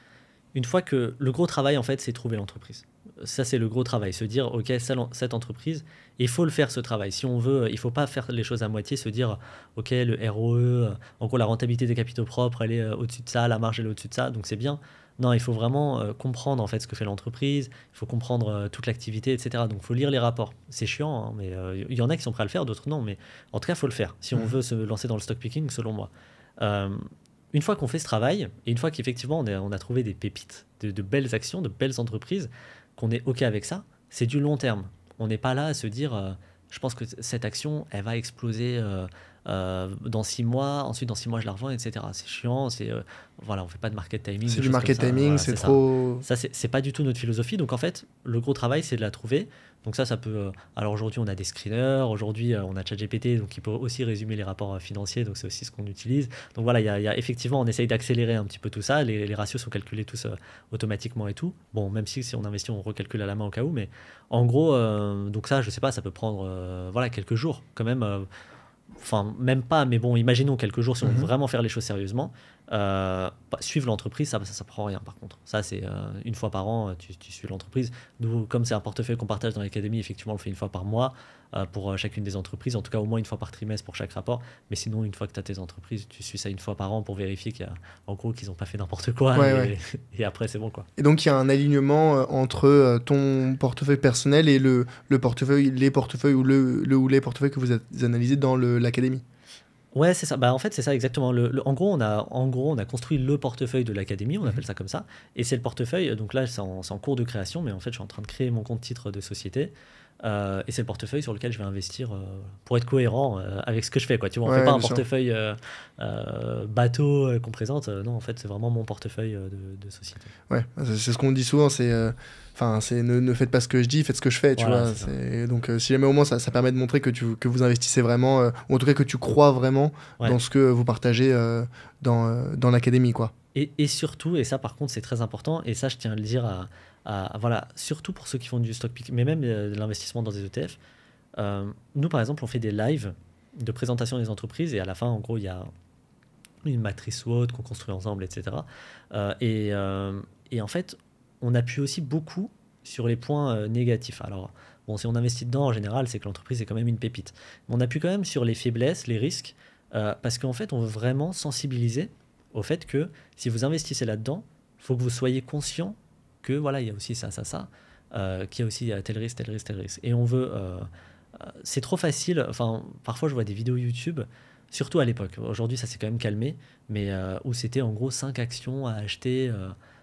Une fois que le gros travail, en fait, c'est trouver l'entreprise. Ça, c'est le gros travail. Se dire, OK, cette entreprise, il faut le faire ce travail. Si on veut, il ne faut pas faire les choses à moitié, se dire, OK, le ROE, en gros, la rentabilité des capitaux propres, elle est au-dessus de ça, la marge, elle est au-dessus de ça, donc c'est bien. Non, il faut vraiment comprendre en fait ce que fait l'entreprise, il faut comprendre toute l'activité, etc. Donc il faut lire les rapports. C'est chiant, hein, mais il y en a qui sont prêts à le faire, d'autres non. Mais en tout cas, il faut le faire si on veut se lancer dans le stock picking, selon moi. Une fois qu'on fait ce travail, et une fois qu'effectivement on a trouvé des pépites, de belles actions, de belles entreprises, qu'on est OK avec ça, c'est du long terme. On n'est pas là à se dire, je pense que cette action, elle va exploser dans 6 mois, ensuite dans 6 mois je la revends, etc. C'est chiant, voilà, on fait pas de market timing. C'est du market timing, voilà, c'est trop... Ça, c'est pas du tout notre philosophie. Donc en fait, le gros travail, c'est de la trouver. Donc ça peut... alors aujourd'hui, on a des screeners, aujourd'hui, on a ChatGPT, donc qui peut aussi résumer les rapports financiers, donc c'est aussi ce qu'on utilise. Donc voilà, il y a effectivement, on essaye d'accélérer un petit peu tout ça. Les ratios sont calculés tous automatiquement et tout. Bon, même si on investit, on recalcule à la main au cas où, mais en gros, donc ça, je sais pas, ça peut prendre voilà, quelques jours quand même. Enfin, même pas, mais bon, imaginons quelques jours si on veut vraiment faire les choses sérieusement. Suivre l'entreprise, ça prend rien par contre. Ça, c'est une fois par an, tu suis l'entreprise. Nous, comme c'est un portefeuille qu'on partage dans l'académie, effectivement, on le fait une fois par mois pour chacune des entreprises, en tout cas au moins une fois par trimestre pour chaque rapport. Mais sinon, une fois que tu as tes entreprises, tu suis ça une fois par an pour vérifier en gros, qu'ils n'ont pas fait n'importe quoi. Et après, c'est bon, quoi. Et donc, il y a un alignement entre ton portefeuille personnel et les portefeuilles ou les portefeuilles que vous analysez dans l'académie. Ouais, c'est ça. Bah, en fait, c'est ça exactement. En gros, on a construit le portefeuille de l'académie, on appelle ça comme ça. Et c'est le portefeuille, donc là, c'est en cours de création, mais en fait, je suis en train de créer mon compte titre de société. Et c'est le portefeuille sur lequel je vais investir pour être cohérent avec ce que je fais, quoi. Tu vois, on fait pas un portefeuille bateau qu'on présente. Non, en fait, c'est vraiment mon portefeuille de société. Ouais, c'est ce qu'on dit souvent, c'est ne faites pas ce que je dis, faites ce que je fais, tu vois. Donc si jamais au moins ça permet de montrer que vous investissez vraiment, ou en tout cas que tu crois vraiment dans ce que vous partagez dans l'académie, quoi. Et surtout, et ça par contre c'est très important, et ça je tiens à le dire voilà, surtout pour ceux qui font du stock picking, mais même de l'investissement dans des ETF. Nous par exemple on fait des lives de présentation des entreprises, et à la fin en gros il y a une matrice SWOT qu'on construit ensemble, etc. Et en fait on appuie aussi beaucoup sur les points négatifs. Alors bon, si on investit dedans en général c'est que l'entreprise est quand même une pépite, mais on appuie quand même sur les faiblesses, les risques, parce qu'en fait on veut vraiment sensibiliser au fait que si vous investissez là-dedans, il faut que vous soyez conscient que voilà, il y a aussi ça, qu'il y a aussi tel risque. Et on veut... c'est trop facile, enfin, parfois je vois des vidéos YouTube, surtout à l'époque, aujourd'hui ça s'est quand même calmé, mais où c'était en gros 5 actions à acheter...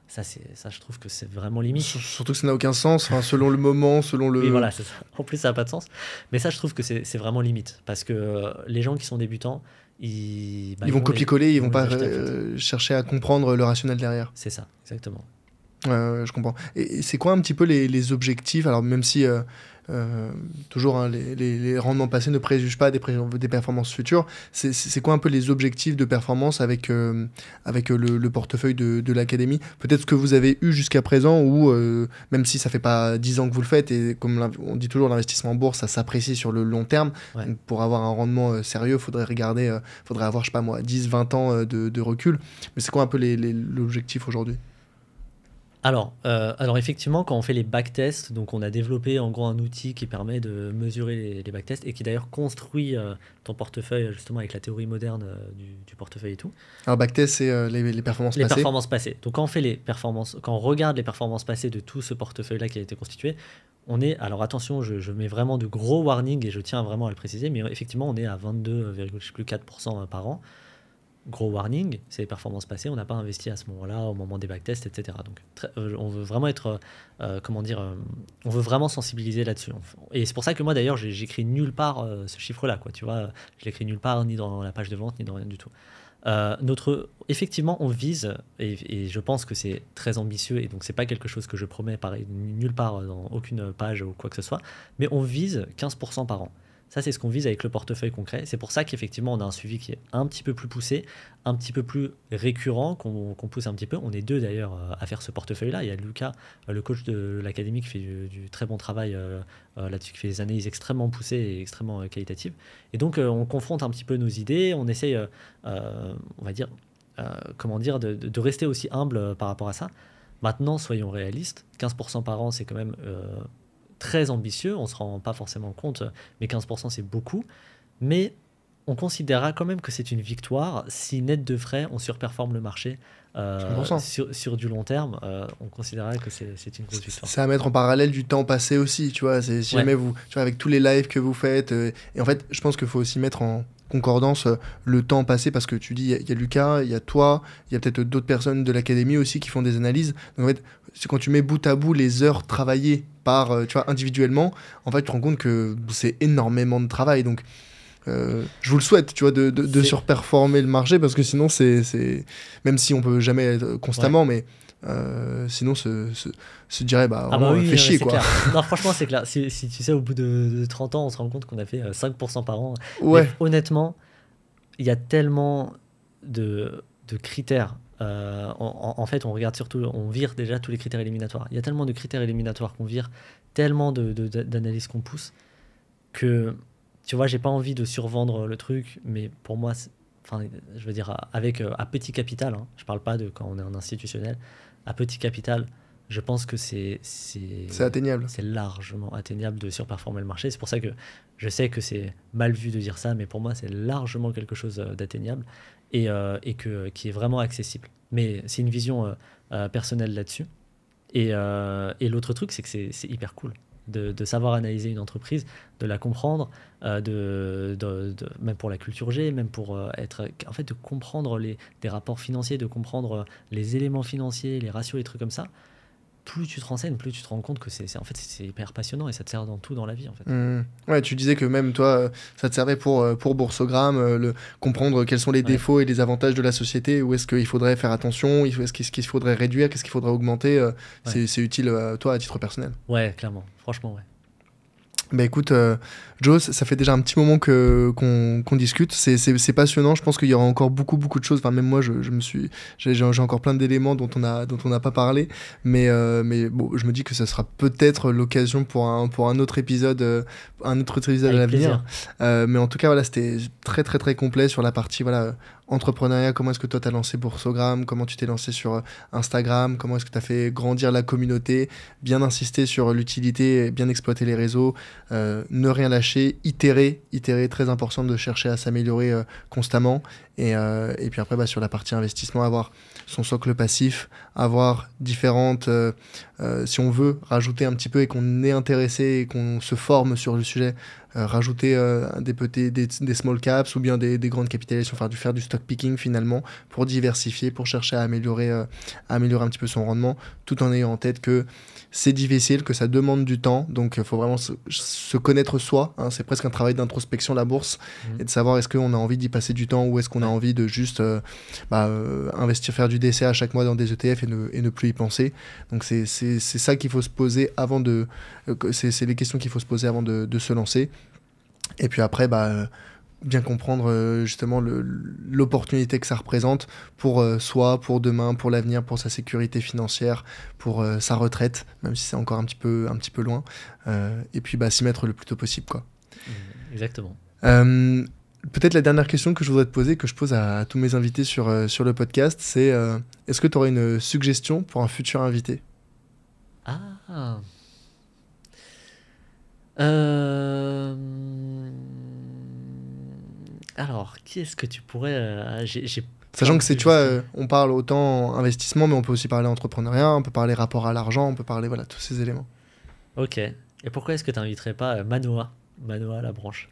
Ça, je trouve que c'est vraiment limite. Surtout que ça n'a aucun sens, selon le moment, selon le... Oui, voilà, c'est ça. En plus, ça n'a pas de sens. Mais ça, je trouve que c'est vraiment limite. Parce que les gens qui sont débutants, ils vont copier-coller, ils vont pas chercher à comprendre le rationnel derrière. C'est ça, exactement. Je comprends. Et c'est quoi un petit peu les objectifs? Alors même si toujours les rendements passés ne préjugent pas des performances futures, c'est quoi un peu les objectifs de performance avec le portefeuille de l'académie? Peut-être ce que vous avez eu jusqu'à présent, ou même si ça fait pas 10 ans que vous le faites, et comme on dit toujours, l'investissement en bourse, ça s'apprécie sur le long terme. Ouais. Donc, pour avoir un rendement sérieux, faudrait avoir, je sais pas moi, 10-20 ans de recul. Mais c'est quoi un peu l'objectif aujourd'hui? Alors effectivement, quand on fait les backtests, donc on a développé en gros un outil qui permet de mesurer les backtests et qui d'ailleurs construit ton portefeuille justement avec la théorie moderne du portefeuille et tout. Alors backtest, c'est les performances passées. Les performances passées. Donc quand on regarde les performances passées de tout ce portefeuille-là qui a été constitué, alors attention, je mets vraiment de gros warnings et je tiens vraiment à le préciser, mais effectivement on est à 22,4% par an. gros warning, c'est les performances passées, on n'a pas investi à ce moment-là, au moment des backtests, etc. Donc on veut vraiment être, on veut vraiment sensibiliser là-dessus. Et c'est pour ça que moi d'ailleurs j'écris nulle part ce chiffre-là, quoi, tu vois, je l'écris nulle part, ni dans la page de vente, ni dans rien du tout. Effectivement, on vise, et je pense que c'est très ambitieux, et donc c'est pas quelque chose que je promets pareil, nulle part dans aucune page ou quoi que ce soit, mais on vise 15% par an. Ça, c'est ce qu'on vise avec le portefeuille concret. C'est pour ça qu'effectivement, on a un suivi qui est un petit peu plus poussé, un petit peu plus récurrent, qu'on pousse un petit peu. On est 2 d'ailleurs à faire ce portefeuille-là. Il y a Lucas, le coach de l'académie, qui fait du très bon travail là-dessus, qui fait des analyses extrêmement poussées et extrêmement qualitatives. Et donc, on confronte un petit peu nos idées. On essaye, on va dire, de rester aussi humble par rapport à ça. Maintenant, soyons réalistes. 15% par an, c'est quand même... très ambitieux, on ne se rend pas forcément compte, mais 15% c'est beaucoup, mais on considérera quand même que c'est une victoire si net de frais on surperforme le marché sur du long terme, on considérera que c'est une grosse victoire. C'est à mettre en parallèle du temps passé aussi, tu vois, si jamais vous, tu vois, avec tous les lives que vous faites, et en fait je pense qu'il faut aussi mettre en concordance le temps passé, parce que tu dis il y a Lucas, il y a toi, il y a peut-être d'autres personnes de l'académie aussi qui font des analyses. Donc en fait, c'est quand tu mets bout à bout les heures travaillées par, tu vois, individuellement, en fait tu te rends compte que c'est énormément de travail. Donc je vous le souhaite, tu vois, de surperformer le marché, parce que sinon c'est même si on peut jamais être constamment, mais sinon se dirait on fait chier, quoi. Non, franchement c'est clair, si tu sais, au bout de 30 ans on se rend compte qu'on a fait 5% par an. Ouais. Mais, honnêtement, il y a tellement de critères, en fait on regarde surtout, on vire déjà tous les critères éliminatoires. Il y a tellement de critères éliminatoires qu'on vire, tellement d'analyses qu'on pousse, que tu vois, j'ai pas envie de survendre le truc, mais pour moi, je veux dire, à petit capital, hein, je parle pas de quand on est en institutionnel, à petit capital, je pense que c'est atteignable. C'est largement atteignable de surperformer le marché. C'est pour ça que je sais que c'est mal vu de dire ça, mais pour moi, c'est largement quelque chose d'atteignable et qui est vraiment accessible. Mais c'est une vision personnelle là-dessus. Et l'autre truc, c'est que c'est hyper cool de savoir analyser une entreprise, de la comprendre, même pour la culture G, même pour en fait, de comprendre des rapports financiers, de comprendre les éléments financiers, les ratios, les trucs comme ça. Plus tu te renseignes, plus tu te rends compte que c'est hyper passionnant, et ça te sert dans tout dans la vie, en fait. Ouais, tu disais que même toi, ça te servait pour Boursogramme, comprendre quels sont les défauts et les avantages de la société, où est-ce qu'il faudrait faire attention, qu'est-ce qu'il faudrait réduire, qu'est-ce qu'il faudrait augmenter. C'est utile, toi, à titre personnel. Ouais, clairement. Franchement, ouais. Bah écoute, Joe, ça fait déjà un petit moment qu'on discute. C'est passionnant. Je pense qu'il y aura encore beaucoup de choses. Enfin, même moi, j'ai encore plein d'éléments dont on n'a pas parlé. Mais bon, je me dis que ça sera peut-être l'occasion pour un autre épisode, à l'avenir. Mais en tout cas, voilà, c'était très très très complet sur la partie entrepreneuriat. Comment est-ce que toi t'as lancé Boursogramme, comment tu t'es lancé sur Instagram, comment est-ce que t'as fait grandir la communauté, bien insister sur l'utilité, bien exploiter les réseaux, ne rien lâcher, itérer, très important de chercher à s'améliorer constamment, et puis après sur la partie investissement, avoir son socle passif, avoir différentes, si on veut rajouter un petit peu et qu'on est intéressé et qu'on se forme sur le sujet, rajouter des small caps ou bien des grandes capitalisations, faire du stock picking finalement, pour diversifier, pour chercher à améliorer un petit peu son rendement, tout en ayant en tête que c'est difficile, que ça demande du temps, donc il faut vraiment se connaître soi, hein, c'est presque un travail d'introspection, la bourse, et de savoir est-ce qu'on a envie d'y passer du temps, ou est-ce qu'on a envie de juste investir, faire du DCA chaque mois dans des ETF et ne plus y penser. Donc c'est ça qu'il faut se poser avant c'est les questions qu'il faut se poser avant de se lancer. Et puis après, bien comprendre justement l'opportunité que ça représente pour soi, pour demain, pour l'avenir, pour sa sécurité financière, pour sa retraite, même si c'est encore un petit peu loin. Et puis s'y mettre le plus tôt possible, quoi. Exactement. Peut-être la dernière question que je voudrais te poser, que je pose à tous mes invités sur le podcast, c'est est-ce que tu aurais une suggestion pour un futur invité ? Alors, qui est-ce que tu pourrais... Sachant que c'est, tu vois, on parle autant investissement, mais on peut aussi parler entrepreneuriat, on peut parler rapport à l'argent, on peut parler, tous ces éléments. Ok. Et pourquoi est-ce que tu n'inviterais pas Manoa Labranche ?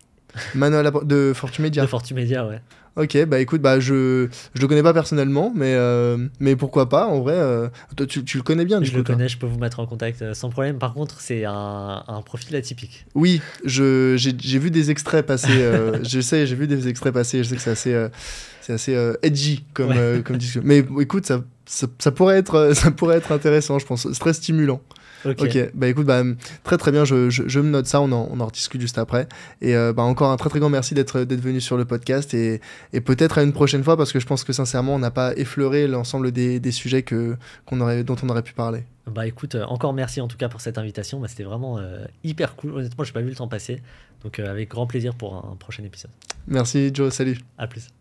Manuel de Fortumedia. De Fortumedia, ouais. Ok, bah écoute, bah je le connais pas personnellement, mais pourquoi pas, en vrai, toi, tu le connais bien du Je coup. le Toi. connais, je peux vous mettre en contact sans problème. Par contre, c'est un profil atypique. Oui, j'ai vu des extraits passer, j'ai vu des extraits passer, je sais que c'est assez edgy comme, Ouais. comme discussion. Mais écoute, ça pourrait être intéressant, je pense, c'est très stimulant. Ok, bah écoute, bah, très très bien, je me note ça, on en rediscute juste après. Et bah, encore un très très grand merci d'être venu sur le podcast et peut-être à une prochaine fois parce que je pense que sincèrement on n'a pas effleuré l'ensemble des sujets dont on aurait pu parler. Bah écoute, encore merci en tout cas pour cette invitation. Bah, c'était vraiment hyper cool. Honnêtement, j'ai pas vu le temps passer. Donc avec grand plaisir pour un prochain épisode. Merci Joe, salut. À plus.